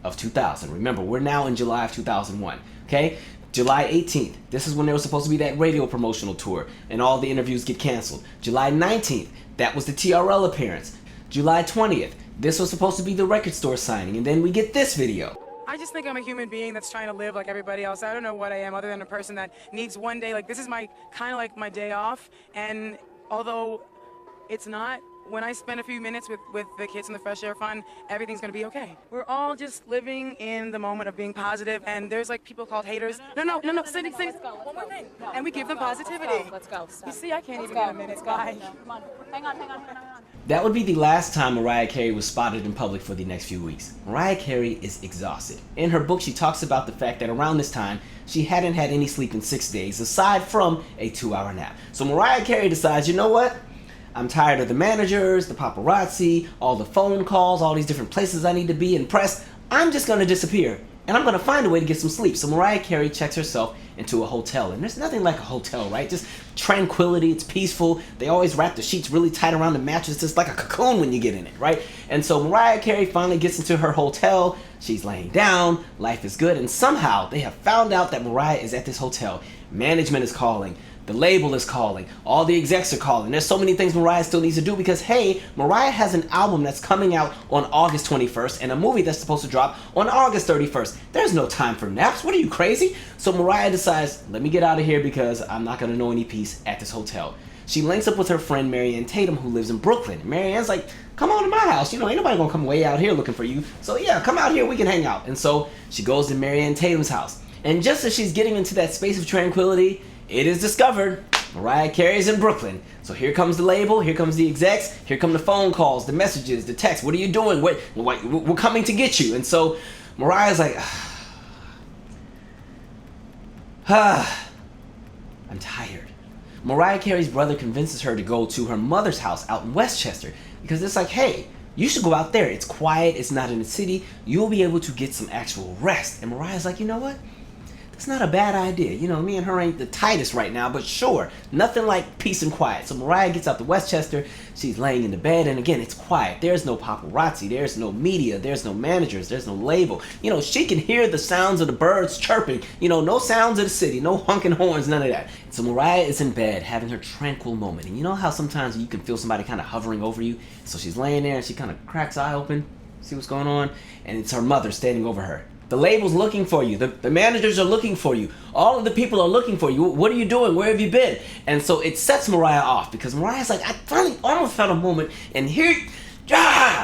of 2000. Remember, we're now in July of 2001, okay? July 18th, this is when there was supposed to be that radio promotional tour, and all the interviews get canceled. July 19th, that was the TRL appearance. July 20th, this was supposed to be the record store signing, and then we get this video. I just think I'm a human being that's trying to live like everybody else. I don't know what I am other than a person that needs one day. Like, this is my kind of like my day off, and although it's not, when I spend a few minutes with the kids in the Fresh Air Fund, everything's gonna be okay. We're all just living in the moment of being positive, and there's like people called haters. No, Cindy, one more thing. And we give them positivity. Let's go. You see, I can't even get a minute. Bye. Come on. Hang on. That would be the last time Mariah Carey was spotted in public for the next few weeks. Mariah Carey is exhausted. In her book, she talks about the fact that around this time, she hadn't had any sleep in 6 days, aside from a 2-hour nap. So Mariah Carey decides, you know what? I'm tired of the managers, the paparazzi, all the phone calls, all these different places I need to be and press. I'm just gonna disappear, and I'm gonna find a way to get some sleep. So Mariah Carey checks herself into a hotel, and there's nothing like a hotel, right? Just tranquility, it's peaceful. They always wrap the sheets really tight around the mattress. It's like a cocoon when you get in it, right? And so Mariah Carey finally gets into her hotel. She's laying down, life is good, and somehow they have found out that Mariah is at this hotel. Management is calling. The label is calling. All the execs are calling. There's so many things Mariah still needs to do because, hey, Mariah has an album that's coming out on August 21st and a movie that's supposed to drop on August 31st. There's no time for naps. What are you, crazy? So Mariah decides, let me get out of here because I'm not going to know any peace at this hotel. She links up with her friend Marianne Tatum, who lives in Brooklyn. Marianne's like, come on to my house. You know, ain't nobody going to come way out here looking for you. So yeah, come out here. We can hang out. And so she goes to Marianne Tatum's house. And just as she's getting into that space of tranquility, it is discovered Mariah Carey's in Brooklyn. So here comes the label, here comes the execs, here come the phone calls, the messages, the texts. What are you doing? We're coming to get you. And so Mariah's like, I'm tired. Mariah Carey's brother convinces her to go to her mother's house out in Westchester because it's like, hey, you should go out there. It's quiet, it's not in the city. You'll be able to get some actual rest. And Mariah's like, you know what? It's not a bad idea. You know, me and her ain't the tightest right now, but sure, nothing like peace and quiet. So Mariah gets out to Westchester. She's laying in the bed, and again, it's quiet. There's no paparazzi. There's no media. There's no managers. There's no label. You know, she can hear the sounds of the birds chirping. You know, no sounds of the city, no honking horns, none of that. So Mariah is in bed having her tranquil moment. And you know how sometimes you can feel somebody kind of hovering over you? So she's laying there, and she kind of cracks eye open, see what's going on, and it's her mother standing over her. The label's looking for you. The managers are looking for you. All of the people are looking for you. What are you doing? Where have you been? And so it sets Mariah off because Mariah's like, I finally almost felt a moment, and here,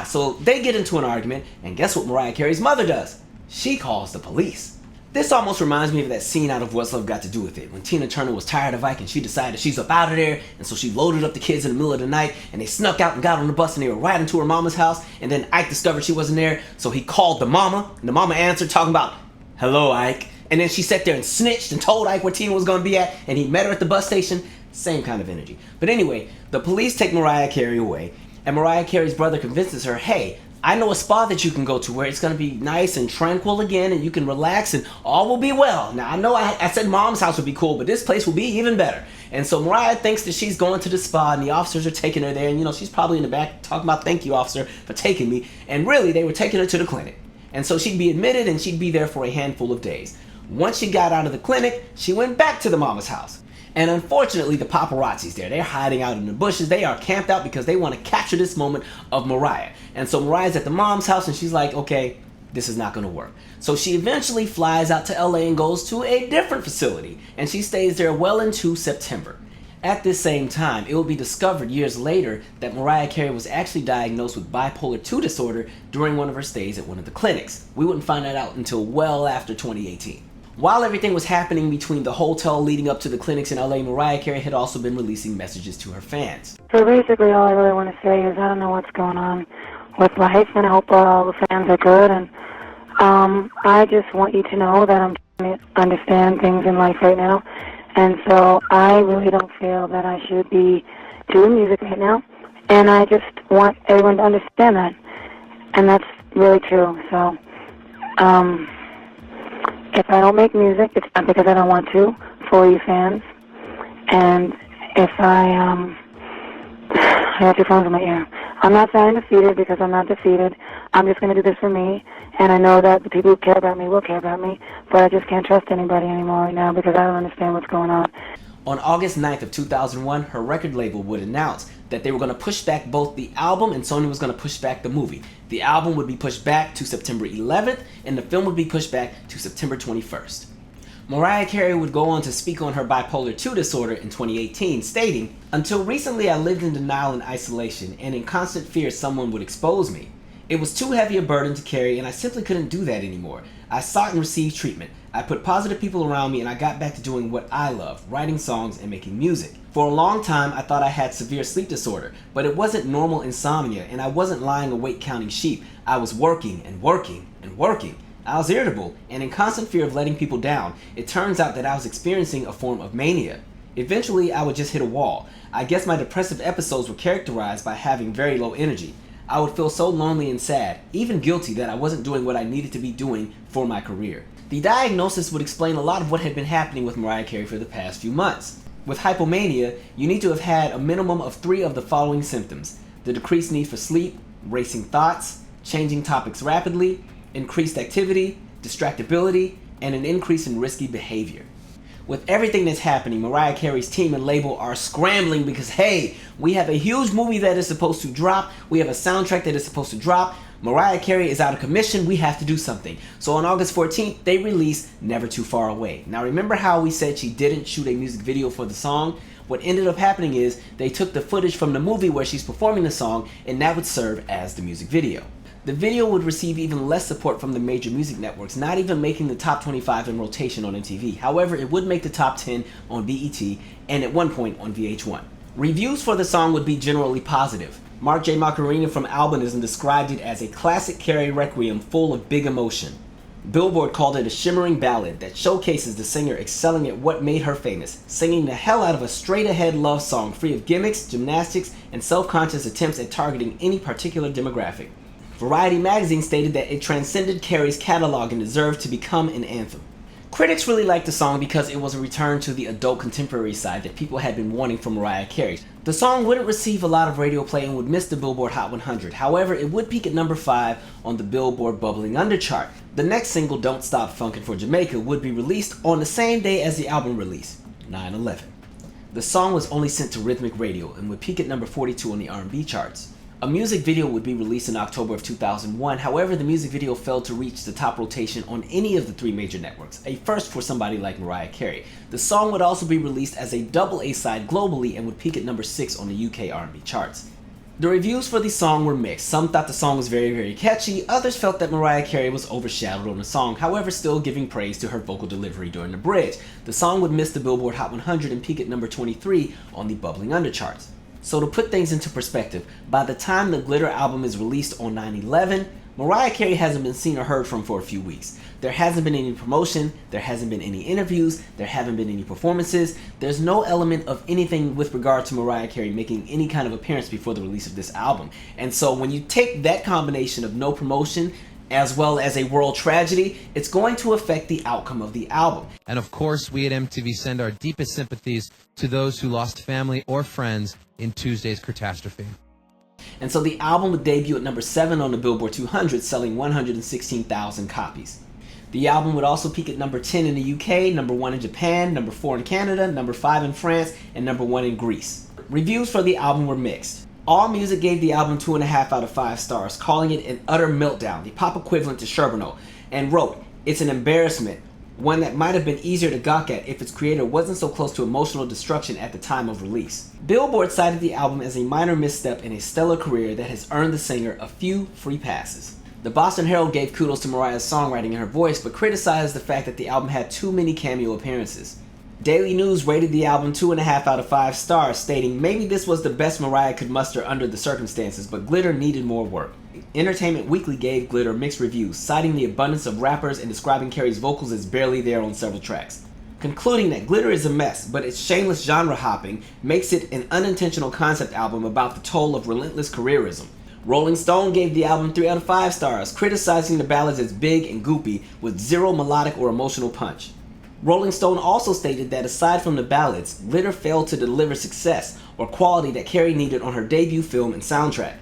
so they get into an argument, and guess what Mariah Carey's mother does? She calls the police. This almost reminds me of that scene out of What's Love Got to Do with It. When Tina Turner was tired of Ike and she decided she's up out of there, and so she loaded up the kids in the middle of the night, and they snuck out and got on the bus and they were riding to her mama's house, and then Ike discovered she wasn't there, so he called the mama, and the mama answered talking about, hello Ike, and then she sat there and snitched and told Ike where Tina was going to be at, and he met her at the bus station. Same kind of energy. But anyway, the police take Mariah Carey away, and Mariah Carey's brother convinces her, hey, I know a spa that you can go to where it's going to be nice and tranquil again and you can relax and all will be well. Now, I know I said mom's house would be cool, but this place will be even better. And so Mariah thinks that she's going to the spa and the officers are taking her there. And, you know, she's probably in the back talking about, thank you, officer, for taking me. And really, they were taking her to the clinic. And so she'd be admitted and she'd be there for a handful of days. Once she got out of the clinic, she went back to the mama's house. And unfortunately, the paparazzi's there. They're hiding out in the bushes. They are camped out because they want to capture this moment of Mariah. And so Mariah's at the mom's house and she's like, okay, this is not going to work. So she eventually flies out to LA and goes to a different facility. And she stays there well into September. At this same time, it will be discovered years later that Mariah Carey was actually diagnosed with bipolar II disorder during one of her stays at one of the clinics. We wouldn't find that out until well after 2018. While everything was happening between the hotel leading up to the clinics in LA, Mariah Carey had also been releasing messages to her fans. So basically all I really want to say is I don't know what's going on with life, and I hope all the fans are good. And I just want you to know that I'm trying to understand things in life right now. And so I really don't feel that I should be doing music right now. And I just want everyone to understand that. And that's really true. So if I don't make music, it's not because I don't want to, for you fans. And if I have your phones in my ear. I'm not saying I'm defeated because I'm not defeated. I'm just going to do this for me. And I know that the people who care about me will care about me, but I just can't trust anybody anymore right now because I don't understand what's going on. On August 9th of 2001, her record label would announce that they were going to push back both the album and Sony was going to push back the movie. The album would be pushed back to September 11th and the film would be pushed back to September 21st. Mariah Carey would go on to speak on her bipolar II disorder in 2018, stating, "Until recently I lived in denial and isolation and in constant fear someone would expose me. It was too heavy a burden to carry and I simply couldn't do that anymore. I sought and received treatment. I put positive people around me and I got back to doing what I love, writing songs and making music. For a long time I thought I had severe sleep disorder, but it wasn't normal insomnia and I wasn't lying awake counting sheep. I was working and working and working. I was irritable and in constant fear of letting people down. It turns out that I was experiencing a form of mania. Eventually I would just hit a wall. I guess my depressive episodes were characterized by having very low energy. I would feel so lonely and sad, even guilty that I wasn't doing what I needed to be doing for my career." The diagnosis would explain a lot of what had been happening with Mariah Carey for the past few months. With hypomania, you need to have had a minimum of 3 of the following symptoms: the decreased need for sleep, racing thoughts, changing topics rapidly, increased activity, distractibility, and an increase in risky behavior. With everything that's happening, Mariah Carey's team and label are scrambling because, hey, we have a huge movie that is supposed to drop. We have a soundtrack that is supposed to drop. Mariah Carey is out of commission. We have to do something. So on August 14th, they released Never Too Far Away. Now remember how we said she didn't shoot a music video for the song? What ended up happening is they took the footage from the movie where she's performing the song and that would serve as the music video. The video would receive even less support from the major music networks, not even making the top 25 in rotation on MTV. However, it would make the top 10 on BET and at one point on VH1. Reviews for the song would be generally positive. Mark J. Macarena from Albinism described it as a classic Carey requiem full of big emotion. Billboard called it a shimmering ballad that showcases the singer excelling at what made her famous, singing the hell out of a straight-ahead love song free of gimmicks, gymnastics, and self-conscious attempts at targeting any particular demographic. Variety magazine stated that it transcended Carey's catalog and deserved to become an anthem. Critics really liked the song because it was a return to the adult contemporary side that people had been wanting from Mariah Carey. The song wouldn't receive a lot of radio play and would miss the Billboard Hot 100. However, it would peak at number 5 on the Billboard Bubbling Under chart. The next single, Don't Stop Funkin' for Jamaica, would be released on the same day as the album release, 9/11. The song was only sent to rhythmic radio and would peak at number 42 on the R&B charts. A music video would be released in October of 2001, however the music video failed to reach the top rotation on any of the 3 major networks, a first for somebody like Mariah Carey. The song would also be released as a double A-side globally and would peak at number 6 on the UK R&B charts. The reviews for the song were mixed. Some thought the song was very, very catchy, others felt that Mariah Carey was overshadowed on the song, however still giving praise to her vocal delivery during the bridge. The song would miss the Billboard Hot 100 and peak at number 23 on the Bubbling Under charts. So to put things into perspective, by the time the Glitter album is released on 9/11, Mariah Carey hasn't been seen or heard from for a few weeks. There hasn't been any promotion, there hasn't been any interviews, there haven't been any performances. There's no element of anything with regard to Mariah Carey making any kind of appearance before the release of this album. And so when you take that combination of no promotion as well as a world tragedy, it's going to affect the outcome of the album. And of course, we at MTV send our deepest sympathies to those who lost family or friends in Tuesday's catastrophe. And so the album would debut at number 7 on the Billboard 200, selling 116,000 copies. The album would also peak at number 10 in the UK, number 1 in Japan, number 4 in Canada, number 5 in France, and number 1 in Greece. Reviews for the album were mixed. AllMusic gave the album 2.5 out of 5 stars, calling it an utter meltdown, the pop equivalent to Sherbano, and wrote, "It's an embarrassment, one that might have been easier to gawk at if its creator wasn't so close to emotional destruction at the time of release." Billboard cited the album as a minor misstep in a stellar career that has earned the singer a few free passes. The Boston Herald gave kudos to Mariah's songwriting and her voice, but criticized the fact that the album had too many cameo appearances. Daily News rated the album 2.5 out of 5 stars, stating maybe this was the best Mariah could muster under the circumstances, but Glitter needed more work. Entertainment Weekly gave Glitter mixed reviews, citing the abundance of rappers and describing Carey's vocals as barely there on several tracks. Concluding that Glitter is a mess, but its shameless genre hopping makes it an unintentional concept album about the toll of relentless careerism. Rolling Stone gave the album 3 out of 5 stars, criticizing the ballads as big and goopy with zero melodic or emotional punch. Rolling Stone also stated that aside from the ballads, Glitter failed to deliver success or quality that Carey needed on her debut film and soundtrack.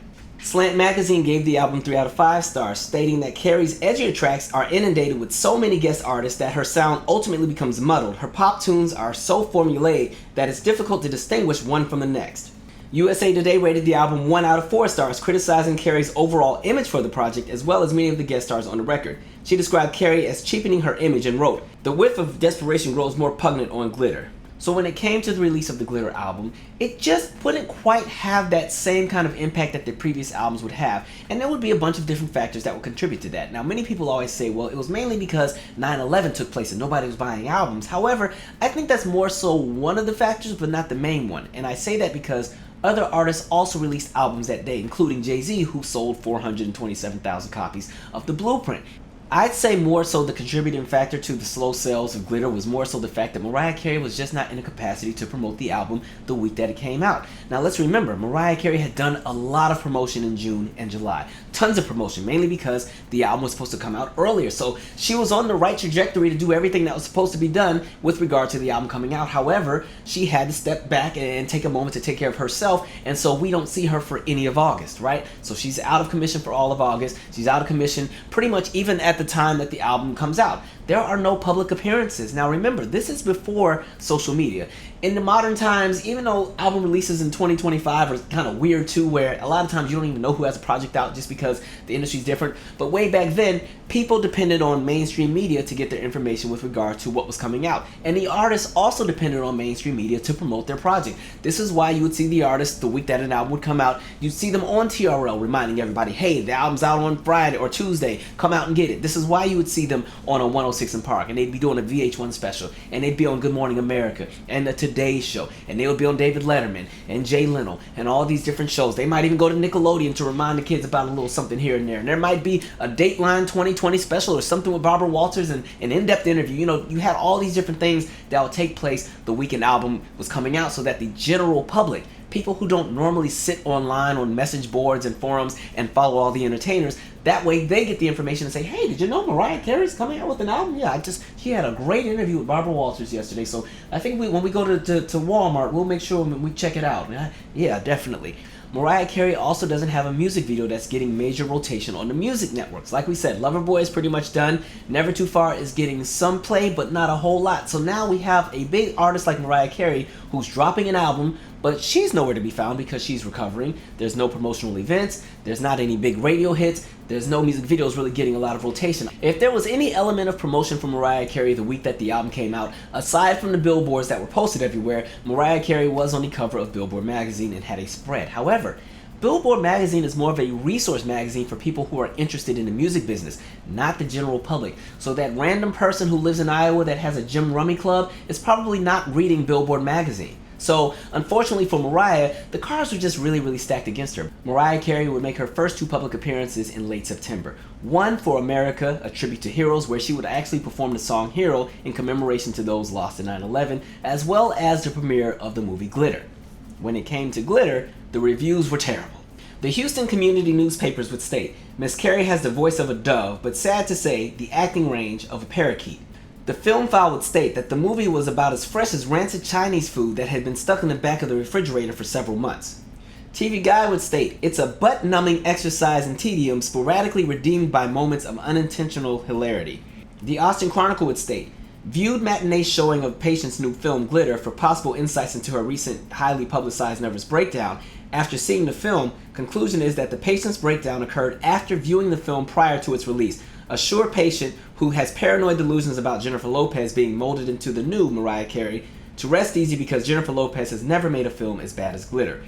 Slant Magazine gave the album 3 out of 5 stars, stating that Carey's edgier tracks are inundated with so many guest artists that her sound ultimately becomes muddled. Her pop tunes are so formulaic that it's difficult to distinguish one from the next. USA Today rated the album 1 out of 4 stars, criticizing Carey's overall image for the project as well as many of the guest stars on the record. She described Carey as cheapening her image and wrote, "The whiff of desperation grows more pungent on Glitter." So when it came to the release of the Glitter album, it just wouldn't quite have that same kind of impact that the previous albums would have, and there would be a bunch of different factors that would contribute to that. Now, many people always say, well, it was mainly because 9/11 took place and nobody was buying albums. However, I think that's more so one of the factors, but not the main one. And I say that because other artists also released albums that day, including Jay-Z, who sold 427,000 copies of The Blueprint. I'd say more so the contributing factor to the slow sales of Glitter was more so the fact that Mariah Carey was just not in a capacity to promote the album the week that it came out. Now let's remember, Mariah Carey had done a lot of promotion in June and July. Tons of promotion, mainly because the album was supposed to come out earlier. So she was on the right trajectory to do everything that was supposed to be done with regard to the album coming out. However, she had to step back and take a moment to take care of herself, and so we don't see her for any of August, right? So she's out of commission for all of August. She's out of commission pretty much even at the time that the album comes out. There are no public appearances. Now remember, this is before social media. In the modern times, even though album releases in 2025 are kind of weird too, where a lot of times you don't even know who has a project out just because the industry's different, but way back then, people depended on mainstream media to get their information with regard to what was coming out. And the artists also depended on mainstream media to promote their project. This is why you would see the artists the week that an album would come out, you'd see them on TRL reminding everybody, hey, the album's out on Friday or Tuesday, come out and get it. This is why you would see them on a 106 in Park, and they'd be doing a VH1 special, and they'd be on Good Morning America and the Today Show, and they would be on David Letterman and Jay Leno and all these different shows. They might even go to Nickelodeon to remind the kids about a little something here and there. And there might be a Dateline 2020 special or something with Barbara Walters and an in-depth interview. You know, you had all these different things that would take place the week an album was coming out, so that the general public, people who don't normally sit online on message boards and forums and follow all the entertainers, that way they get the information and say, hey, did you know Mariah Carey's coming out with an album? Yeah, she had a great interview with Barbara Walters yesterday, so I think when we go to Walmart, we'll make sure we check it out. Yeah, definitely. Mariah Carey also doesn't have a music video that's getting major rotation on the music networks. Like we said, Loverboy is pretty much done. Never Too Far is getting some play, but not a whole lot. So now we have a big artist like Mariah Carey who's dropping an album, but she's nowhere to be found because she's recovering. There's no promotional events. There's not any big radio hits. There's no music videos really getting a lot of rotation. If there was any element of promotion for Mariah Carey the week that the album came out, aside from the billboards that were posted everywhere, Mariah Carey was on the cover of Billboard magazine and had a spread. However, Billboard magazine is more of a resource magazine for people who are interested in the music business, not the general public. So that random person who lives in Iowa that has a Jim Rummy club is probably not reading Billboard magazine. So, unfortunately for Mariah, the cards were just really stacked against her. Mariah Carey would make her first 2 public appearances in late September. One for America, a tribute to heroes, where she would actually perform the song Hero in commemoration to those lost in 9/11, as well as the premiere of the movie Glitter. When it came to Glitter, the reviews were terrible. The Houston community newspapers would state, "Miss Carey has the voice of a dove, but sad to say, the acting range of a parakeet." The film file would state that the movie was about as fresh as rancid Chinese food that had been stuck in the back of the refrigerator for several months. TV Guide would state, "It's a butt-numbing exercise in tedium sporadically redeemed by moments of unintentional hilarity." The Austin Chronicle would state, "Viewed matinee showing of Patient's new film Glitter for possible insights into her recent highly publicized nervous breakdown. After seeing the film, conclusion is that the patient's breakdown occurred after viewing the film prior to its release. A sure patient who has paranoid delusions about Jennifer Lopez being molded into the new Mariah Carey to rest easy because Jennifer Lopez has never made a film as bad as Glitter."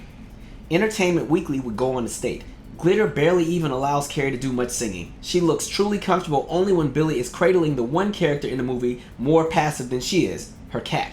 Entertainment Weekly would go on to state, "Glitter barely even allows Carey to do much singing. She looks truly comfortable only when Billy is cradling the one character in the movie more passive than she is, her cat."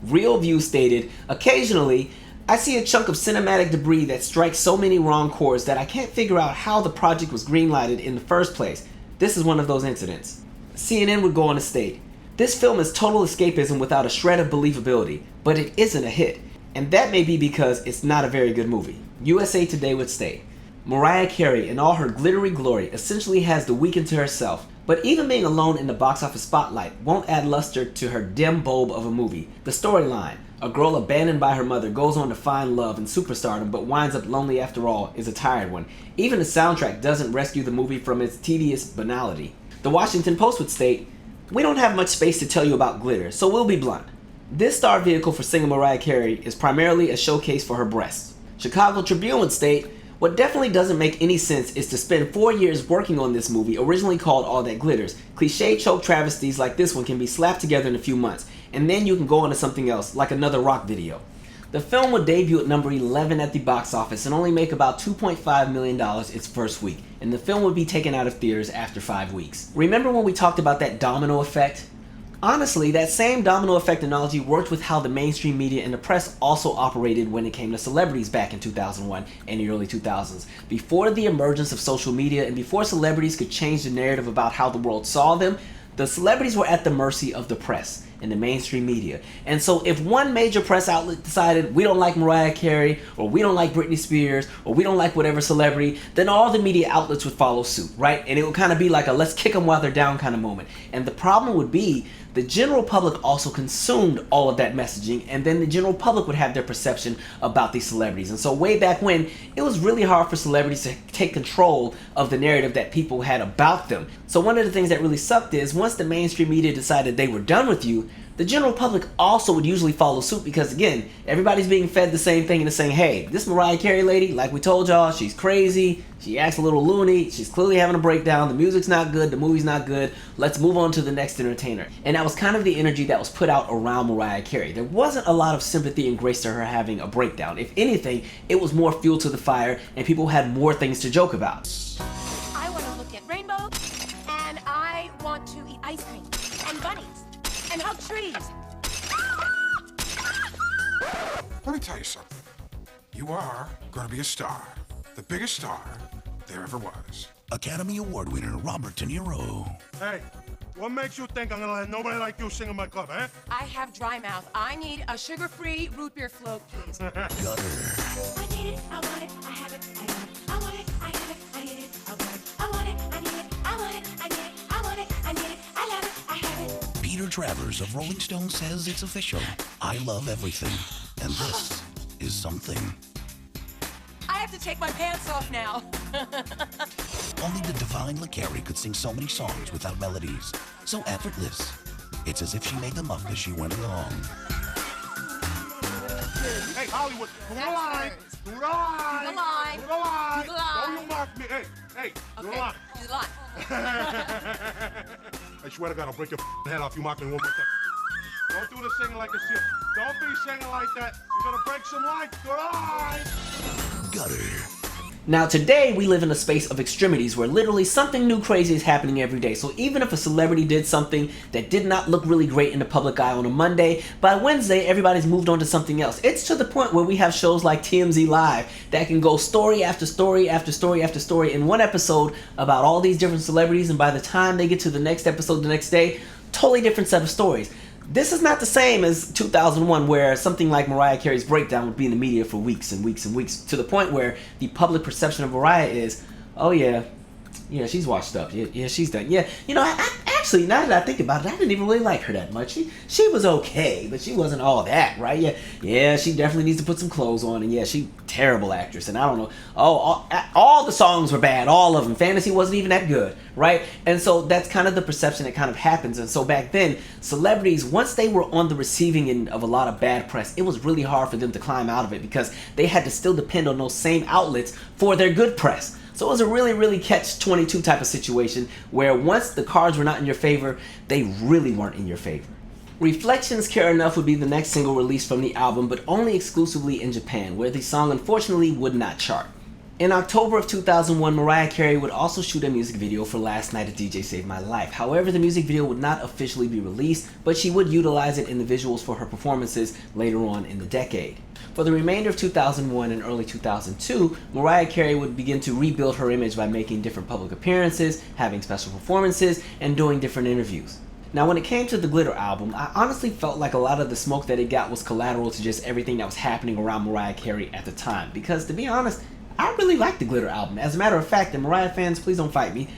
Real View stated, "Occasionally, I see a chunk of cinematic debris that strikes so many wrong chords that I can't figure out how the project was greenlighted in the first place. This is one of those incidents." CNN would go on to state, "This film is total escapism without a shred of believability, but it isn't a hit. And that may be because it's not a very good movie." USA Today would state, "Mariah Carey in all her glittery glory essentially has the weekend to herself, but even being alone in the box office spotlight won't add luster to her dim bulb of a movie. The storyline, a girl abandoned by her mother goes on to find love and superstardom but winds up lonely after all, is a tired one. Even the soundtrack doesn't rescue the movie from its tedious banality." The Washington Post would state, "We don't have much space to tell you about Glitter, so we'll be blunt. This star vehicle for singer Mariah Carey is primarily a showcase for her breasts." Chicago Tribune would state, "What definitely doesn't make any sense is to spend 4 years working on this movie originally called All That Glitters. Cliché choke travesties like this one can be slapped together in a few months, and then you can go on to something else, like another rock video." The film would debut at number 11 at the box office and only make about $2.5 million its first week, and the film would be taken out of theaters after 5 weeks. Remember when we talked about that domino effect? Honestly, that same domino effect analogy worked with how the mainstream media and the press also operated when it came to celebrities back in 2001 and the early 2000s. Before the emergence of social media and before celebrities could change the narrative about how the world saw them, the celebrities were at the mercy of the press and the mainstream media. And so if one major press outlet decided we don't like Mariah Carey, or we don't like Britney Spears, or we don't like whatever celebrity, then all the media outlets would follow suit, right? And it would kind of be like a let's kick them while they're down kind of moment. And the problem would be the general public also consumed all of that messaging, and then the general public would have their perception about these celebrities. And so way back when, it was really hard for celebrities to take control of the narrative that people had about them. So one of the things that really sucked is once the mainstream media decided they were done with you, the general public also would usually follow suit because, again, everybody's being fed the same thing and they're saying, hey, this Mariah Carey lady, like we told y'all, she's crazy, she acts a little loony, she's clearly having a breakdown, the music's not good, the movie's not good, let's move on to the next entertainer. And that was kind of the energy that was put out around Mariah Carey. There wasn't a lot of sympathy and grace to her having a breakdown. If anything, it was more fuel to the fire and people had more things to joke about. I want to look at rainbows, and I want to eat ice cream, and bunnies, and hug trees. Let me tell you something. You are going to be a star. The biggest star there ever was. Academy Award winner Robert De Niro. Hey, what makes you think I'm going to let nobody like you sing in my club, eh? I have dry mouth. I need a sugar-free root beer float, please. Gutter. I need it, I want it, I have it, I want it, I have it, I need it, I want it, I want it, I need it, I want it, I need it, I want it, I need it, I love it, I have it. Peter Travers of Rolling Stone says it's official. I love everything. And this is something. I have to take my pants off now. Only the divine LaCarey could sing so many songs without melodies. So effortless. It's as if she made them up as she went along. Hey, Hollywood, do the line. Do the line. Do the line. Do the line. Do the line. Don't you mark me. Hey, do the line. Do the line. I swear to God, I'll break your head off you mark me one more time. Don't do the singing like a seal. Don't be singing like that. You're gonna break some lines. Do the line. Gutter. Now today we live in a space of extremities where literally something new crazy is happening every day. So even if a celebrity did something that did not look really great in the public eye on a Monday, by Wednesday everybody's moved on to something else. It's to the point where we have shows like TMZ Live that can go story after story after story after story in one episode about all these different celebrities, and by the time they get to the next episode the next day, totally different set of stories. This is not the same as 2001, where something like Mariah Carey's breakdown would be in the media for weeks and weeks and weeks, to the point where the public perception of Mariah is, oh yeah, she's washed up. Yeah, she's done. Yeah, I actually, now that I think about it, I didn't even really like her that much. She was okay, but she wasn't all that, right? Yeah, she definitely needs to put some clothes on, and yeah, she's a terrible actress, and I don't know. All the songs were bad, all of them. Fantasy wasn't even that good, right? And so that's kind of the perception that kind of happens. And so back then, celebrities, once they were on the receiving end of a lot of bad press, it was really hard for them to climb out of it because they had to still depend on those same outlets for their good press. So it was a really, really catch-22 type of situation where once the cards were not in your favor, they really weren't in your favor. Reflections Care Enough would be the next single released from the album, but only exclusively in Japan, where the song unfortunately would not chart. In October of 2001, Mariah Carey would also shoot a music video for Last Night a DJ Saved My Life. However, the music video would not officially be released, but she would utilize it in the visuals for her performances later on in the decade. For the remainder of 2001 and early 2002, Mariah Carey would begin to rebuild her image by making different public appearances, having special performances, and doing different interviews. Now, when it came to the Glitter album, I honestly felt like a lot of the smoke that it got was collateral to just everything that was happening around Mariah Carey at the time. Because, to be honest, I really like the Glitter album. As a matter of fact, and Mariah fans, please don't fight me,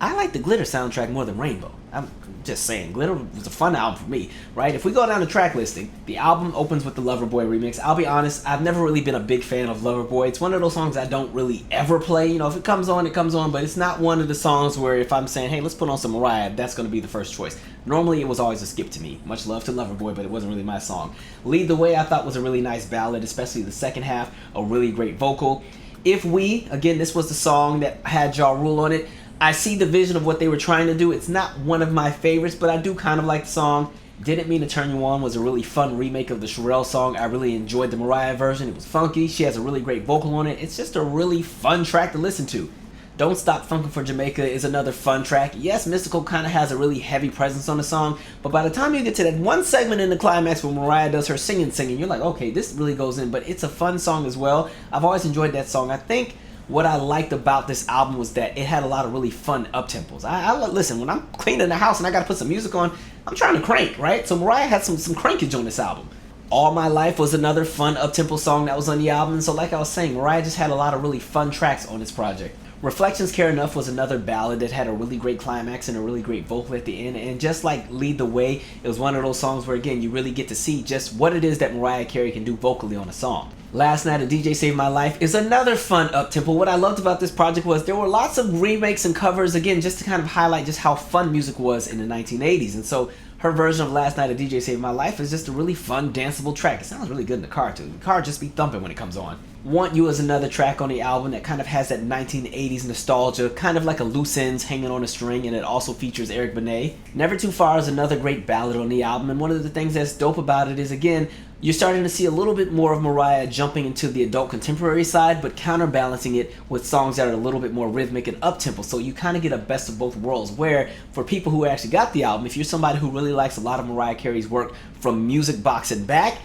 I like the Glitter soundtrack more than Rainbow. I'm just saying, Glitter was a fun album for me, right? If we go down the track listing, the album opens with the Loverboy remix. I'll be honest, I've never really been a big fan of Loverboy. It's one of those songs I don't really ever play. If it comes on, it comes on, but it's not one of the songs where if I'm saying, hey, let's put on some Mariah, that's going to be the first choice. Normally, it was always a skip to me. Much love to Loverboy, but it wasn't really my song. Lead the Way, I thought, was a really nice ballad, especially the second half, a really great vocal. If We, again, this was the song that had Ja Rule on it. I see the vision of what they were trying to do. It's not one of my favorites, but I do kind of like the song. Didn't Mean to Turn You On was a really fun remake of the Sherelle song. I really enjoyed the Mariah version. It was funky. She has a really great vocal on it. It's just a really fun track to listen to. Don't Stop Funkin' for Jamaica is another fun track. Yes, Mystical kind of has a really heavy presence on the song, but by the time you get to that one segment in the climax where Mariah does her singing, you're like, okay, this really goes in, but it's a fun song as well. I've always enjoyed that song. I think what I liked about this album was that it had a lot of really fun up-tempos. I listen, when I'm cleaning the house and I gotta put some music on, I'm trying to crank, right? So Mariah had some crankage on this album. All My Life was another fun up-tempo song that was on the album. So like I was saying, Mariah just had a lot of really fun tracks on this project. Reflections Care Enough was another ballad that had a really great climax and a really great vocal at the end. And just like Lead the Way, it was one of those songs where, again, you really get to see just what it is that Mariah Carey can do vocally on a song. Last Night a DJ Saved My Life is another fun up-tempo. What I loved about this project was there were lots of remakes and covers, again, just to kind of highlight just how fun music was in the 1980s. And so her version of Last Night a DJ Saved My Life is just a really fun, danceable track. It sounds really good in the car, too. The car just be thumping when it comes on. Want You is another track on the album that kind of has that 1980s nostalgia, kind of like a loose ends hanging on a string, and it also features Eric Benet. Never Too Far is another great ballad on the album, and one of the things that's dope about it is, again, you're starting to see a little bit more of Mariah jumping into the adult contemporary side, but counterbalancing it with songs that are a little bit more rhythmic and up-tempo. So you kind of get a best of both worlds, where for people who actually got the album, if you're somebody who really likes a lot of Mariah Carey's work from music box and back,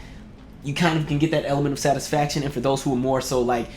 you kind of can get that element of satisfaction. And for those who are more so like,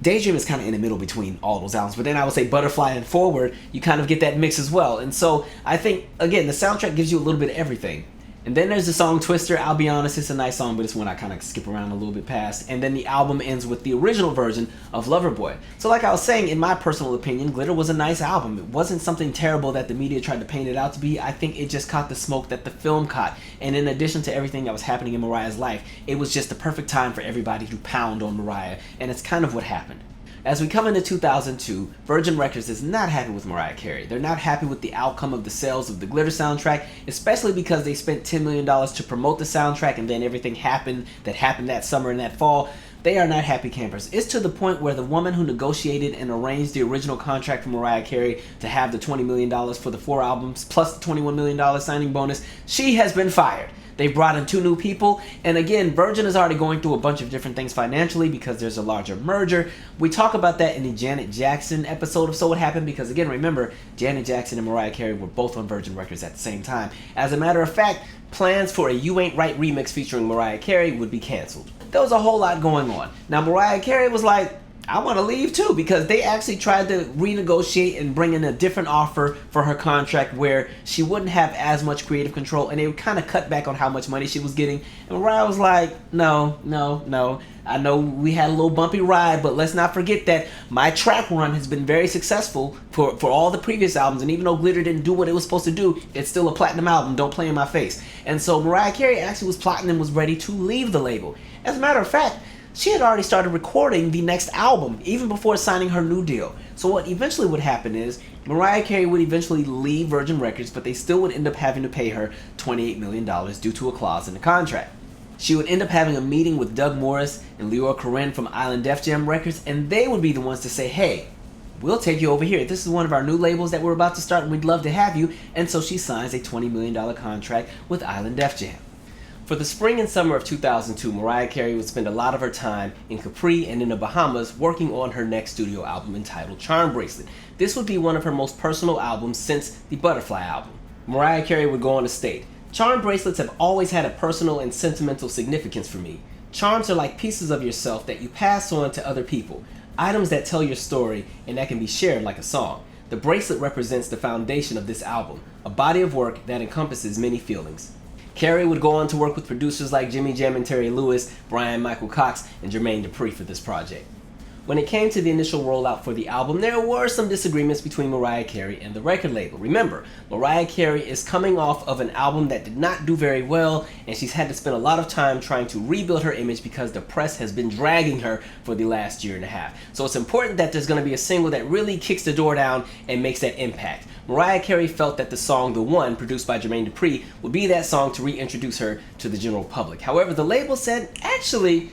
Daydream is kind of in the middle between all those albums, but then I would say Butterfly and Forward, you kind of get that mix as well. And so I think, again, the soundtrack gives you a little bit of everything. And then there's the song Twister. I'll be honest, it's a nice song, but it's one I kind of skip around a little bit past. And then the album ends with the original version of Loverboy. So like I was saying, in my personal opinion, Glitter was a nice album. It wasn't something terrible that the media tried to paint it out to be. I think it just caught the smoke that the film caught. And in addition to everything that was happening in Mariah's life, it was just the perfect time for everybody to pound on Mariah. And it's kind of what happened. As we come into 2002, Virgin Records is not happy with Mariah Carey. They're not happy with the outcome of the sales of the Glitter soundtrack, especially because they spent $10 million to promote the soundtrack, and then everything happened that summer and that fall. They are not happy campers. It's to the point where the woman who negotiated and arranged the original contract for Mariah Carey to have the $20 million for the 4 albums plus the $21 million signing bonus, she has been fired. They brought in 2 new people, and again, Virgin is already going through a bunch of different things financially because there's a larger merger. We talk about that in the Janet Jackson episode of So What Happened because, again, remember, Janet Jackson and Mariah Carey were both on Virgin Records at the same time. As a matter of fact, plans for a You Ain't Right remix featuring Mariah Carey would be canceled. There was a whole lot going on. Now, Mariah Carey was like, I want to leave too, because they actually tried to renegotiate and bring in a different offer for her contract where she wouldn't have as much creative control, and they would kind of cut back on how much money she was getting. And Mariah was like, no. I know we had a little bumpy ride, but let's not forget that my track run has been very successful for all the previous albums, and even though Glitter didn't do what it was supposed to do, it's still a platinum album. Don't play in my face. And so Mariah Carey actually was plotting and was ready to leave the label. As a matter of fact, she had already started recording the next album, even before signing her new deal. So what eventually would happen is, Mariah Carey would eventually leave Virgin Records, but they still would end up having to pay her $28 million due to a clause in the contract. She would end up having a meeting with Doug Morris and Leora Corinne from Island Def Jam Records, and they would be the ones to say, hey, we'll take you over here. This is one of our new labels that we're about to start, and we'd love to have you. And so she signs a $20 million contract with Island Def Jam. For the spring and summer of 2002, Mariah Carey would spend a lot of her time in Capri and in the Bahamas working on her next studio album entitled Charmbracelet. This would be one of her most personal albums since the Butterfly album. Mariah Carey would go on to state, "Charm bracelets have always had a personal and sentimental significance for me. Charms are like pieces of yourself that you pass on to other people, items that tell your story and that can be shared like a song. The bracelet represents the foundation of this album, a body of work that encompasses many feelings." Carey would go on to work with producers like Jimmy Jam and Terry Lewis, Brian Michael Cox, and Jermaine Dupri for this project. When it came to the initial rollout for the album, there were some disagreements between Mariah Carey and the record label. Remember, Mariah Carey is coming off of an album that did not do very well, and she's had to spend a lot of time trying to rebuild her image because the press has been dragging her for the last year and a half. So it's important that there's going to be a single that really kicks the door down and makes that impact. Mariah Carey felt that the song The One, produced by Jermaine Dupri, would be that song to reintroduce her to the general public. However, the label said, actually,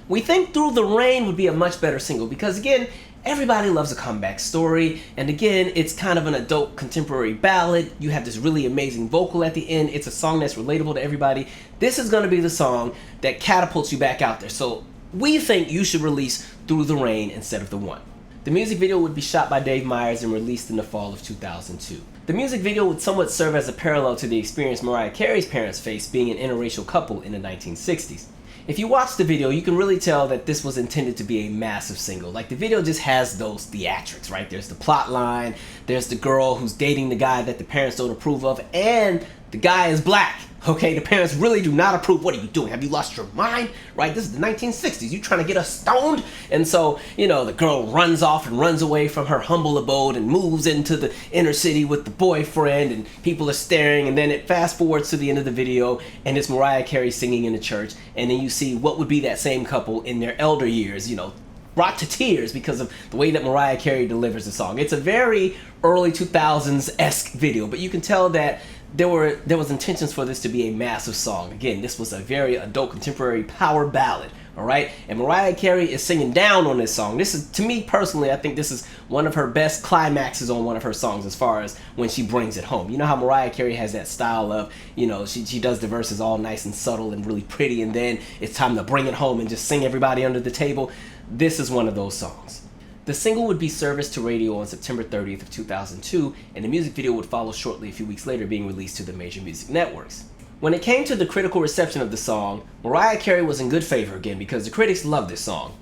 we think Through the Rain would be a much better single because, again, everybody loves a comeback story, and again, it's kind of an adult contemporary ballad. You have this really amazing vocal at the end. It's a song that's relatable to everybody. This is going to be the song that catapults you back out there. So we think you should release Through the Rain instead of The One. The music video would be shot by Dave Meyers and released in the fall of 2002. The music video would somewhat serve as a parallel to the experience Mariah Carey's parents faced being an interracial couple in the 1960s. If you watch the video, you can really tell that this was intended to be a massive single. Like, the video just has those theatrics, right? There's the plot line, there's the girl who's dating the guy that the parents don't approve of, and the guy is black. Okay, the parents really do not approve. What are you doing? Have you lost your mind? Right? This is the 1960s. You trying to get us stoned? And so, you know, the girl runs off and runs away from her humble abode and moves into the inner city with the boyfriend, and people are staring, and then it fast forwards to the end of the video, and it's Mariah Carey singing in the church, and then you see what would be that same couple in their elder years, you know, brought to tears because of the way that Mariah Carey delivers the song. It's a very early 2000s-esque video, but you can tell that there was intentions for this to be a massive song. Again, this was a very adult contemporary power ballad, all right? And Mariah Carey is singing down on this song. This is, to me personally, I think this is one of her best climaxes on one of her songs as far as when she brings it home. You know how Mariah Carey has that style of, you know, she does the verses all nice and subtle and really pretty, and then it's time to bring it home and just sing everybody under the table. This is one of those songs. The single would be serviced to radio on September 30th of 2002, and the music video would follow shortly a few weeks later, being released to the major music networks. When it came to the critical reception of the song, Mariah Carey was in good favor again because the critics loved this song.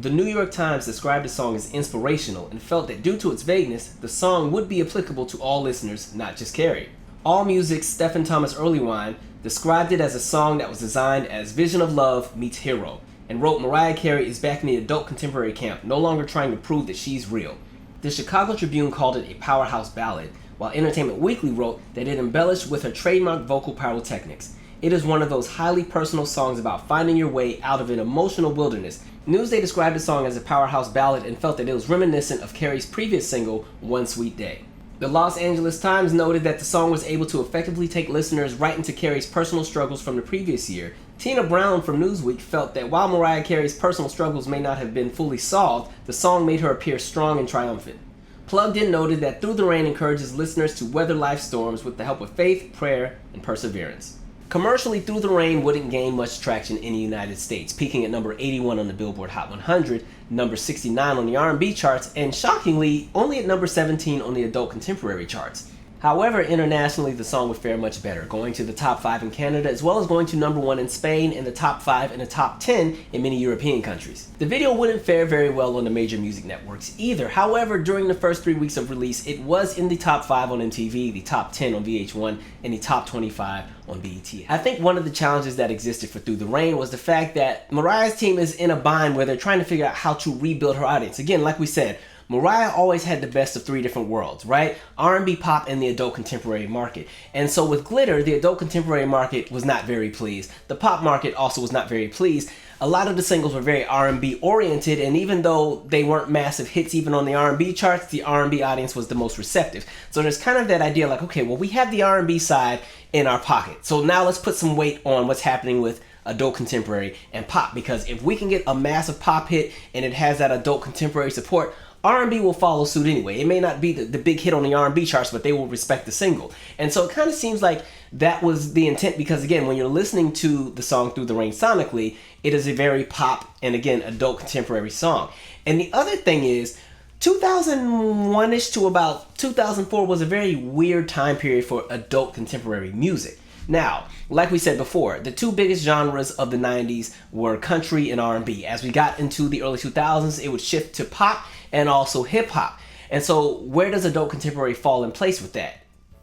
The New York Times described the song as inspirational and felt that due to its vagueness, the song would be applicable to all listeners, not just Carey. AllMusic's Stephen Thomas Earlywine described it as a song that was designed as Vision of Love meets Hero, and wrote Mariah Carey is back in the adult contemporary camp, no longer trying to prove that she's real. The Chicago Tribune called it a powerhouse ballad, while Entertainment Weekly wrote that it embellished with her trademark vocal pyrotechnics. It is one of those highly personal songs about finding your way out of an emotional wilderness. Newsday described the song as a powerhouse ballad and felt that it was reminiscent of Carey's previous single, One Sweet Day. The Los Angeles Times noted that the song was able to effectively take listeners right into Carey's personal struggles from the previous year. Tina Brown from Newsweek felt that while Mariah Carey's personal struggles may not have been fully solved, the song made her appear strong and triumphant. Plugged In noted that Through the Rain encourages listeners to weather life's storms with the help of faith, prayer, and perseverance. Commercially, Through the Rain wouldn't gain much traction in the United States, peaking at number 81 on the Billboard Hot 100, number 69 on the R&B charts, and shockingly, only at number 17 on the Adult Contemporary charts. However, internationally, the song would fare much better, going to the top 5 in Canada, as well as going to number 1 in Spain and the top 5 and the top 10 in many European countries. The video wouldn't fare very well on the major music networks either. However, during the first 3 weeks of release, it was in the top 5 on MTV, the top 10 on VH1, and the top 25 on BET. I think one of the challenges that existed for Through the Rain was the fact that Mariah's team is in a bind where they're trying to figure out how to rebuild her audience. Again, like we said, Mariah always had the best of 3 different worlds, right? R&B, pop, and the adult contemporary market. And so with Glitter, the adult contemporary market was not very pleased. The pop market also was not very pleased. A lot of the singles were very R&B oriented, and even though they weren't massive hits even on the R&B charts, the R&B audience was the most receptive. So there's kind of that idea like, okay, well, we have the R&B side in our pocket. So now let's put some weight on what's happening with adult contemporary and pop, because if we can get a massive pop hit and it has that adult contemporary support, R&B will follow suit anyway. It may not be the big hit on the R&B charts, but they will respect the single. And so it kind of seems like that was the intent, because again, when you're listening to the song Through the Rain sonically, it is a very pop and again, adult contemporary song. And the other thing is, 2001-ish to about 2004 was a very weird time period for adult contemporary music. Now, like we said before, the 2 biggest genres of the 90s were country and R&B. As we got into the early 2000s, it would shift to pop and also hip-hop. And so where does adult contemporary fall in place with that?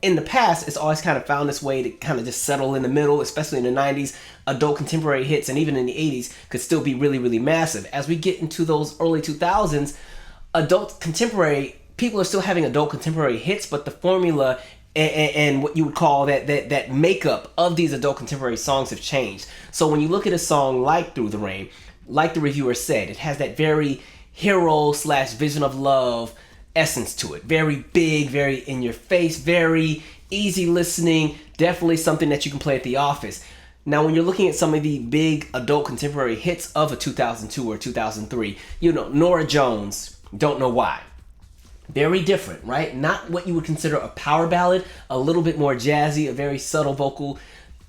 In the past, it's always kind of found this way to kind of just settle in the middle, especially in the 90s. Adult contemporary hits and even in the 80s could still be really, really massive. As we get into those early 2000s, adult contemporary, people are still having adult contemporary hits, but the formula and what you would call that makeup of these adult contemporary songs have changed. So when you look at a song like Through the Rain, like the reviewer said, it has that very hero / vision of love essence to it. Very big, very in your face, very easy listening, definitely something that you can play at the office. Now, when you're looking at some of the big adult contemporary hits of a 2002 or 2003, you know, Norah Jones, Don't Know Why. Very different, right? Not what you would consider a power ballad, a little bit more jazzy, a very subtle vocal.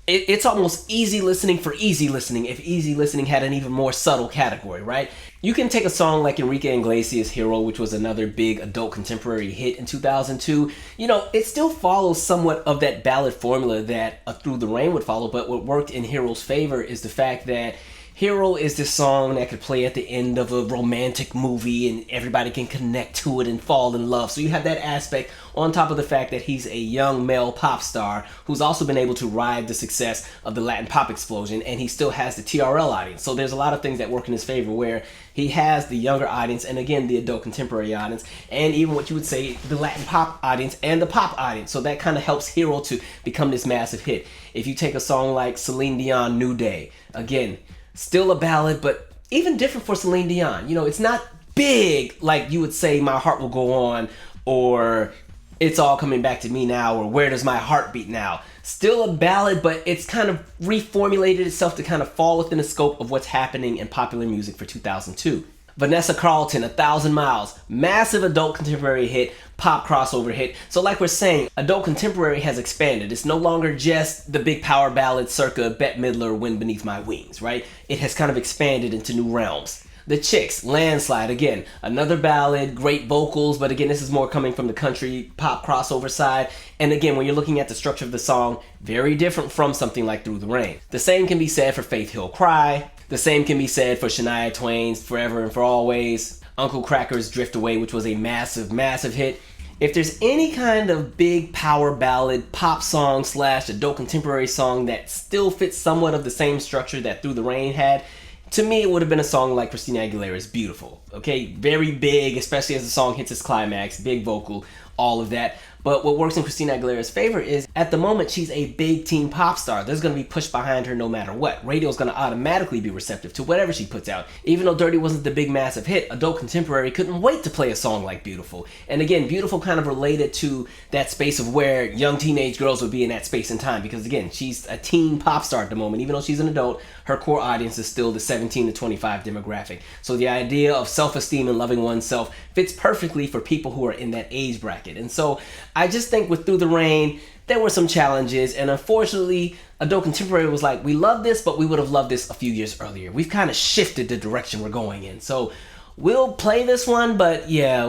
It's almost easy listening for easy listening, if easy listening had an even more subtle category, right? You can take a song like Enrique Iglesias' Hero, which was another big adult contemporary hit in 2002. You know, it still follows somewhat of that ballad formula that Through the Rain would follow, but what worked in Hero's favor is the fact that Hero is this song that could play at the end of a romantic movie and everybody can connect to it and fall in love. So you have that aspect on top of the fact that he's a young male pop star who's also been able to ride the success of the Latin pop explosion, and he still has the TRL audience. So there's a lot of things that work in his favor where he has the younger audience and again the adult contemporary audience and even what you would say the Latin pop audience and the pop audience. So that kind of helps Hero to become this massive hit. If you take a song like Celine Dion, New Day, again, still a ballad, but even different for Celine Dion. You know, it's not big like you would say My Heart Will Go On or It's All Coming Back to Me Now or Where Does My Heart Beat Now. Still a ballad, but it's kind of reformulated itself to kind of fall within the scope of what's happening in popular music for 2002. Vanessa Carlton, 1,000 Miles, massive adult contemporary hit, pop crossover hit. So like we're saying, adult contemporary has expanded. It's no longer just the big power ballad circa Bette Midler, Wind Beneath My Wings, right? It has kind of expanded into new realms. The Chicks, Landslide, again, another ballad, great vocals, but again, this is more coming from the country pop crossover side. And again, when you're looking at the structure of the song, very different from something like Through the Rain. The same can be said for Faith Hill Cry. The same can be said for Shania Twain's Forever and For Always. Uncle Kracker's Drift Away, which was a massive, massive hit. If there's any kind of big power ballad, pop song / adult contemporary song that still fits somewhat of the same structure that Through the Rain had, to me, it would have been a song like Christina Aguilera's Beautiful. Okay, very big, especially as the song hits its climax, big vocal, all of that. But what works in Christina Aguilera's favor is, at the moment, she's a big teen pop star. There's going to be push behind her no matter what. Radio's going to automatically be receptive to whatever she puts out. Even though Dirty wasn't the big massive hit, adult contemporary couldn't wait to play a song like Beautiful. And again, Beautiful kind of related to that space of where young teenage girls would be in that space and time, because again, she's a teen pop star at the moment. Even though she's an adult, her core audience is still the 17 to 25 demographic. So the idea of self-esteem and loving oneself fits perfectly for people who are in that age bracket. And so I just think with Through the Rain, there were some challenges, and unfortunately, adult contemporary was like, we love this, but we would have loved this a few years earlier. We've kind of shifted the direction we're going in. So we'll play this one, but yeah,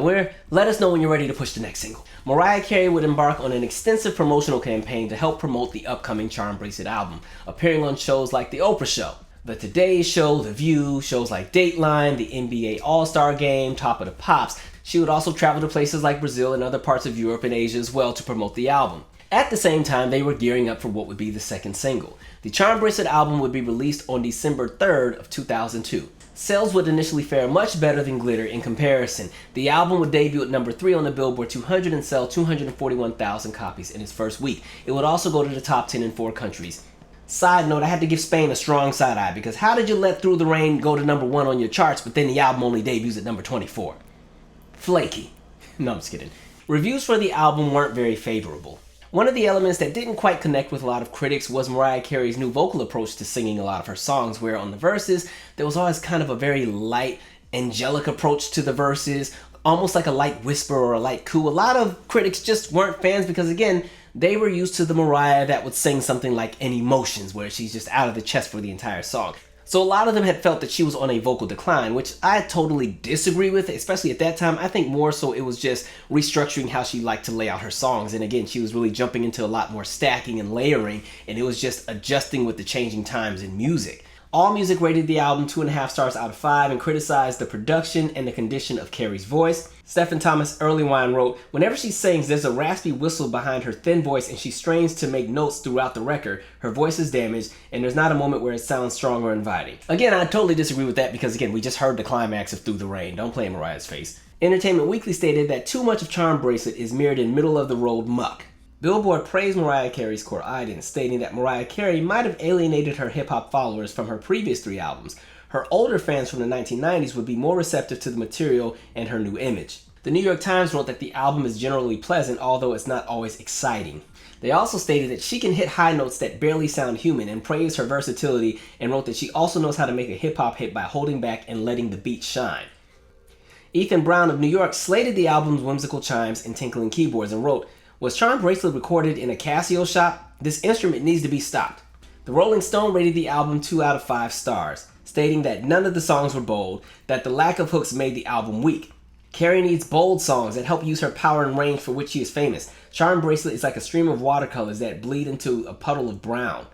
let us know when you're ready to push the next single. Mariah Carey would embark on an extensive promotional campaign to help promote the upcoming Charmbracelet album, appearing on shows like The Oprah Show, The Today Show, The View, shows like Dateline, the NBA All-Star Game, Top of the Pops. She would also travel to places like Brazil and other parts of Europe and Asia as well to promote the album. At the same time, they were gearing up for what would be the second single. The Charmbracelet album would be released on December 3rd of 2002. Sales would initially fare much better than Glitter in comparison. The album would debut at number 3 on the Billboard 200 and sell 241,000 copies in its first week. It would also go to the top 10 in 4 countries. Side note, I had to give Spain a strong side eye, because how did you let Through the Rain go to number 1 on your charts, but then the album only debuts at number 24? Flaky. No, I'm just kidding. Reviews for the album weren't very favorable. One of the elements that didn't quite connect with a lot of critics was Mariah Carey's new vocal approach to singing a lot of her songs, where on the verses, there was always kind of a very light, angelic approach to the verses, almost like a light whisper or a light coo. A lot of critics just weren't fans because, again, they were used to the Mariah that would sing something like In Emotions, where she's just out of the chest for the entire song. So a lot of them had felt that she was on a vocal decline, which I totally disagree with, especially at that time. I think more so it was just restructuring how she liked to lay out her songs. And again, she was really jumping into a lot more stacking and layering, and it was just adjusting with the changing times in music. AllMusic rated the album 2.5 stars out of 5 and criticized the production and the condition of Carey's voice. Stephen Thomas Earlywine wrote, "Whenever she sings, there's a raspy whistle behind her thin voice and she strains to make notes throughout the record. Her voice is damaged and there's not a moment where it sounds strong or inviting." Again, I totally disagree with that because, again, we just heard the climax of Through the Rain. Don't play in Mariah's face. Entertainment Weekly stated that too much of Charmbracelet is mirrored in middle-of-the-road muck. Billboard praised Mariah Carey's core audience, stating that Mariah Carey might have alienated her hip-hop followers from her previous 3 albums. Her older fans from the 1990s would be more receptive to the material and her new image. The New York Times wrote that the album is generally pleasant, although it's not always exciting. They also stated that she can hit high notes that barely sound human and praised her versatility, and wrote that she also knows how to make a hip-hop hit by holding back and letting the beat shine. Ethan Brown of New York slated the album's whimsical chimes and tinkling keyboards and wrote, "Was Charmbracelet recorded in a Casio shop? This instrument needs to be stopped." The Rolling Stone rated the album 2 out of 5 stars, stating that none of the songs were bold, that the lack of hooks made the album weak. Carey needs bold songs that help use her power and range for which she is famous. Charmbracelet is like a stream of watercolors that bleed into a puddle of brown.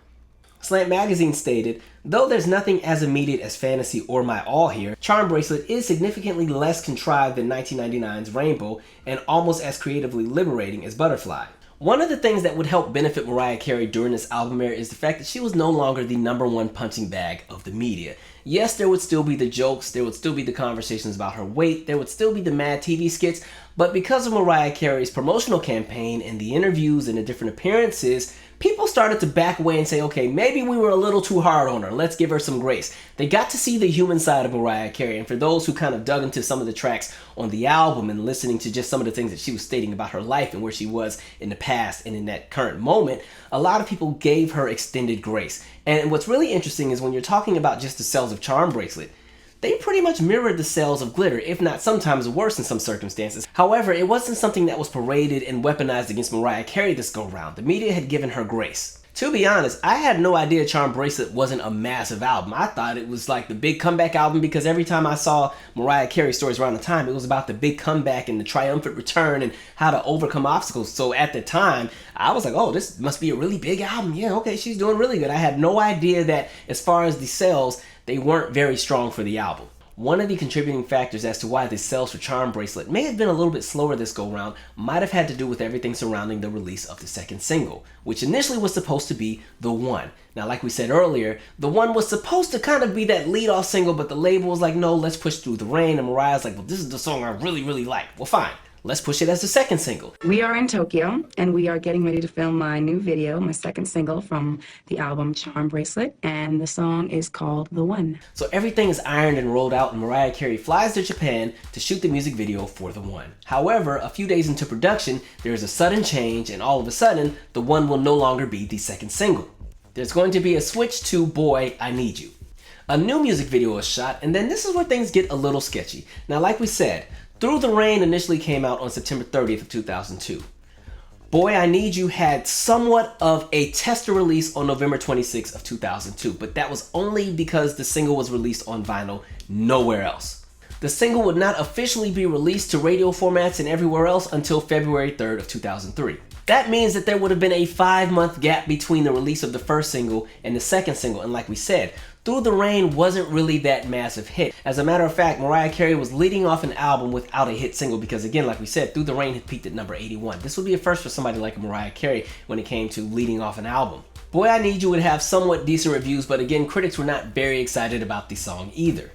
Slant Magazine stated, "Though there's nothing as immediate as Fantasy or My All here, Charmbracelet is significantly less contrived than 1999's Rainbow and almost as creatively liberating as Butterfly." One of the things that would help benefit Mariah Carey during this album era is the fact that she was no longer the #1 punching bag of the media. Yes, there would still be the jokes, there would still be the conversations about her weight, there would still be the mad TV skits, but because of Mariah Carey's promotional campaign and the interviews and the different appearances, people started to back away and say, okay, maybe we were a little too hard on her. Let's give her some grace. They got to see the human side of Mariah Carey. And for those who kind of dug into some of the tracks on the album and listening to just some of the things that she was stating about her life and where she was in the past and in that current moment, a lot of people gave her extended grace. And what's really interesting is when you're talking about just the sales of Charmbracelet, they pretty much mirrored the sales of Glitter, if not sometimes worse in some circumstances. However, it wasn't something that was paraded and weaponized against Mariah Carey this go round. The media had given her grace. To be honest, I had no idea Charmbracelet wasn't a massive album. I thought it was like the big comeback album because every time I saw Mariah Carey stories around the time, it was about the big comeback and the triumphant return and how to overcome obstacles. So at the time, I was like, oh, this must be a really big album. Yeah, okay, she's doing really good. I had no idea that as far as the sales, they weren't very strong for the album. One of the contributing factors as to why the sales for Charmbracelet may have been a little bit slower this go round might have had to do with everything surrounding the release of the second single, which initially was supposed to be The One. Now, like we said earlier, The One was supposed to kind of be that lead-off single, but the label was like, no, let's push Through the Rain, and Mariah's like, well, this is the song I really, really like. Well, fine, Let's push it as the second single. We are in Tokyo, and we are getting ready to film my new video, my second single from the album Charmbracelet, and the song is called The One. So everything is ironed and rolled out, and Mariah Carey flies to Japan to shoot the music video for The One. However, a few days into production, there is a sudden change, and all of a sudden, The One will no longer be the second single. There's going to be a switch to Boy, I Need You. A new music video is shot, and then this is where things get a little sketchy. Now, like we said, Through the Rain initially came out on September 30th of 2002. Boy, I Need You had somewhat of a tester release on November 26th of 2002, but that was only because the single was released on vinyl, nowhere else. The single would not officially be released to radio formats and everywhere else until February 3rd of 2003. That means that there would have been a 5-month gap between the release of the first single and the second single, and like we said, Through the Rain wasn't really that massive hit. As a matter of fact, Mariah Carey was leading off an album without a hit single because, again, like we said, Through the Rain had peaked at number 81. This would be a first for somebody like Mariah Carey when it came to leading off an album. Boy, I Need You would have somewhat decent reviews, but again, critics were not very excited about the song either.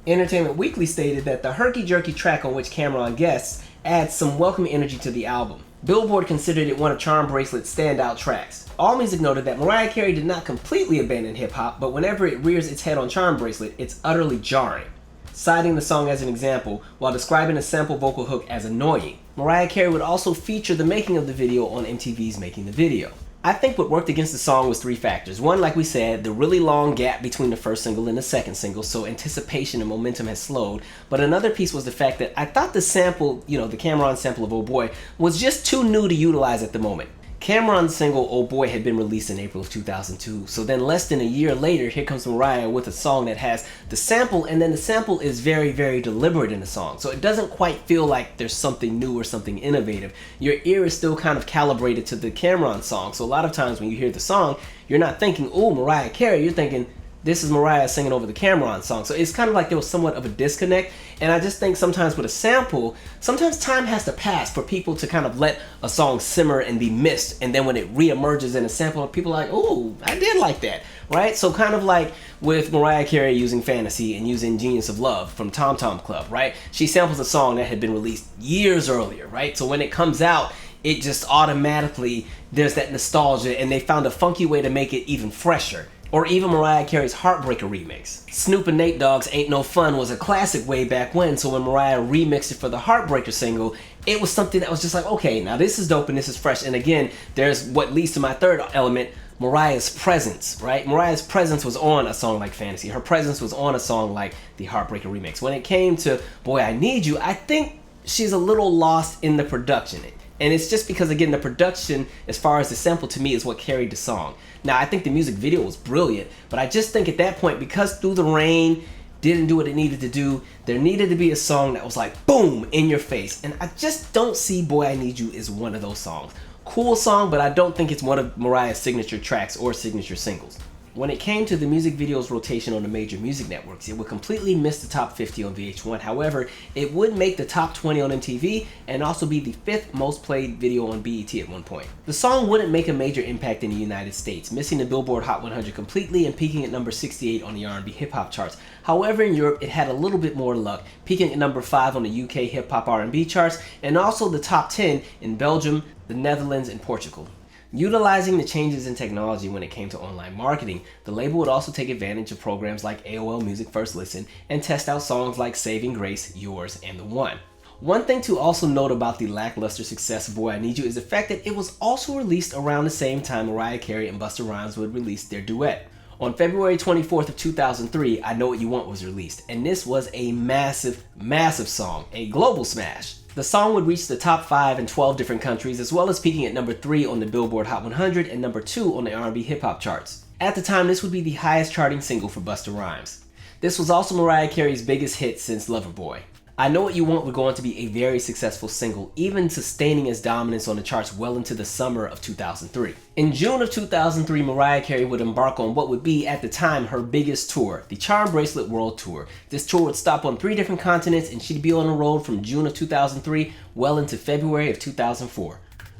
Entertainment Weekly stated that the herky-jerky track on which Cameron guests adds some welcome energy to the album. Billboard considered it one of Charmbraclet's standout tracks. AllMusic noted that Mariah Carey did not completely abandon hip-hop, but whenever it rears its head on Charmbracelet, it's utterly jarring, citing the song as an example while describing a sample vocal hook as annoying. Mariah Carey would also feature the making of the video on MTV's Making the Video. I think what worked against the song was 3 factors. One, like we said, the really long gap between the first single and the second single, so anticipation and momentum has slowed. But another piece was the fact that I thought the sample, the Cameron sample of Oh Boy, was just too new to utilize at the moment. Cameron's single Oh Boy had been released in April of 2002, so then less than a year later, here comes Mariah with a song that has the sample, and then the sample is very, very deliberate in the song, so it doesn't quite feel like there's something new or something innovative. Your ear is still kind of calibrated to the Cameron song, so a lot of times when you hear the song, you're not thinking, oh, Mariah Carey, you're thinking, this is Mariah singing over the Cameron song. So it's kind of like there was somewhat of a disconnect. And I just think sometimes with a sample, sometimes time has to pass for people to kind of let a song simmer and be missed. And then when it reemerges in a sample, people are like, oh, I did like that, right? So kind of like with Mariah Carey using Fantasy and using Genius of Love from Tom Tom Club, right? She samples a song that had been released years earlier, right? So when it comes out, it just automatically, there's that nostalgia, and they found a funky way to make it even fresher. Or even Mariah Carey's Heartbreaker remix. Snoop and Nate Dogg's Ain't No Fun was a classic way back when, so when Mariah remixed it for the Heartbreaker single, it was something that was just like, okay, now this is dope and this is fresh. And again, there's what leads to my third element, Mariah's presence, right? Mariah's presence was on a song like Fantasy. Her presence was on a song like the Heartbreaker remix. When it came to Boy, I Need You, I think she's a little lost in the production. And it's just because, again, the production, as far as the sample, to me, is what carried the song. Now, I think the music video was brilliant, but I just think at that point, because Through the Rain didn't do what it needed to do, there needed to be a song that was like, boom, in your face. And I just don't see Boy, I Need You as one of those songs. Cool song, but I don't think it's one of Mariah's signature tracks or signature singles. When it came to the music video's rotation on the major music networks, it would completely miss the top 50 on VH1. However, it would make the top 20 on MTV and also be the 5th most played video on BET at one point. The song wouldn't make a major impact in the United States, missing the Billboard Hot 100 completely and peaking at number 68 on the R&B hip-hop charts. However, in Europe, it had a little bit more luck, peaking at number 5 on the UK hip-hop R&B charts and also the top 10 in Belgium, the Netherlands, and Portugal. Utilizing the changes in technology when it came to online marketing, the label would also take advantage of programs like AOL Music First Listen and test out songs like Saving Grace, Yours, and The One. One thing to also note about the lackluster success of Boy I Need You is the fact that it was also released around the same time Mariah Carey and Busta Rhymes would release their duet. On February 24th of 2003, I Know What You Want was released, and this was a massive, massive song, a global smash. The song would reach the top 5 in 12 different countries, as well as peaking at number 3 on the Billboard Hot 100 and number 2 on the R&B hip-hop charts. At the time, this would be the highest charting single for Busta Rhymes. This was also Mariah Carey's biggest hit since Loverboy. I Know What You Want would go on to be a very successful single, even sustaining its dominance on the charts well into the summer of 2003. In June of 2003, Mariah Carey would embark on what would be, at the time, her biggest tour, the Charmbracelet World Tour. This tour would stop on 3 different continents, and she'd be on the road from June of 2003 well into February of 2004.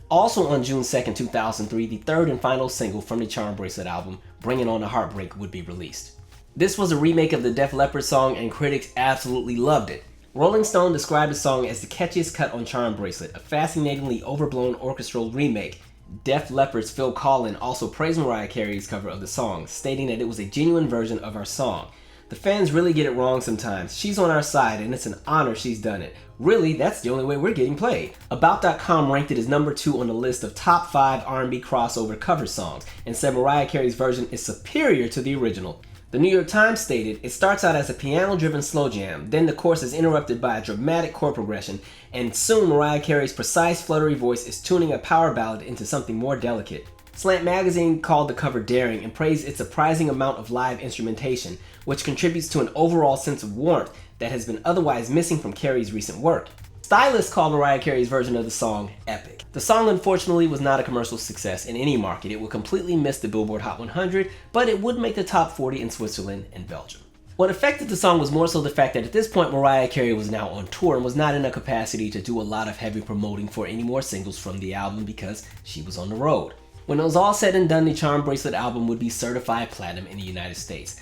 Also on June 2nd, 2003, the third and final single from the Charmbracelet album, Bringing On the Heartbreak, would be released. This was a remake of the Def Leppard song, and critics absolutely loved it. Rolling Stone described the song as the catchiest cut on Charmbracelet, a fascinatingly overblown orchestral remake. Def Leppard's Phil Collin also praised Mariah Carey's cover of the song, stating that it was a genuine version of our song. The fans really get it wrong sometimes. She's on our side and it's an honor she's done it. Really, that's the only way we're getting played. About.com ranked it as number 2 on the list of top 5 R&B crossover cover songs and said Mariah Carey's version is superior to the original. The New York Times stated, it starts out as a piano-driven slow jam, then the chorus is interrupted by a dramatic chord progression, and soon Mariah Carey's precise, fluttery voice is tuning a power ballad into something more delicate. Slant Magazine called the cover daring and praised its surprising amount of live instrumentation, which contributes to an overall sense of warmth that has been otherwise missing from Carey's recent work. Stylists called Mariah Carey's version of the song epic. The song unfortunately was not a commercial success in any market. It would completely miss the Billboard Hot 100, but it would make the top 40 in Switzerland and Belgium. What affected the song was more so the fact that at this point Mariah Carey was now on tour and was not in a capacity to do a lot of heavy promoting for any more singles from the album because she was on the road. When it was all said and done, the Charmbracelet album would be certified platinum in the United States.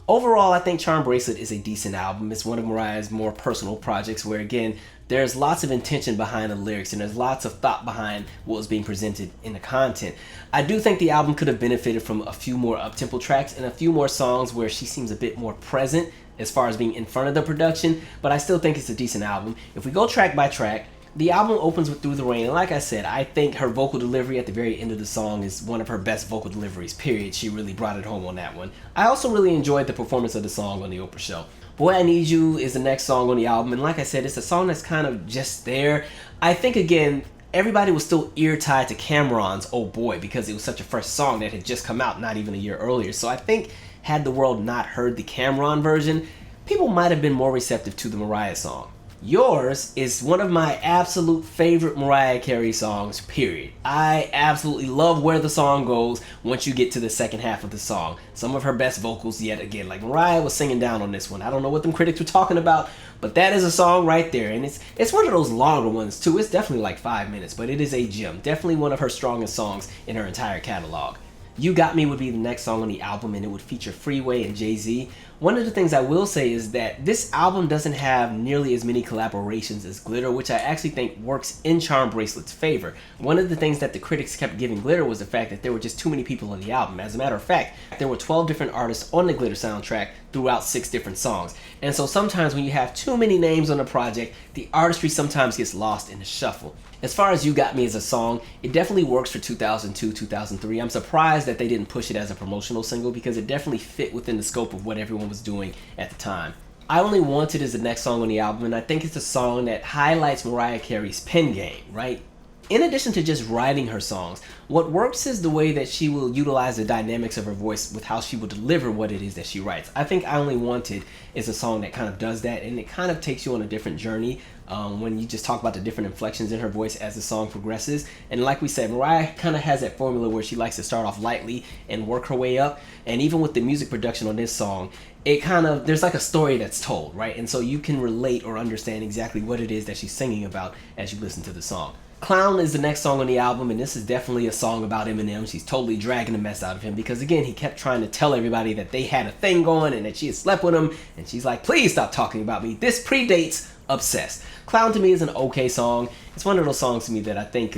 Overall, I think Charmbracelet is a decent album. It's one of Mariah's more personal projects where, again, there's lots of intention behind the lyrics and there's lots of thought behind what was being presented in the content. I do think the album could have benefited from a few more up-tempo tracks and a few more songs where she seems a bit more present as far as being in front of the production, but I still think it's a decent album. If we go track by track, the album opens with Through the Rain, and like I said, I think her vocal delivery at the very end of the song is one of her best vocal deliveries, period. She really brought it home on that one. I also really enjoyed the performance of the song on the Oprah show. Boy I Need You is the next song on the album, and like I said, it's a song that's kind of just there. I think, again, everybody was still ear-tied to Cameron's Oh Boy because it was such a fresh song that had just come out not even a year earlier. So I think had the world not heard the Cameron version, people might have been more receptive to the Mariah song. Yours is one of my absolute favorite Mariah Carey songs, period. I absolutely love where the song goes once you get to the second half of the song. Some of her best vocals yet again, like Mariah was singing down on this one. I don't know what them critics were talking about, but that is a song right there, and it's one of those longer ones too. It's definitely like 5 minutes, but it is a gem. Definitely one of her strongest songs in her entire catalog. You Got Me would be the next song on the album, and it would feature Freeway and Jay-Z. One of the things I will say is that this album doesn't have nearly as many collaborations as Glitter, which I actually think works in Charmbracelet's favor. One of the things that the critics kept giving Glitter was the fact that there were just too many people on the album. As a matter of fact, there were 12 different artists on the Glitter soundtrack throughout 6 different songs. And so sometimes when you have too many names on a project, the artistry sometimes gets lost in the shuffle. As far as You Got Me as a song, it definitely works for 2002, 2003. I'm surprised that they didn't push it as a promotional single because it definitely fit within the scope of what everyone was doing at the time. I Only Want It is the next song on the album, and I think it's a song that highlights Mariah Carey's pen game, right? In addition to just writing her songs, what works is the way that she will utilize the dynamics of her voice with how she will deliver what it is that she writes. I think I Only Want It is a song that kind of does that, and it kind of takes you on a different journey when you just talk about the different inflections in her voice as the song progresses. And like we said, Mariah kind of has that formula where she likes to start off lightly and work her way up, and even with the music production on this song, it kind of, there's like a story that's told, right? And so you can relate or understand exactly what it is that she's singing about as you listen to the song. Clown is the next song on the album, and this is definitely a song about Eminem. She's totally dragging the mess out of him because, again, he kept trying to tell everybody that they had a thing going and that she had slept with him, and she's like, please stop talking about me. This predates Obsessed. Clown to me is an okay song. It's one of those songs to me that I think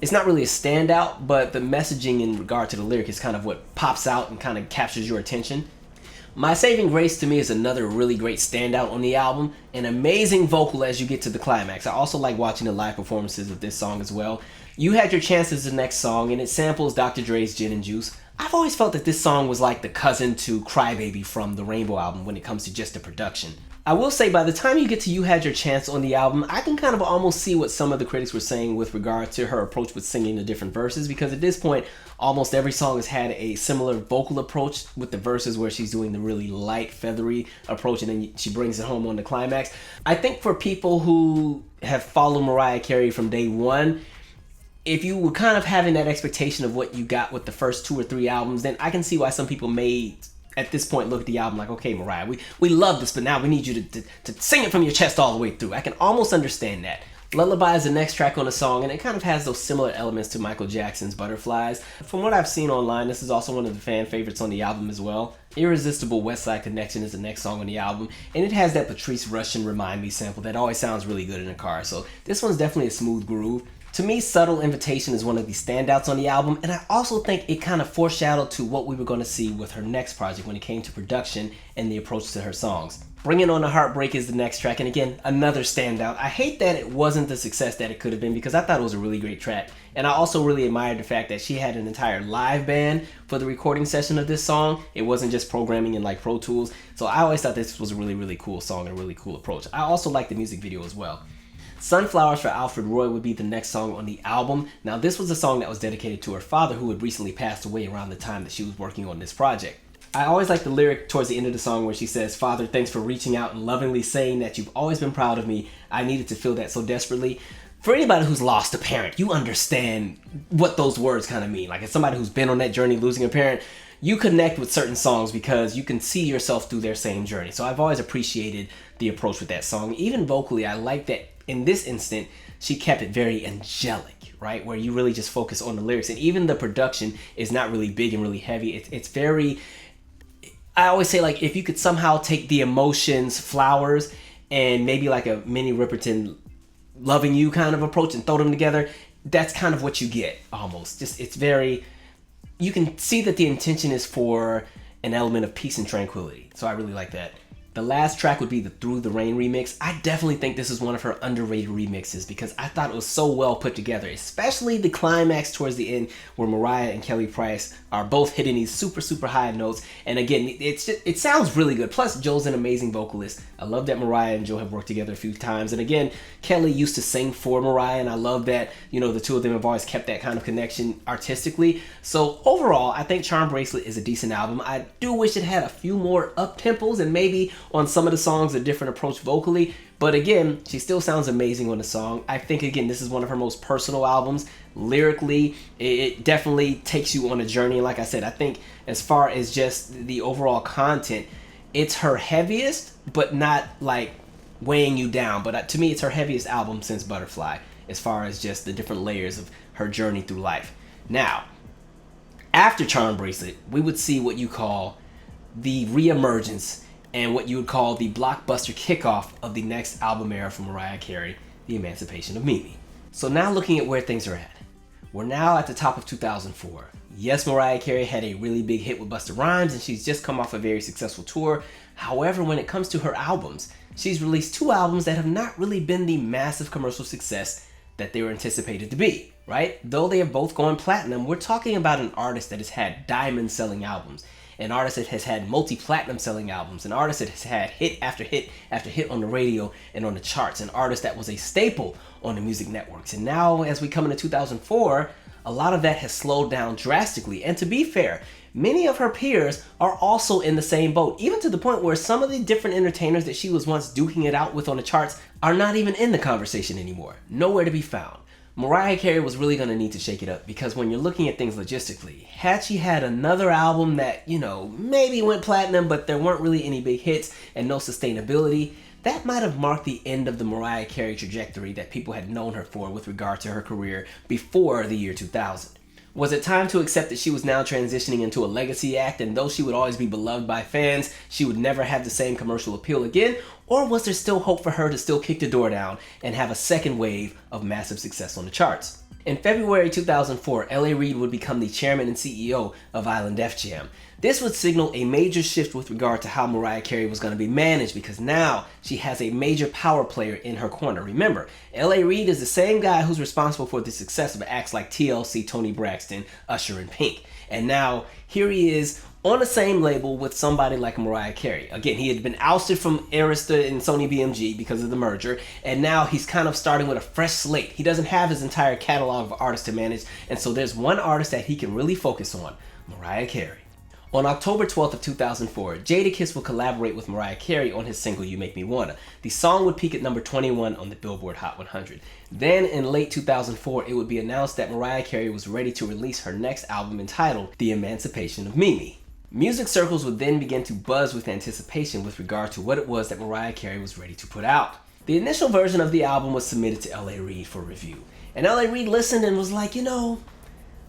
it's not really a standout, but the messaging in regard to the lyric is kind of what pops out and kind of captures your attention. My Saving Grace to me is another really great standout on the album. An amazing vocal as you get to the climax. I also like watching the live performances of this song as well. You Had Your Chance is the next song, and it samples Dr. Dre's Gin and Juice. I've always felt that this song was like the cousin to Crybaby from the Rainbow album when it comes to just the production. I will say by the time you get to You Had Your Chance on the album, I can kind of almost see what some of the critics were saying with regard to her approach with singing the different verses, because at this point, almost every song has had a similar vocal approach with the verses where she's doing the really light, feathery approach and then she brings it home on the climax. I think for people who have followed Mariah Carey from day one, if you were kind of having that expectation of what you got with the first 2 or 3 albums, then I can see why some people may at this point look at the album like, okay, Mariah, we love this, but now we need you to sing it from your chest all the way through. I can almost understand that. Lullaby is the next track on the song, and it kind of has those similar elements to Michael Jackson's Butterflies. From what I've seen online, this is also one of the fan favorites on the album as well. Irresistible West Side Connection is the next song on the album, and it has that Patrice Rushen Remind Me sample that always sounds really good in a car, so this one's definitely a smooth groove. To me, Subtle Invitation is one of the standouts on the album, and I also think it kind of foreshadowed to what we were going to see with her next project when it came to production and the approach to her songs. Bringing On the Heartbreak is the next track, and again, another standout. I hate that it wasn't the success that it could have been because I thought it was a really great track. And I also really admired the fact that she had an entire live band for the recording session of this song. It wasn't just programming in like Pro Tools. So I always thought this was a really, really cool song and a really cool approach. I also like the music video as well. Sunflowers for Alfred Roy would be the next song on the album. Now this was a song that was dedicated to her father, who had recently passed away around the time that she was working on this project. I always like the lyric towards the end of the song where she says, "Father, thanks for reaching out and lovingly saying that you've always been proud of me. I needed to feel that so desperately." For anybody who's lost a parent, you understand what those words kind of mean. Like, as somebody who's been on that journey losing a parent, you connect with certain songs because you can see yourself through their same journey. So I've always appreciated the approach with that song. Even vocally, I like that in this instant, she kept it very angelic, right? Where you really just focus on the lyrics. And even the production is not really big and really heavy. It's very... I always say, like, if you could somehow take the Emotions, Flowers, and maybe like a Minnie Riperton Loving You kind of approach and throw them together, that's kind of what you get, almost. Just, it's very... You can see that the intention is for an element of peace and tranquility. So I really like that. The last track would be the Through the Rain remix. I definitely think this is one of her underrated remixes because I thought it was so well put together, especially the climax towards the end where Mariah and Kelly Price are both hitting these super, super high notes. And again, it sounds really good. Plus, Joe's an amazing vocalist. I love that Mariah and Joe have worked together a few times. And again, Kelly used to sing for Mariah, and I love that, you know, the two of them have always kept that kind of connection artistically. So overall, I think Charmbracelet is a decent album. I do wish it had a few more up-tempos and maybe on some of the songs a different approach vocally, but again, she still sounds amazing on the song. I think, again, this is one of her most personal albums. Lyrically, it definitely takes you on a journey. Like I said, I think as far as just the overall content, it's her heaviest, but not like weighing you down. But to me, it's her heaviest album since Butterfly, as far as just the different layers of her journey through life. Now, after Charmbracelet, we would see what you call the reemergence and what you would call the blockbuster kickoff of the next album era for Mariah Carey, the Emancipation of Mimi. So now looking at where things are at, we're now at the top of 2004. Yes, Mariah Carey had a really big hit with Busta Rhymes, and she's just come off a very successful tour. However, when it comes to her albums, she's released two albums that have not really been the massive commercial success that they were anticipated to be, right? Though they have both gone platinum, we're talking about an artist that has had diamond-selling albums, an artist that has had multi-platinum selling albums, an artist that has had hit after hit after hit on the radio and on the charts, an artist that was a staple on the music networks. And now, as we come into 2004, a lot of that has slowed down drastically. And to be fair, many of her peers are also in the same boat, even to the point where some of the different entertainers that she was once duking it out with on the charts are not even in the conversation anymore. Nowhere to be found. Mariah Carey was really going to need to shake it up, because when you're looking at things logistically, had she had another album that, you know, maybe went platinum, but there weren't really any big hits and no sustainability, that might have marked the end of the Mariah Carey trajectory that people had known her for with regard to her career before the year 2000. Was it time to accept that she was now transitioning into a legacy act, and though she would always be beloved by fans, she would never have the same commercial appeal again? Or was there still hope for her to still kick the door down and have a second wave of massive success on the charts? In February 2004, L.A. Reid would become the chairman and CEO of Island Def Jam. This would signal a major shift with regard to how Mariah Carey was going to be managed, because now she has a major power player in her corner. Remember, L.A. Reid is the same guy who's responsible for the success of acts like TLC, Toni Braxton, Usher, and Pink. And now here he is on the same label with somebody like Mariah Carey. Again, he had been ousted from Arista and Sony BMG because of the merger, and now he's kind of starting with a fresh slate. He doesn't have his entire catalog of artists to manage, and so there's one artist that he can really focus on, Mariah Carey. On October 12th of 2004, Jadakiss will collaborate with Mariah Carey on his single You Make Me Wanna. The song would peak at number 21 on the Billboard Hot 100. Then in late 2004, it would be announced that Mariah Carey was ready to release her next album entitled The Emancipation of Mimi. Music circles would then begin to buzz with anticipation with regard to what it was that Mariah Carey was ready to put out. The initial version of the album was submitted to L.A. Reid for review. And L.A. Reid listened and was like, you know,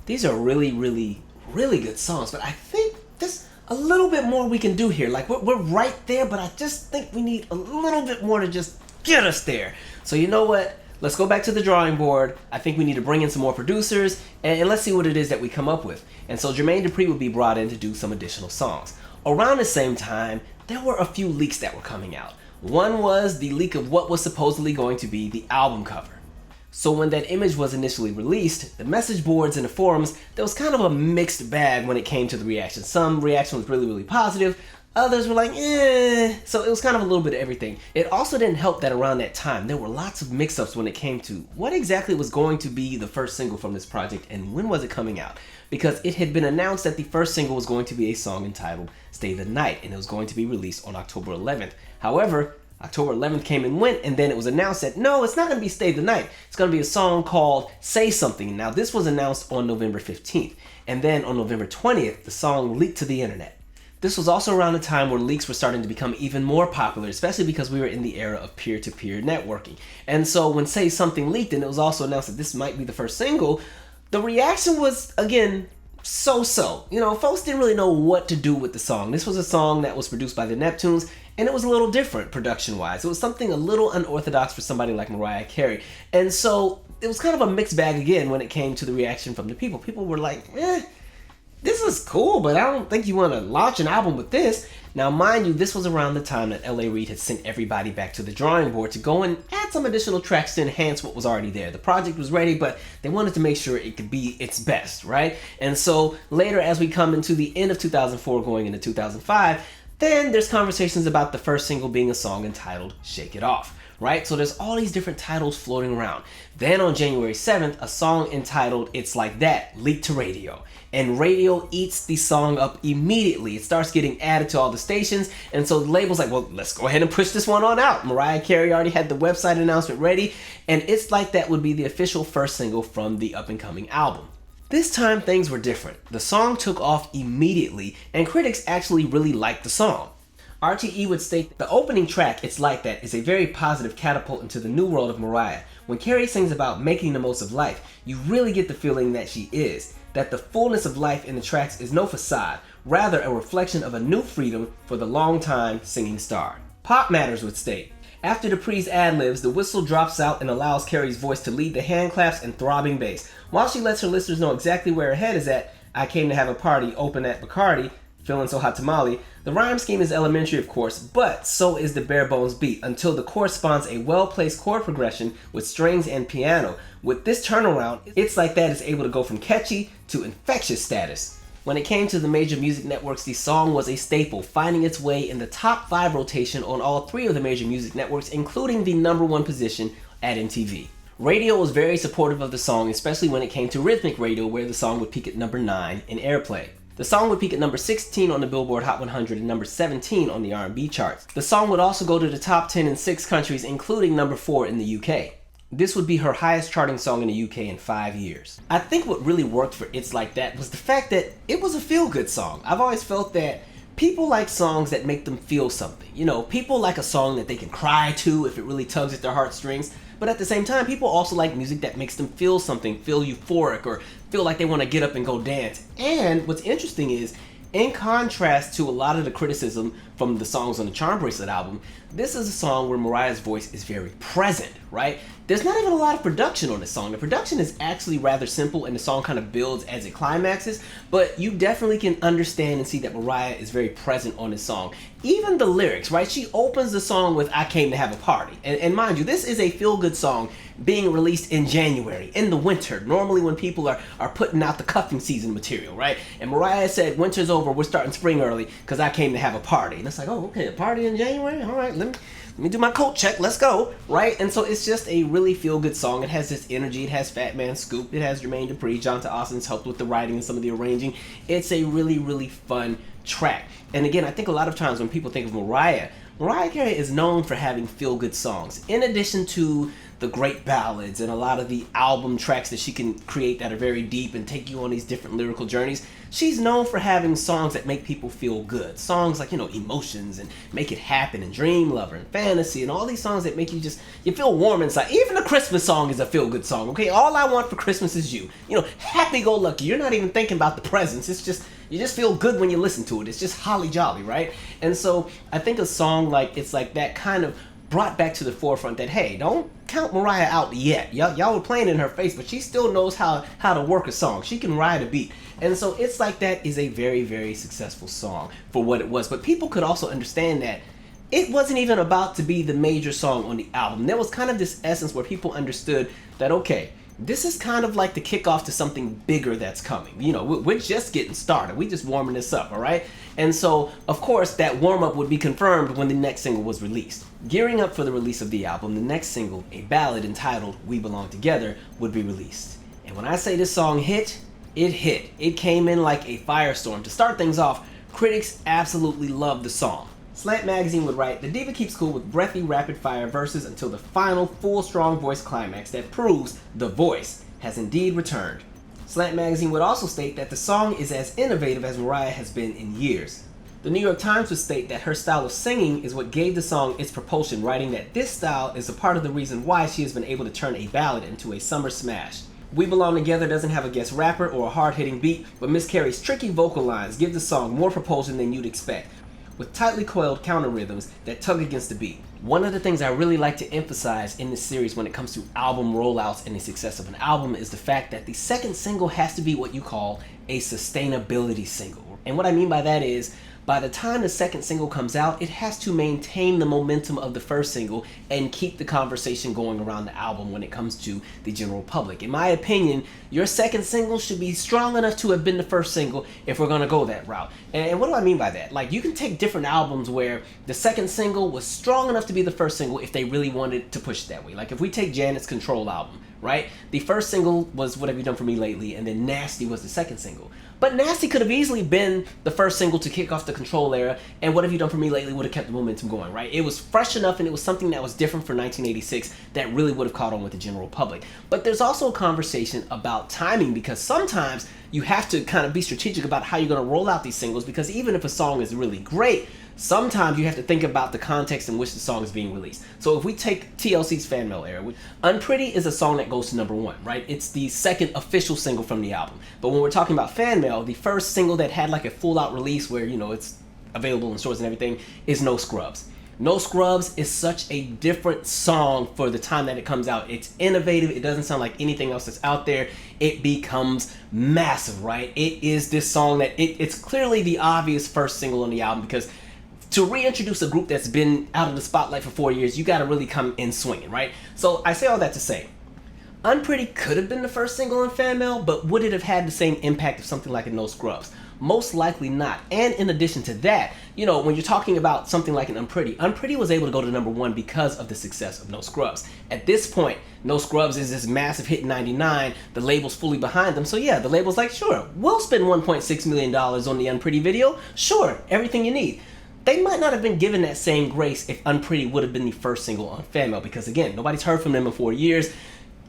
these are really, really, really good songs, but I think there's a little bit more we can do here. Like, we're right there, but I just think we need a little bit more to just get us there. So you know what? Let's go back to the drawing board. I think we need to bring in some more producers, and let's see what it is that we come up with. And so Jermaine Dupri would be brought in to do some additional songs. Around the same time, there were a few leaks that were coming out. One was the leak of what was supposedly going to be the album cover. So when that image was initially released, the message boards and the forums, there was kind of a mixed bag when it came to the reaction. Some reaction was really, really positive. Others were like, eh. So it was kind of a little bit of everything. It also didn't help that around that time, there were lots of mix-ups when it came to what exactly was going to be the first single from this project and when was it coming out. Because it had been announced that the first single was going to be a song entitled Stay the Night, and it was going to be released on October 11th. However, October 11th came and went, and then it was announced that no, it's not going to be Stay the Night. It's going to be a song called Say Something. Now, this was announced on November 15th, and then on November 20th, the song leaked to the internet. This was also around the time where leaks were starting to become even more popular, especially because we were in the era of peer-to-peer networking. And so when Say Something leaked and it was also announced that this might be the first single, the reaction was, again, so-so. You know, folks didn't really know what to do with the song. This was a song that was produced by the Neptunes, and it was a little different production-wise. It was something a little unorthodox for somebody like Mariah Carey. And so it was kind of a mixed bag again when it came to the reaction from the people. People were like, this is cool, but I don't think you want to launch an album with this. Now, mind you, this was around the time that L.A. Reid had sent everybody back to the drawing board to go and add some additional tracks to enhance what was already there. The project was ready, but they wanted to make sure it could be its best, right? And so later, as we come into the end of 2004, going into 2005, then there's conversations about the first single being a song entitled Shake It Off, right? So there's all these different titles floating around. Then on January 7th, a song entitled It's Like That leaked to radio. And radio eats the song up immediately. It starts getting added to all the stations, and so the label's like, well, let's go ahead and push this one on out. Mariah Carey already had the website announcement ready, and It's Like That would be the official first single from the up-and-coming album. This time, things were different. The song took off immediately, and critics actually really liked the song. RTE would state the opening track, It's Like That, is a very positive catapult into the new world of Mariah. When Carey sings about making the most of life, you really get the feeling that she is. That the fullness of life in the tracks is no facade, rather a reflection of a new freedom for the longtime singing star. Pop Matters would state, after Dupri's ad-libs, the whistle drops out and allows Carey's voice to lead the hand claps and throbbing bass. While she lets her listeners know exactly where her head is at, I came to have a party, open at Bacardi, feeling so hot tamale. The rhyme scheme is elementary, of course, but so is the bare bones beat until the chorus spawns a well-placed chord progression with strings and piano. With this turnaround, It's Like That is able to go from catchy to infectious status. When it came to the major music networks, the song was a staple, finding its way in the top 5 rotation on all 3 of the major music networks, including the #1 position at MTV. Radio was very supportive of the song, especially when it came to rhythmic radio, where the song would peak at number 9 in airplay. The song would peak at number 16 on the Billboard Hot 100 and number 17 on the R&B charts. The song would also go to the top 10 in 6 countries, including number 4 in the UK. This would be her highest charting song in the UK in 5 years. I think what really worked for It's Like That was the fact that it was a feel-good song. I've always felt that people like songs that make them feel something. You know, people like a song that they can cry to if it really tugs at their heartstrings. But at the same time, people also like music that makes them feel something, feel euphoric, or feel like they want to get up and go dance. And what's interesting is, in contrast to a lot of the criticism from the songs on the Charmbracelet album, this is a song where Mariah's voice is very present, right? There's not even a lot of production on this song. The production is actually rather simple and the song kind of builds as it climaxes, but you definitely can understand and see that Mariah is very present on this song. Even the lyrics, right? She opens the song with, I came to have a party. And mind you, this is a feel-good song being released in January, in the winter, normally when people are putting out the cuffing season material, right? And Mariah said, winter's over, we're starting spring early because I came to have a party. And it's like, oh, okay, a party in January? All right, let me do my coat check, let's go, right? And so it's just a really feel-good song. It has this energy, it has Fat Man Scoop, it has Jermaine Dupri, Jonta Austin's helped with the writing and some of the arranging. It's a really, really fun track. And again, I think a lot of times when people think of Mariah Carey is known for having feel-good songs. In addition to the great ballads and a lot of the album tracks that she can create that are very deep and take you on these different lyrical journeys, she's known for having songs that make people feel good. Songs like, Emotions and Make It Happen and Dream Lover and Fantasy and all these songs that make you feel warm inside. Even a Christmas song is a feel-good song, okay? All I Want for Christmas Is You. Happy-go-lucky. You're not even thinking about the presents. It's just, you just feel good when you listen to it. It's just holly jolly, right? And so I think a song like It's Like That kind of brought back to the forefront that, hey, don't count Mariah out yet. Y'all were playing in her face, but she still knows how to work a song. She can ride a beat. And so It's Like That is a very, very successful song for what it was. But people could also understand that it wasn't even about to be the major song on the album. There was kind of this essence where people understood that, okay, this is kind of like the kickoff to something bigger that's coming. We're just getting started. We're just warming this up, all right? And so, of course, that warm-up would be confirmed when the next single was released. Gearing up for the release of the album, the next single, a ballad entitled We Belong Together, would be released. And when I say this song hit, it hit. It came in like a firestorm. To start things off, critics absolutely loved the song. Slant Magazine would write, "The diva keeps cool with breathy, rapid-fire verses until the final, full, strong voice climax that proves the voice has indeed returned." Slant Magazine would also state that the song is as innovative as Mariah has been in years. The New York Times would state that her style of singing is what gave the song its propulsion, writing that this style is a part of the reason why she has been able to turn a ballad into a summer smash. We Belong Together doesn't have a guest rapper or a hard-hitting beat, but Miss Carey's tricky vocal lines give the song more propulsion than you'd expect, with tightly coiled counter rhythms that tug against the beat. One of the things I really like to emphasize in this series when it comes to album rollouts and the success of an album is the fact that the second single has to be what you call a sustainability single. And what I mean by that is, by the time the second single comes out, it has to maintain the momentum of the first single and keep the conversation going around the album when it comes to the general public. In my opinion, your second single should be strong enough to have been the first single if we're gonna go that route. And what do I mean by that? Like, you can take different albums where the second single was strong enough to be the first single if they really wanted to push it that way. Like if we take Janet's Control album, right? The first single was What Have You Done For Me Lately, and then Nasty was the second single. But Nasty could have easily been the first single to kick off the Control era, and What Have You Done For Me Lately would have kept the momentum going, right? It was fresh enough and it was something that was different for 1986 that really would have caught on with the general public. But there's also a conversation about timing, because sometimes you have to kind of be strategic about how you're going to roll out these singles, because even if a song is really great, sometimes you have to think about the context in which the song is being released. So if we take TLC's Fan Mail era, Unpretty is a song that goes to #1, right? It's the second official single from the album. But when we're talking about Fan Mail, the first single that had like a full out release where, it's available in stores and everything is No Scrubs. No Scrubs is such a different song for the time that it comes out. It's innovative. It doesn't sound like anything else that's out there. It becomes massive, right? It is this song that it's clearly the obvious first single on the album, because to reintroduce a group that's been out of the spotlight for 4 years, you got to really come in swinging, right? So I say all that to say, Unpretty could have been the first single on Fan Mail, but would it have had the same impact of something like a No Scrubs? Most likely not. And in addition to that, when you're talking about something like an Unpretty was able to go to #1 because of the success of No Scrubs. At this point, No Scrubs is this massive hit in '99, the label's fully behind them, so yeah, the label's like, sure, we'll spend $1.6 million on the Unpretty video, sure, everything you need. They might not have been given that same grace if Unpretty would have been the first single on Fan Mail, because again, nobody's heard from them in 4 years.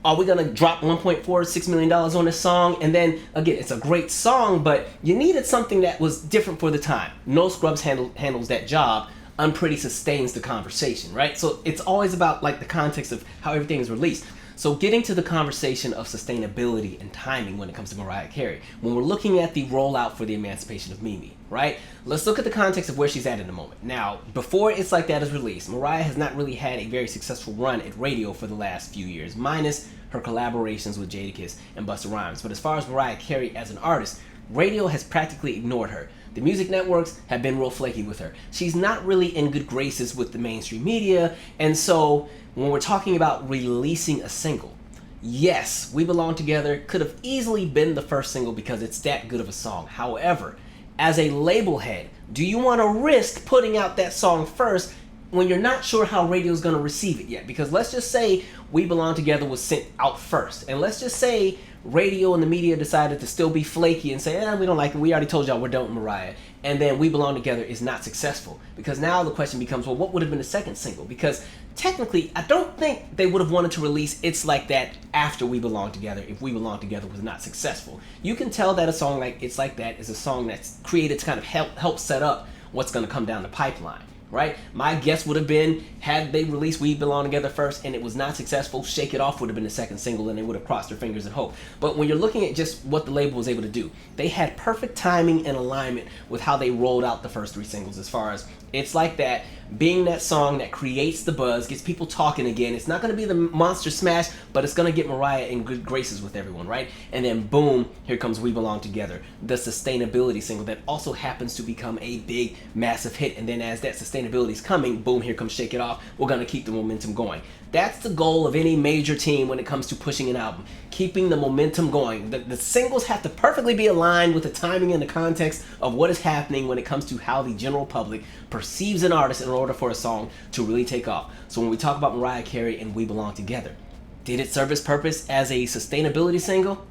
Are we gonna drop $1.46 million on this song? And then again, it's a great song, but you needed something that was different for the time. No Scrubs handles that job. Unpretty sustains the conversation, right? So it's always about like the context of how everything is released. So getting to the conversation of sustainability and timing when it comes to Mariah Carey, when we're looking at the rollout for the Emancipation of Mimi, right? Let's look at the context of where she's at in the moment. Now, before It's Like That is released, Mariah has not really had a very successful run at radio for the last few years, minus her collaborations with Jadakiss and Busta Rhymes. But as far as Mariah Carey as an artist, radio has practically ignored her. The music networks have been real flaky with her. She's not really in good graces with the mainstream media, and so when we're talking about releasing a single, yes, We Belong Together could have easily been the first single because it's that good of a song. However, as a label head, do you want to risk putting out that song first when you're not sure how radio's going to receive it yet? Because let's just say We Belong Together was sent out first, and let's just say radio and the media decided to still be flaky and say, we don't like it, we already told y'all we're done with Mariah. and then We Belong Together is not successful. Because now the question becomes, well, what would have been the second single? Because technically, I don't think they would have wanted to release It's Like That after We Belong Together if We Belong Together was not successful. You can tell that a song like It's Like That is a song that's created to kind of help set up what's going to come down the pipeline. Right? My guess would have been, had they released We Belong Together first and it was not successful, Shake It Off would have been the second single and they would have crossed their fingers and hoped. But when you're looking at just what the label was able to do, they had perfect timing and alignment with how they rolled out the first 3 singles, as far as It's Like That being that song that creates the buzz, gets people talking again. It's not going to be the monster smash, but it's going to get Mariah in good graces with everyone, right? And then boom, here comes We Belong Together, the sustainability single that also happens to become a big, massive hit. And then as that sustainability is coming, boom, here comes Shake It Off. We're going to keep the momentum going. That's the goal of any major team when it comes to pushing an album, keeping the momentum going. The singles have to perfectly be aligned with the timing and the context of what is happening when it comes to how the general public perceives an artist in order for a song to really take off. So when we talk about Mariah Carey and We Belong Together, did it serve its purpose as a sustainability single?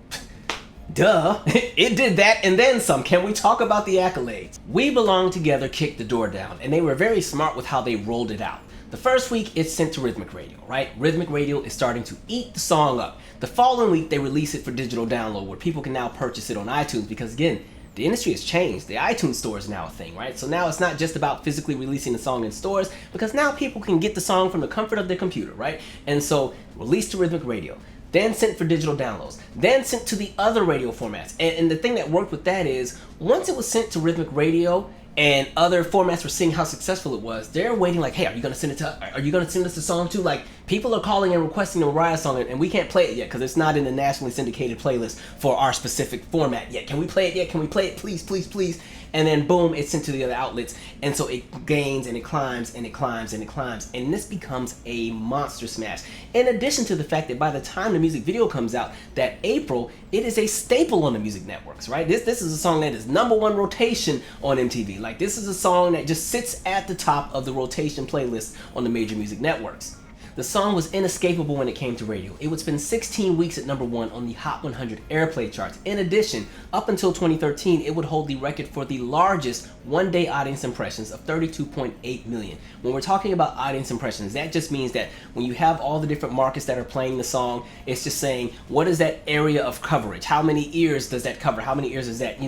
Duh, it did that and then some. Can we talk about the accolades? We Belong Together kicked the door down, and they were very smart with how they rolled it out. The first week, it's sent to Rhythmic Radio, right? Rhythmic Radio is starting to eat the song up. The following week, they release it for digital download, where people can now purchase it on iTunes, because again, the industry has changed. The iTunes store is now a thing, right? So now it's not just about physically releasing the song in stores, because now people can get the song from the comfort of their computer, right? And so, released to Rhythmic Radio, then sent for digital downloads, then sent to the other radio formats. And the thing that worked with that is, once it was sent to Rhythmic Radio, and other formats were seeing how successful it was, they're waiting like, hey, are you gonna send us the song too? Like, people are calling and requesting a Mariah song, and we can't play it yet because it's not in the nationally syndicated playlist for our specific format yet. Can we play it yet? Can we play it? Please, please, please. And then boom, it's sent to the other outlets, and so it gains and it climbs and it climbs and it climbs, and this becomes a monster smash. In addition to the fact that by the time the music video comes out that April, it is a staple on the music networks, right? This is a song that is #1 rotation on MTV. Like, this is a song that just sits at the top of the rotation playlist on the major music networks. The song was inescapable when it came to radio. It would spend 16 weeks at #1 on the Hot 100 airplay charts. In addition, up until 2013, it would hold the record for the largest one-day audience impressions of 32.8 million. When we're talking about audience impressions, that just means that when you have all the different markets that are playing the song, it's just saying, what is that area of coverage? How many ears does that cover? How many ears does that,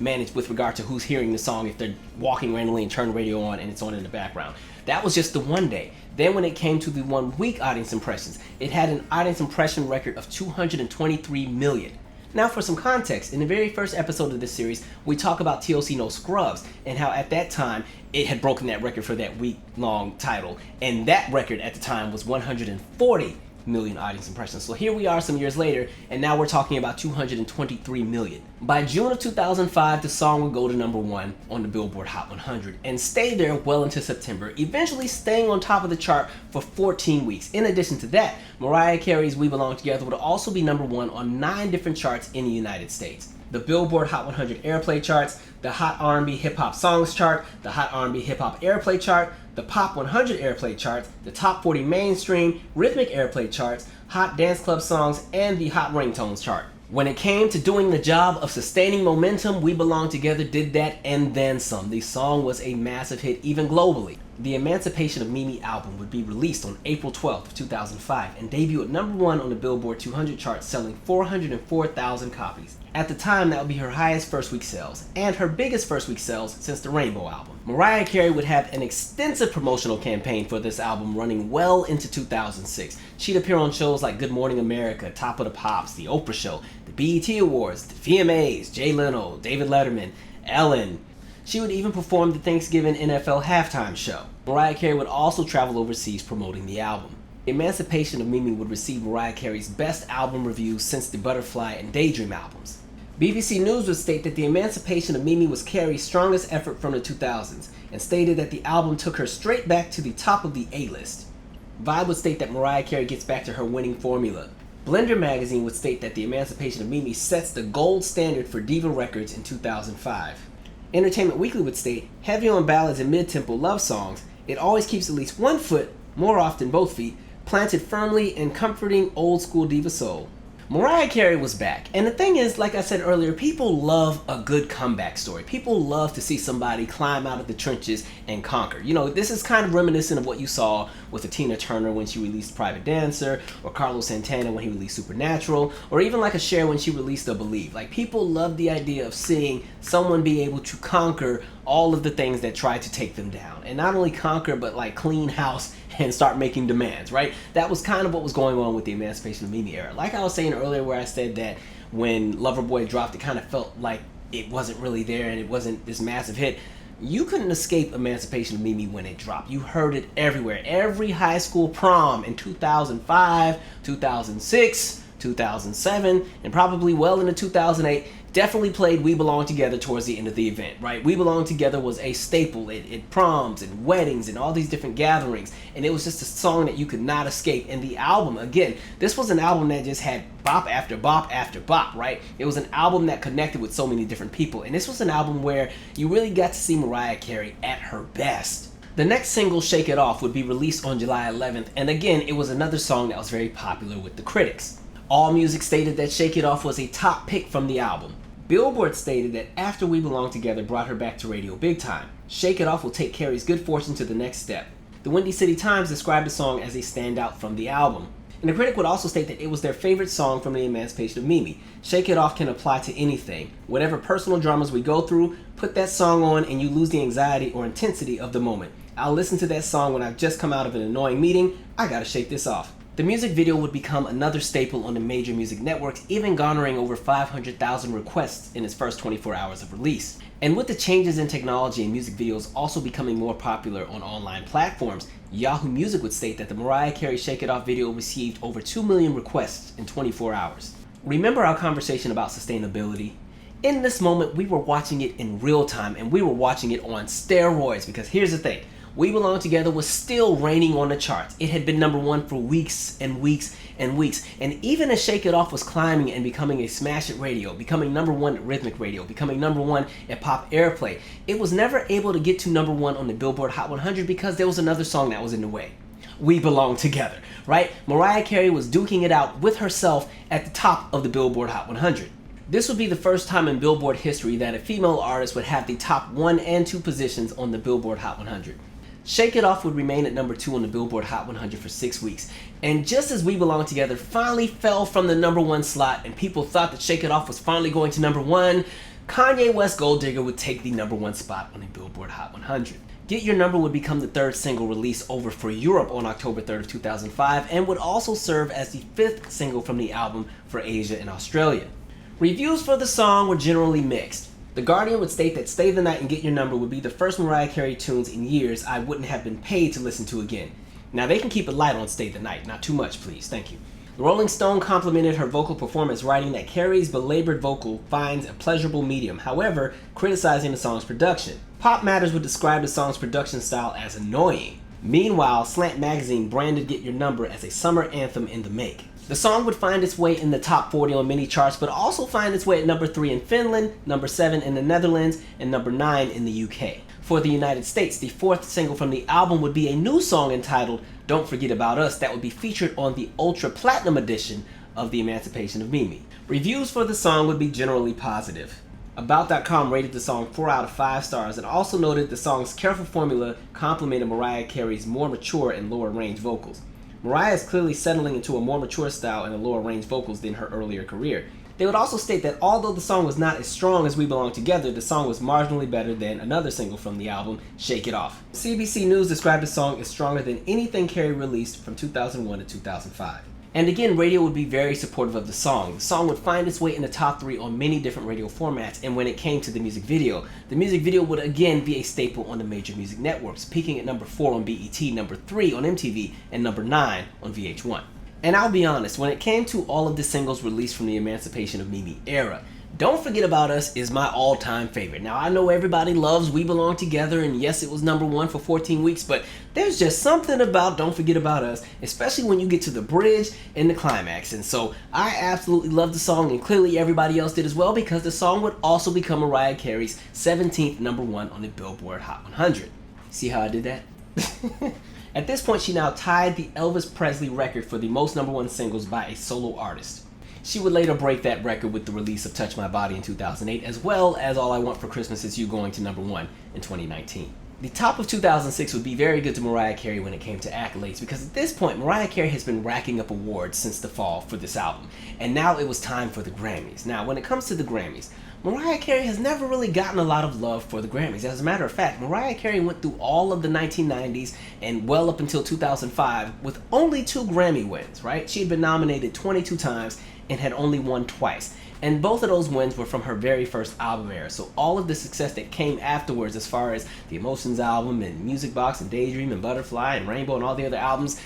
manage with regard to who's hearing the song if they're walking randomly and turn the radio on and it's on in the background? That was just the one day. Then when it came to the 1 week audience impressions, it had an audience impression record of 223 million. Now for some context, in the very first episode of this series, we talk about TLC No Scrubs and how at that time it had broken that record for that week-long title, and that record at the time was 140 million audience impressions. So here we are some years later, and now we're talking about 223 million. By June of 2005, the song would go to #1 on the Billboard Hot 100 and stay there well into September, eventually staying on top of the chart for 14 weeks. In addition to that, Mariah Carey's We Belong Together would also be #1 on 9 different charts in the United States. The Billboard Hot 100 airplay charts, the Hot R&B Hip Hop Songs chart, the Hot R&B Hip Hop airplay chart, the Pop 100 airplay charts, the Top 40 mainstream, rhythmic airplay charts, Hot Dance Club Songs, and the Hot Ringtones chart. When it came to doing the job of sustaining momentum, We Belong Together did that and then some. The song was a massive hit even globally. The Emancipation of Mimi album would be released on April 12th of 2005 and debut at #1 on the Billboard 200 chart, selling 404,000 copies. At the time, that would be her highest first week sales, and her biggest first week sales since the Rainbow album. Mariah Carey would have an extensive promotional campaign for this album running well into 2006. She'd appear on shows like Good Morning America, Top of the Pops, The Oprah Show, the BET Awards, the VMAs, Jay Leno, David Letterman, Ellen. She would even perform the Thanksgiving NFL halftime show. Mariah Carey would also travel overseas promoting the album. Emancipation of Mimi would receive Mariah Carey's best album reviews since the Butterfly and Daydream albums. BBC News would state that the Emancipation of Mimi was Carey's strongest effort from the 2000s, and stated that the album took her straight back to the top of the A-list. Vibe would state that Mariah Carey gets back to her winning formula. Blender magazine would state that the Emancipation of Mimi sets the gold standard for diva records in 2005. Entertainment Weekly would state, heavy on ballads and mid-tempo love songs, it always keeps at least one foot, more often both feet, planted firmly in comforting old-school diva soul. Mariah Carey was back. And the thing is, like I said earlier, people love a good comeback story. People love to see somebody climb out of the trenches and conquer. You know, this is kind of reminiscent of what you saw with Tina Turner when she released Private Dancer, or Carlos Santana when he released Supernatural, or even like a Cher when she released The Believe. Like, people love the idea of seeing someone be able to conquer all of the things that try to take them down. And not only conquer, but like clean house and start making demands, right? That was kind of what was going on with the Emancipation of Mimi era. Like I was saying earlier, where I said that when Loverboy dropped, it kind of felt like it wasn't really there and it wasn't this massive hit. You couldn't escape Emancipation of Mimi when it dropped. You heard it everywhere. Every high school prom in 2005, 2006, 2007, and probably well into 2008 definitely played We Belong Together towards the end of the event, right? We Belong Together was a staple at proms and weddings and all these different gatherings, and it was just a song that you could not escape. And the album, again, this was an album that just had bop after bop after bop, right? It was an album that connected with so many different people, and this was an album where you really got to see Mariah Carey at her best. The next single, Shake It Off, would be released on July 11th, and again, it was another song that was very popular with the critics. AllMusic stated that Shake It Off was a top pick from the album. Billboard stated that after We Belong Together brought her back to radio big time, Shake It Off will take Carey's good fortune to the next step. The Windy City Times described the song as a standout from the album. And the critic would also state that it was their favorite song from the Emancipation of Mimi. Shake It Off can apply to anything. Whatever personal dramas we go through, put that song on and you lose the anxiety or intensity of the moment. I'll listen to that song when I've just come out of an annoying meeting. I gotta shake this off. The music video would become another staple on the major music networks, even garnering over 500,000 requests in its first 24 hours of release. And with the changes in technology and music videos also becoming more popular on online platforms, Yahoo Music would state that the Mariah Carey Shake It Off video received over 2 million requests in 24 hours. Remember our conversation about sustainability? In this moment, we were watching it in real time, and we were watching it on steroids, because here's the thing. We Belong Together was still reigning on the charts. It had been #1 for weeks and weeks and weeks. And even as Shake It Off was climbing and becoming a smash at radio, becoming #1 at rhythmic radio, becoming #1 at pop airplay, it was never able to get to #1 on the Billboard Hot 100 because there was another song that was in the way. We Belong Together, right? Mariah Carey was duking it out with herself at the top of the Billboard Hot 100. This would be the first time in Billboard history that a female artist would have the top 1 and 2 positions on the Billboard Hot 100. Shake It Off would remain at #2 on the Billboard Hot 100 for 6 weeks. And just as We Belong Together finally fell from the #1 slot and people thought that Shake It Off was finally going to #1, Kanye West Gold Digger would take the #1 spot on the Billboard Hot 100. Get Your Number would become the 3rd single released over for Europe on October 3rd of 2005 and would also serve as the 5th single from the album for Asia and Australia. Reviews for the song were generally mixed. The Guardian would state that Stay the Night and Get Your Number would be the first Mariah Carey tunes in years I wouldn't have been paid to listen to again. Now they can keep it light on Stay the Night, not too much please, thank you. The Rolling Stone complimented her vocal performance, writing that Carey's belabored vocal finds a pleasurable medium, however, criticizing the song's production. Pop Matters would describe the song's production style as annoying. Meanwhile, Slant Magazine branded Get Your Number as a summer anthem in the make. The song would find its way in the top 40 on many charts, but also find its way at #3 in Finland, #7 in the Netherlands, and #9 in the UK. For the United States, the 4th single from the album would be a new song entitled Don't Forget About Us that would be featured on the Ultra Platinum edition of the Emancipation of Mimi. Reviews for the song would be generally positive. About.com rated the song 4 out of 5 stars and also noted the song's careful formula complimented Mariah Carey's more mature and lower range vocals. Mariah is clearly settling into a more mature style and a lower range vocals than her earlier career. They would also state that although the song was not as strong as We Belong Together, the song was marginally better than another single from the album, Shake It Off. CBC News described the song as stronger than anything Carey released from 2001 to 2005. And again, radio would be very supportive of the song. The song would find its way in the top 3 on many different radio formats, and when it came to the music video would again be a staple on the major music networks, peaking at #4 on BET, #3 on MTV, and #9 on VH1. And I'll be honest, when it came to all of the singles released from the Emancipation of Mimi era, Don't Forget About Us is my all-time favorite. Now, I know everybody loves We Belong Together, and yes, it was #1 for 14 weeks, but there's just something about Don't Forget About Us, especially when you get to the bridge and the climax. And so I absolutely love the song, and clearly everybody else did as well, because the song would also become Mariah Carey's 17th #1 on the Billboard Hot 100. See how I did that? At this point, she now tied the Elvis Presley record for the most #1 singles by a solo artist. She would later break that record with the release of Touch My Body in 2008, as well as All I Want for Christmas Is You going to #1 in 2019. The top of 2006 would be very good to Mariah Carey when it came to accolades, because at this point, Mariah Carey has been racking up awards since the fall for this album, and now it was time for the Grammys. Now, when it comes to the Grammys, Mariah Carey has never really gotten a lot of love for the Grammys. As a matter of fact, Mariah Carey went through all of the 1990s and well up until 2005 with only 2 Grammy wins, right? She had been nominated 22 times and had only won twice. And both of those wins were from her very first album era. So all of the success that came afterwards, as far as the Emotions album and Music Box and Daydream and Butterfly and Rainbow and all the other albums,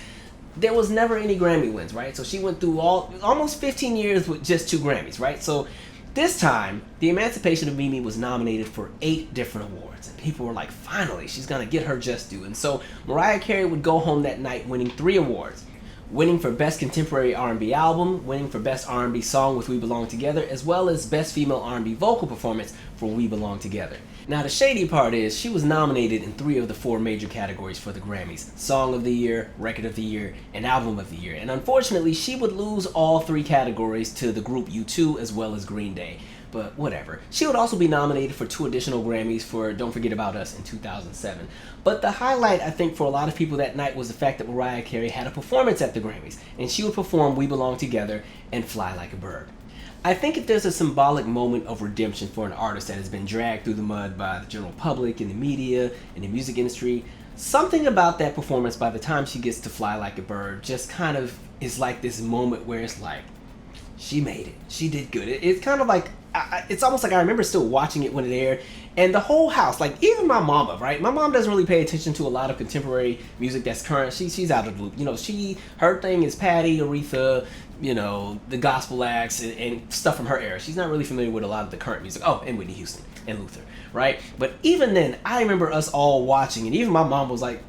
there was never any Grammy wins, right? So she went through almost 15 years with just 2 Grammys, right? So this time, the Emancipation of Mimi was nominated for 8 different awards. And people were like, finally, she's gonna get her just due. And so Mariah Carey would go home that night winning 3 awards. Winning for Best Contemporary R&B Album, winning for Best R&B Song with We Belong Together, as well as Best Female R&B Vocal Performance for We Belong Together. Now the shady part is, she was nominated in 3 of the 4 major categories for the Grammys: Song of the Year, Record of the Year, and Album of the Year. And unfortunately, she would lose all 3 categories to the group U2 as well as Green Day. But whatever. She would also be nominated for 2 additional Grammys for Don't Forget About Us in 2007. But the highlight, I think, for a lot of people that night was the fact that Mariah Carey had a performance at the Grammys, and she would perform We Belong Together and Fly Like a Bird. I think if there's a symbolic moment of redemption for an artist that has been dragged through the mud by the general public and the media and the music industry, something about that performance by the time she gets to Fly Like a Bird just kind of is like this moment where it's like, she made it. She did good. It's kind of like, it's almost like I remember still watching it when it aired, and the whole house, like even my mama, right? My mom doesn't really pay attention to a lot of contemporary music that's current. She's out of the loop. You know, her thing is Patti, Aretha, you know, the gospel acts and stuff from her era. She's not really familiar with a lot of the current music. Oh, and Whitney Houston and Luther, right? But even then, I remember us all watching, and even my mom was like,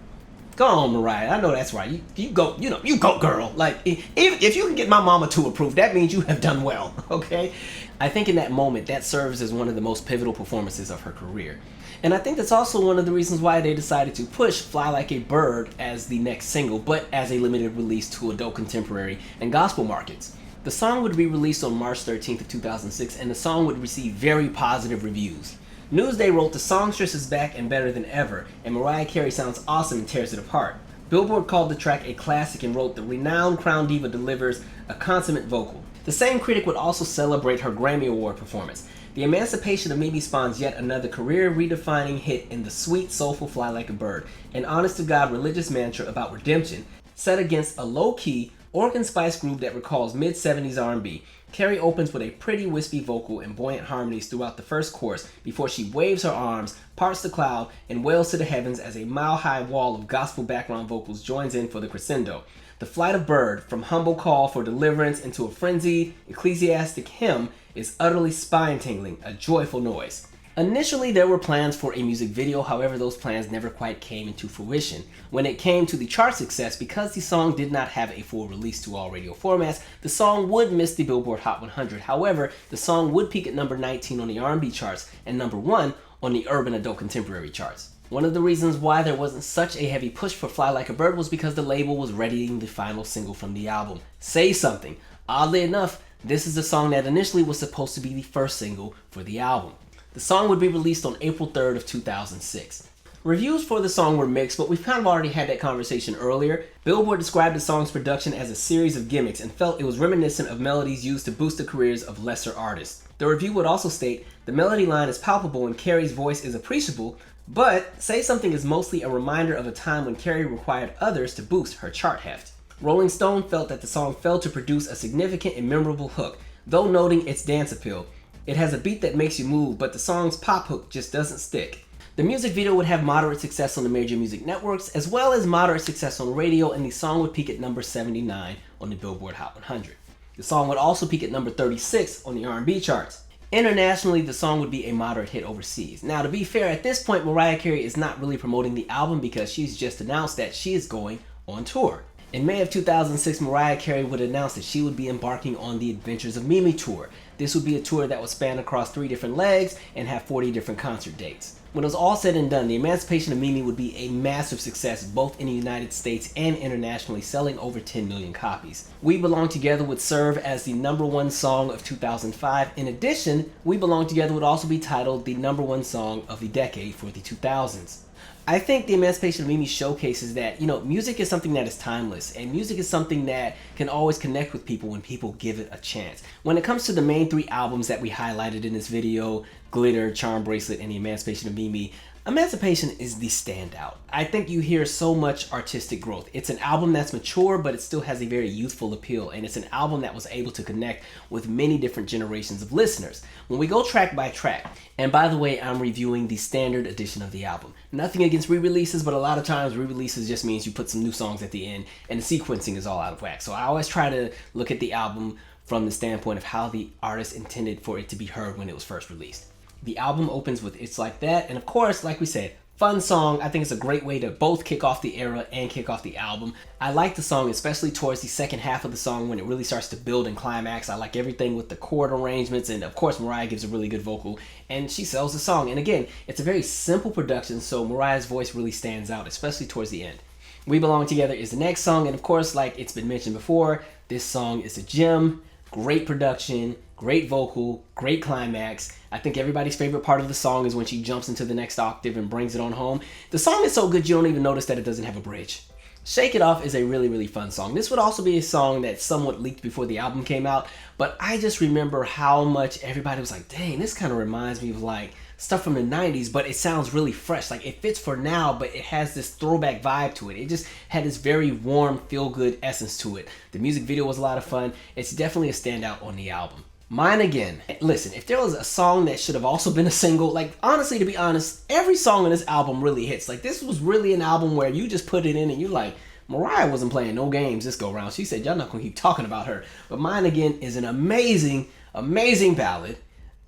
go on, Mariah. I know that's right. You go, you go, girl. Like, if you can get my mama to approve, that means you have done well, okay? I think in that moment, that serves as one of the most pivotal performances of her career. And I think that's also one of the reasons why they decided to push Fly Like a Bird as the next single, but as a limited release to adult contemporary and gospel markets. The song would be released on March 13th of 2006, and the song would receive very positive reviews. Newsday wrote, "The songstress is back and better than ever, and Mariah Carey sounds awesome and tears it apart." Billboard called the track a classic and wrote, "The renowned crown diva delivers a consummate vocal." The same critic would also celebrate her Grammy Award performance. The Emancipation of Mimi spawns yet another career-redefining hit in the sweet, soulful Fly Like a Bird, an honest-to-God religious mantra about redemption, set against a low-key, organ-spiced groove that recalls mid-70s R&B. Carey opens with a pretty wispy vocal and buoyant harmonies throughout the first chorus before she waves her arms, parts the cloud, and wails to the heavens as a mile-high wall of gospel background vocals joins in for the crescendo. The flight of bird, from humble call for deliverance into a frenzied ecclesiastic hymn, is utterly spine-tingling, a joyful noise. Initially, there were plans for a music video, however those plans never quite came into fruition. When it came to the chart success, because the song did not have a full release to all radio formats, the song would miss the Billboard Hot 100. However, the song would peak at number 19 on the R&B charts and number 1 on the Urban Adult Contemporary charts. One of the reasons why there wasn't such a heavy push for Fly Like a Bird was because the label was readying the final single from the album, Say Something. Oddly enough, this is the song that initially was supposed to be the first single for the album. The song would be released on April 3rd of 2006. Reviews for the song were mixed, but we've kind of already had that conversation earlier. Billboard described the song's production as a series of gimmicks and felt it was reminiscent of melodies used to boost the careers of lesser artists. The review would also state, "The melody line is palpable and Carey's voice is appreciable, but Say Something is mostly a reminder of a time when Carey required others to boost her chart heft." Rolling Stone felt that the song failed to produce a significant and memorable hook, though noting its dance appeal. "It has a beat that makes you move, but the song's pop hook just doesn't stick." The music video would have moderate success on the major music networks, as well as moderate success on radio, and the song would peak at number 79 on the Billboard Hot 100. The song would also peak at number 36 on the R&B charts. Internationally, the song would be a moderate hit overseas. Now, to be fair, at this point, Mariah Carey is not really promoting the album because she's just announced that she is going on tour. In May of 2006, Mariah Carey would announce that she would be embarking on the Adventures of Mimi tour. This would be a tour that would span across 3 different legs and have 40 different concert dates. When it was all said and done, the Emancipation of Mimi would be a massive success both in the United States and internationally, selling over 10 million copies. We Belong Together would serve as the #1 song of 2005. In addition, We Belong Together would also be titled the #1 song of the decade for the 2000s. I think the Emancipation of Mimi showcases that, music is something that is timeless, and music is something that can always connect with people when people give it a chance. When it comes to the main 3 albums that we highlighted in this video, Glitter, Charmbracelet, and the Emancipation of Mimi, Emancipation is the standout. I think you hear so much artistic growth. It's an album that's mature, but it still has a very youthful appeal, and it's an album that was able to connect with many different generations of listeners. When we go track by track, and by the way, I'm reviewing the standard edition of the album. Nothing against re-releases, but a lot of times re-releases just means you put some new songs at the end, and the sequencing is all out of whack. So I always try to look at the album from the standpoint of how the artist intended for it to be heard when it was first released. The album opens with It's Like That, and of course, like we said, fun song. I think it's a great way to both kick off the era and kick off the album. I like the song, especially towards the second half of the song when it really starts to build and climax. I like everything with the chord arrangements, and of course Mariah gives a really good vocal, and she sells the song. And again, it's a very simple production, so Mariah's voice really stands out, especially towards the end. We Belong Together is the next song, and of course, like it's been mentioned before, this song is a gem. Great production, great vocal, great climax. I think everybody's favorite part of the song is when she jumps into the next octave and brings it on home. The song is so good you don't even notice that it doesn't have a bridge. Shake It Off is a really, really fun song. This would also be a song that somewhat leaked before the album came out, but I just remember how much everybody was like, dang, this kind of reminds me of like stuff from the 90s, but it sounds really fresh. Like it fits for now, but it has this throwback vibe to it. It just had this very warm, feel-good essence to it. The music video was a lot of fun. It's definitely a standout on the album. Mine Again. Listen, if there was a song that should have also been a single, like honestly, to be honest, every song on this album really hits. Like this was really an album where you just put it in and you're like, Mariah wasn't playing no games this go around. She said, y'all not gonna keep talking about her. But Mine Again is an amazing, amazing ballad.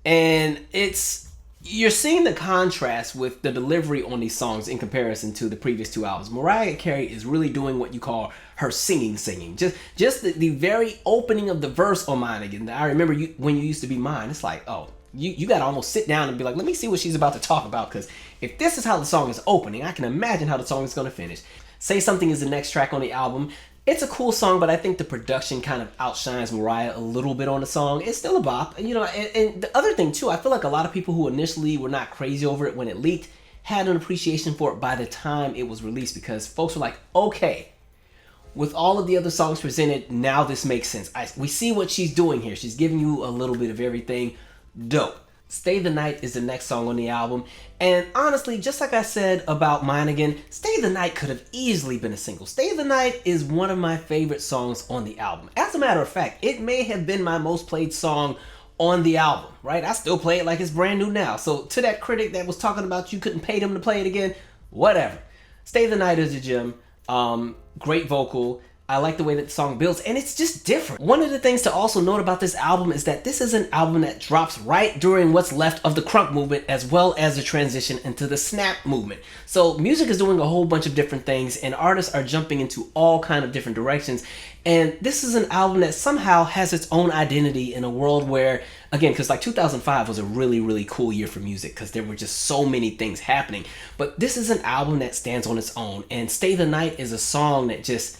And you're seeing the contrast with the delivery on these songs in comparison to the previous 2 albums. Mariah Carey is really doing what you call her singing. Just the very opening of the verse on Mine Again. I remember when you used to be mine, it's like, oh, you gotta almost sit down and be like, let me see what she's about to talk about, because if this is how the song is opening, I can imagine how the song is gonna finish. Say Something is the next track on the album. It's a cool song, but I think the production kind of outshines Mariah a little bit on the song. It's still a bop. And, and the other thing too, I feel like a lot of people who initially were not crazy over it when it leaked had an appreciation for it by the time it was released, because folks were like, okay, with all of the other songs presented, now this makes sense. We see what she's doing here. She's giving you a little bit of everything. Dope. Stay the Night is the next song on the album, and honestly, just like I said about Mine Again, Stay the Night could have easily been a single. Stay the Night is one of my favorite songs on the album. As a matter of fact, it may have been my most played song on the album, right? I still play it like it's brand new now. So to that critic that was talking about you couldn't pay them to play it again, whatever. Stay the Night is a gem. Great vocal. I like the way that the song builds, and it's just different. One of the things to also note about this album is that this is an album that drops right during what's left of the crunk movement, as well as the transition into the snap movement. So music is doing a whole bunch of different things, and artists are jumping into all kind of different directions. And this is an album that somehow has its own identity in a world where, again, because like 2005 was a really, really cool year for music because there were just so many things happening. But this is an album that stands on its own, and Stay the Night is a song that just,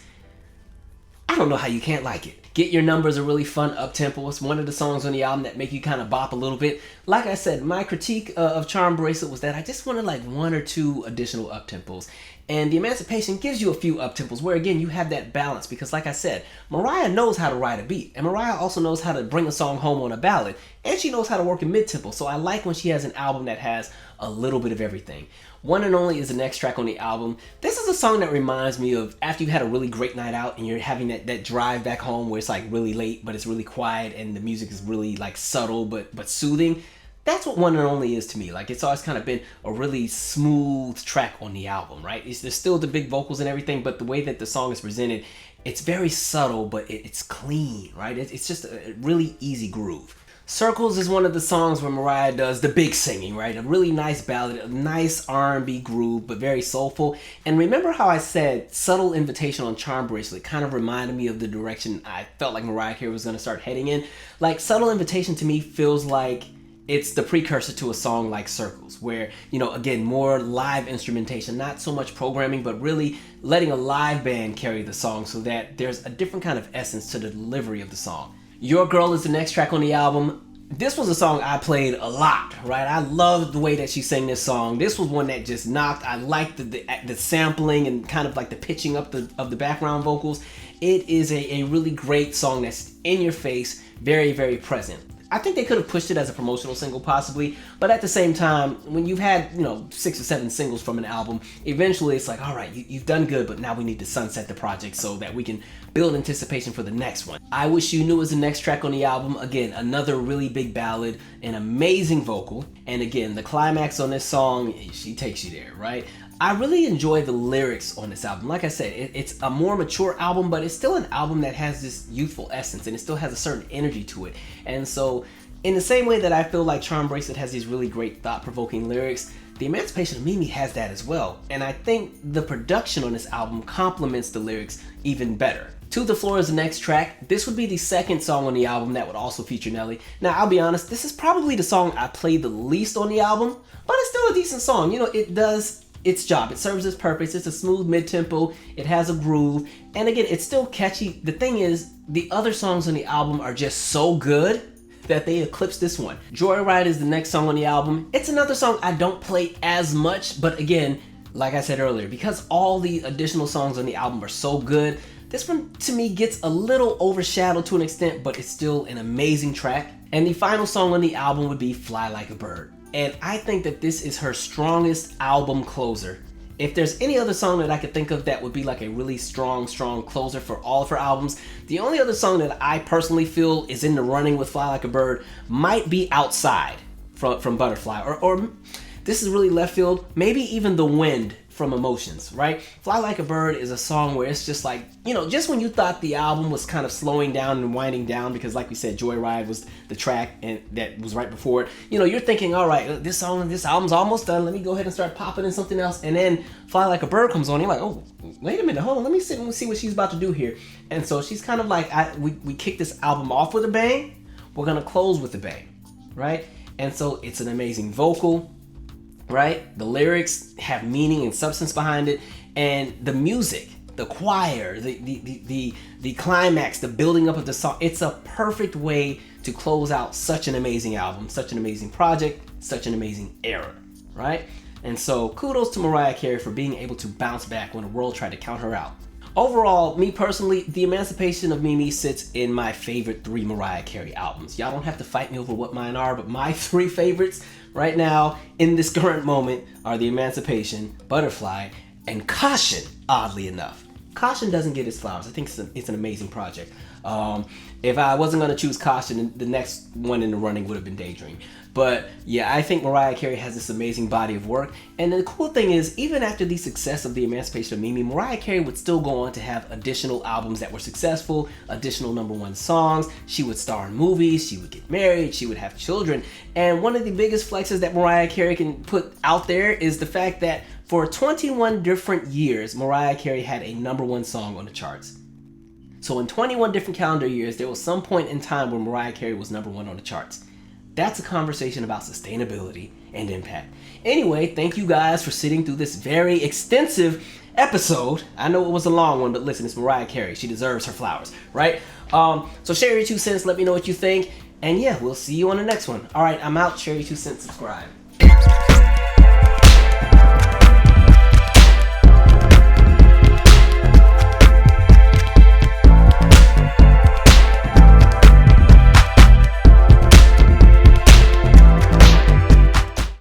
I don't know how you can't like it. Get Your Number is a really fun up-tempo. It's one of the songs on the album that make you kind of bop a little bit. Like I said, my critique of Charmbracelet was that I just wanted like 1 or 2 additional up-tempos. And the Emancipation gives you a few up-tempos where, again, you have that balance. Because like I said, Mariah knows how to ride a beat. And Mariah also knows how to bring a song home on a ballad. And she knows how to work in mid-tempo. So I like when she has an album that has a little bit of everything. One and Only is the next track on the album. This is a song that reminds me of after you had a really great night out and you're having that drive back home where it's like really late, but it's really quiet and the music is really like subtle but soothing. That's what One and Only is to me. Like, it's always kind of been a really smooth track on the album, right? There's still the big vocals and everything, but the way that the song is presented, it's very subtle, but it's clean, right? It's just a really easy groove. Circles is one of the songs where Mariah does the big singing, right? A really nice ballad, a nice R&B groove, but very soulful. And remember how I said Subtle Invitation on Charmbracelet kind of reminded me of the direction I felt like Mariah Carey was going to start heading in? Like, Subtle Invitation to me feels like it's the precursor to a song like Circles, where, you know, again, more live instrumentation, not so much programming, but really letting a live band carry the song so that there's a different kind of essence to the delivery of the song. Your Girl is the next track on the album. This was a song I played a lot, right? I loved the way that she sang this song. This was one that just knocked. I liked the sampling and kind of like the pitching up of the background vocals. It is a really great song that's in your face, very, very present. I think they could have pushed it as a promotional single possibly, but at the same time, when you've had, you know, 6 or 7 singles from an album, eventually it's like, all right, you've done good, but now we need to sunset the project so that we can build anticipation for the next one. I Wish You Knew is the next track on the album. Again, another really big ballad, an amazing vocal, and again, the climax on this song, she takes you there, right? I really enjoy the lyrics on this album. Like I said, it's a more mature album, but it's still an album that has this youthful essence and it still has a certain energy to it. And so in the same way that I feel like Charmbracelet has these really great thought-provoking lyrics, the Emancipation of Mimi has that as well. And I think the production on this album complements the lyrics even better. To the Floor is the next track. This would be the second song on the album that would also feature Nelly. Now, I'll be honest, this is probably the song I played the least on the album, but it's still a decent song. You know, it does its job. It serves its purpose. It's a smooth mid-tempo. It has a groove. And again, it's still catchy. The thing is, the other songs on the album are just so good that they eclipse this one. Joyride is the next song on the album. It's another song I don't play as much, but again, like I said earlier, because all the additional songs on the album are so good, this one to me gets a little overshadowed to an extent, but it's still an amazing track. And the final song on the album would be Fly Like a Bird. And I think that this is her strongest album closer. If there's any other song that I could think of that would be like a really strong closer for all of her albums, the only other song that I personally feel is in the running with Fly Like a Bird might be Outside from Butterfly, or this is really left field, maybe even The Wind from Emotions, right? Fly Like a Bird is a song where it's just like, you know, just when you thought the album was kind of slowing down and winding down, because like we said, Joyride was the track and that was right before it, you know, you're thinking, all right, this album's almost done, let me go ahead and start popping in something else, and then Fly Like a Bird comes on, you're like, oh, wait a minute, hold on, let me sit and see what she's about to do here. And so she's kind of like, we kick this album off with a bang, we're gonna close with a bang, right? And so it's an amazing vocal, right? The lyrics have meaning and substance behind it, and the music, the choir, the climax, the building up of the song, it's a perfect way to close out such an amazing album, such an amazing project, such an amazing era, right? And so kudos to Mariah Carey for being able to bounce back when the world tried to count her out. Overall, me personally, The Emancipation of Mimi sits in my favorite 3 Mariah Carey albums. Y'all don't have to fight me over what mine are, but my 3 favorites right now in this current moment are The Emancipation, Butterfly, and Caution, oddly enough. Caution doesn't get its flowers. I think it's an amazing project. If I wasn't going to choose Caution, the next one in the running would have been Daydream. But yeah, I think Mariah Carey has this amazing body of work. And the cool thing is, even after the success of The Emancipation of Mimi, Mariah Carey would still go on to have additional albums that were successful, additional #1 songs. She would star in movies, she would get married, she would have children. And one of the biggest flexes that Mariah Carey can put out there is the fact that for 21 different years, Mariah Carey had a #1 song on the charts. So in 21 different calendar years, there was some point in time where Mariah Carey was #1 on the charts. That's a conversation about sustainability and impact. Anyway, thank you guys for sitting through this very extensive episode. I know it was a long one, but listen, it's Mariah Carey. She deserves her flowers, right? So share your 2 cents. Let me know what you think. And yeah, we'll see you on the next one. All right, I'm out. Share your 2 cents. Subscribe.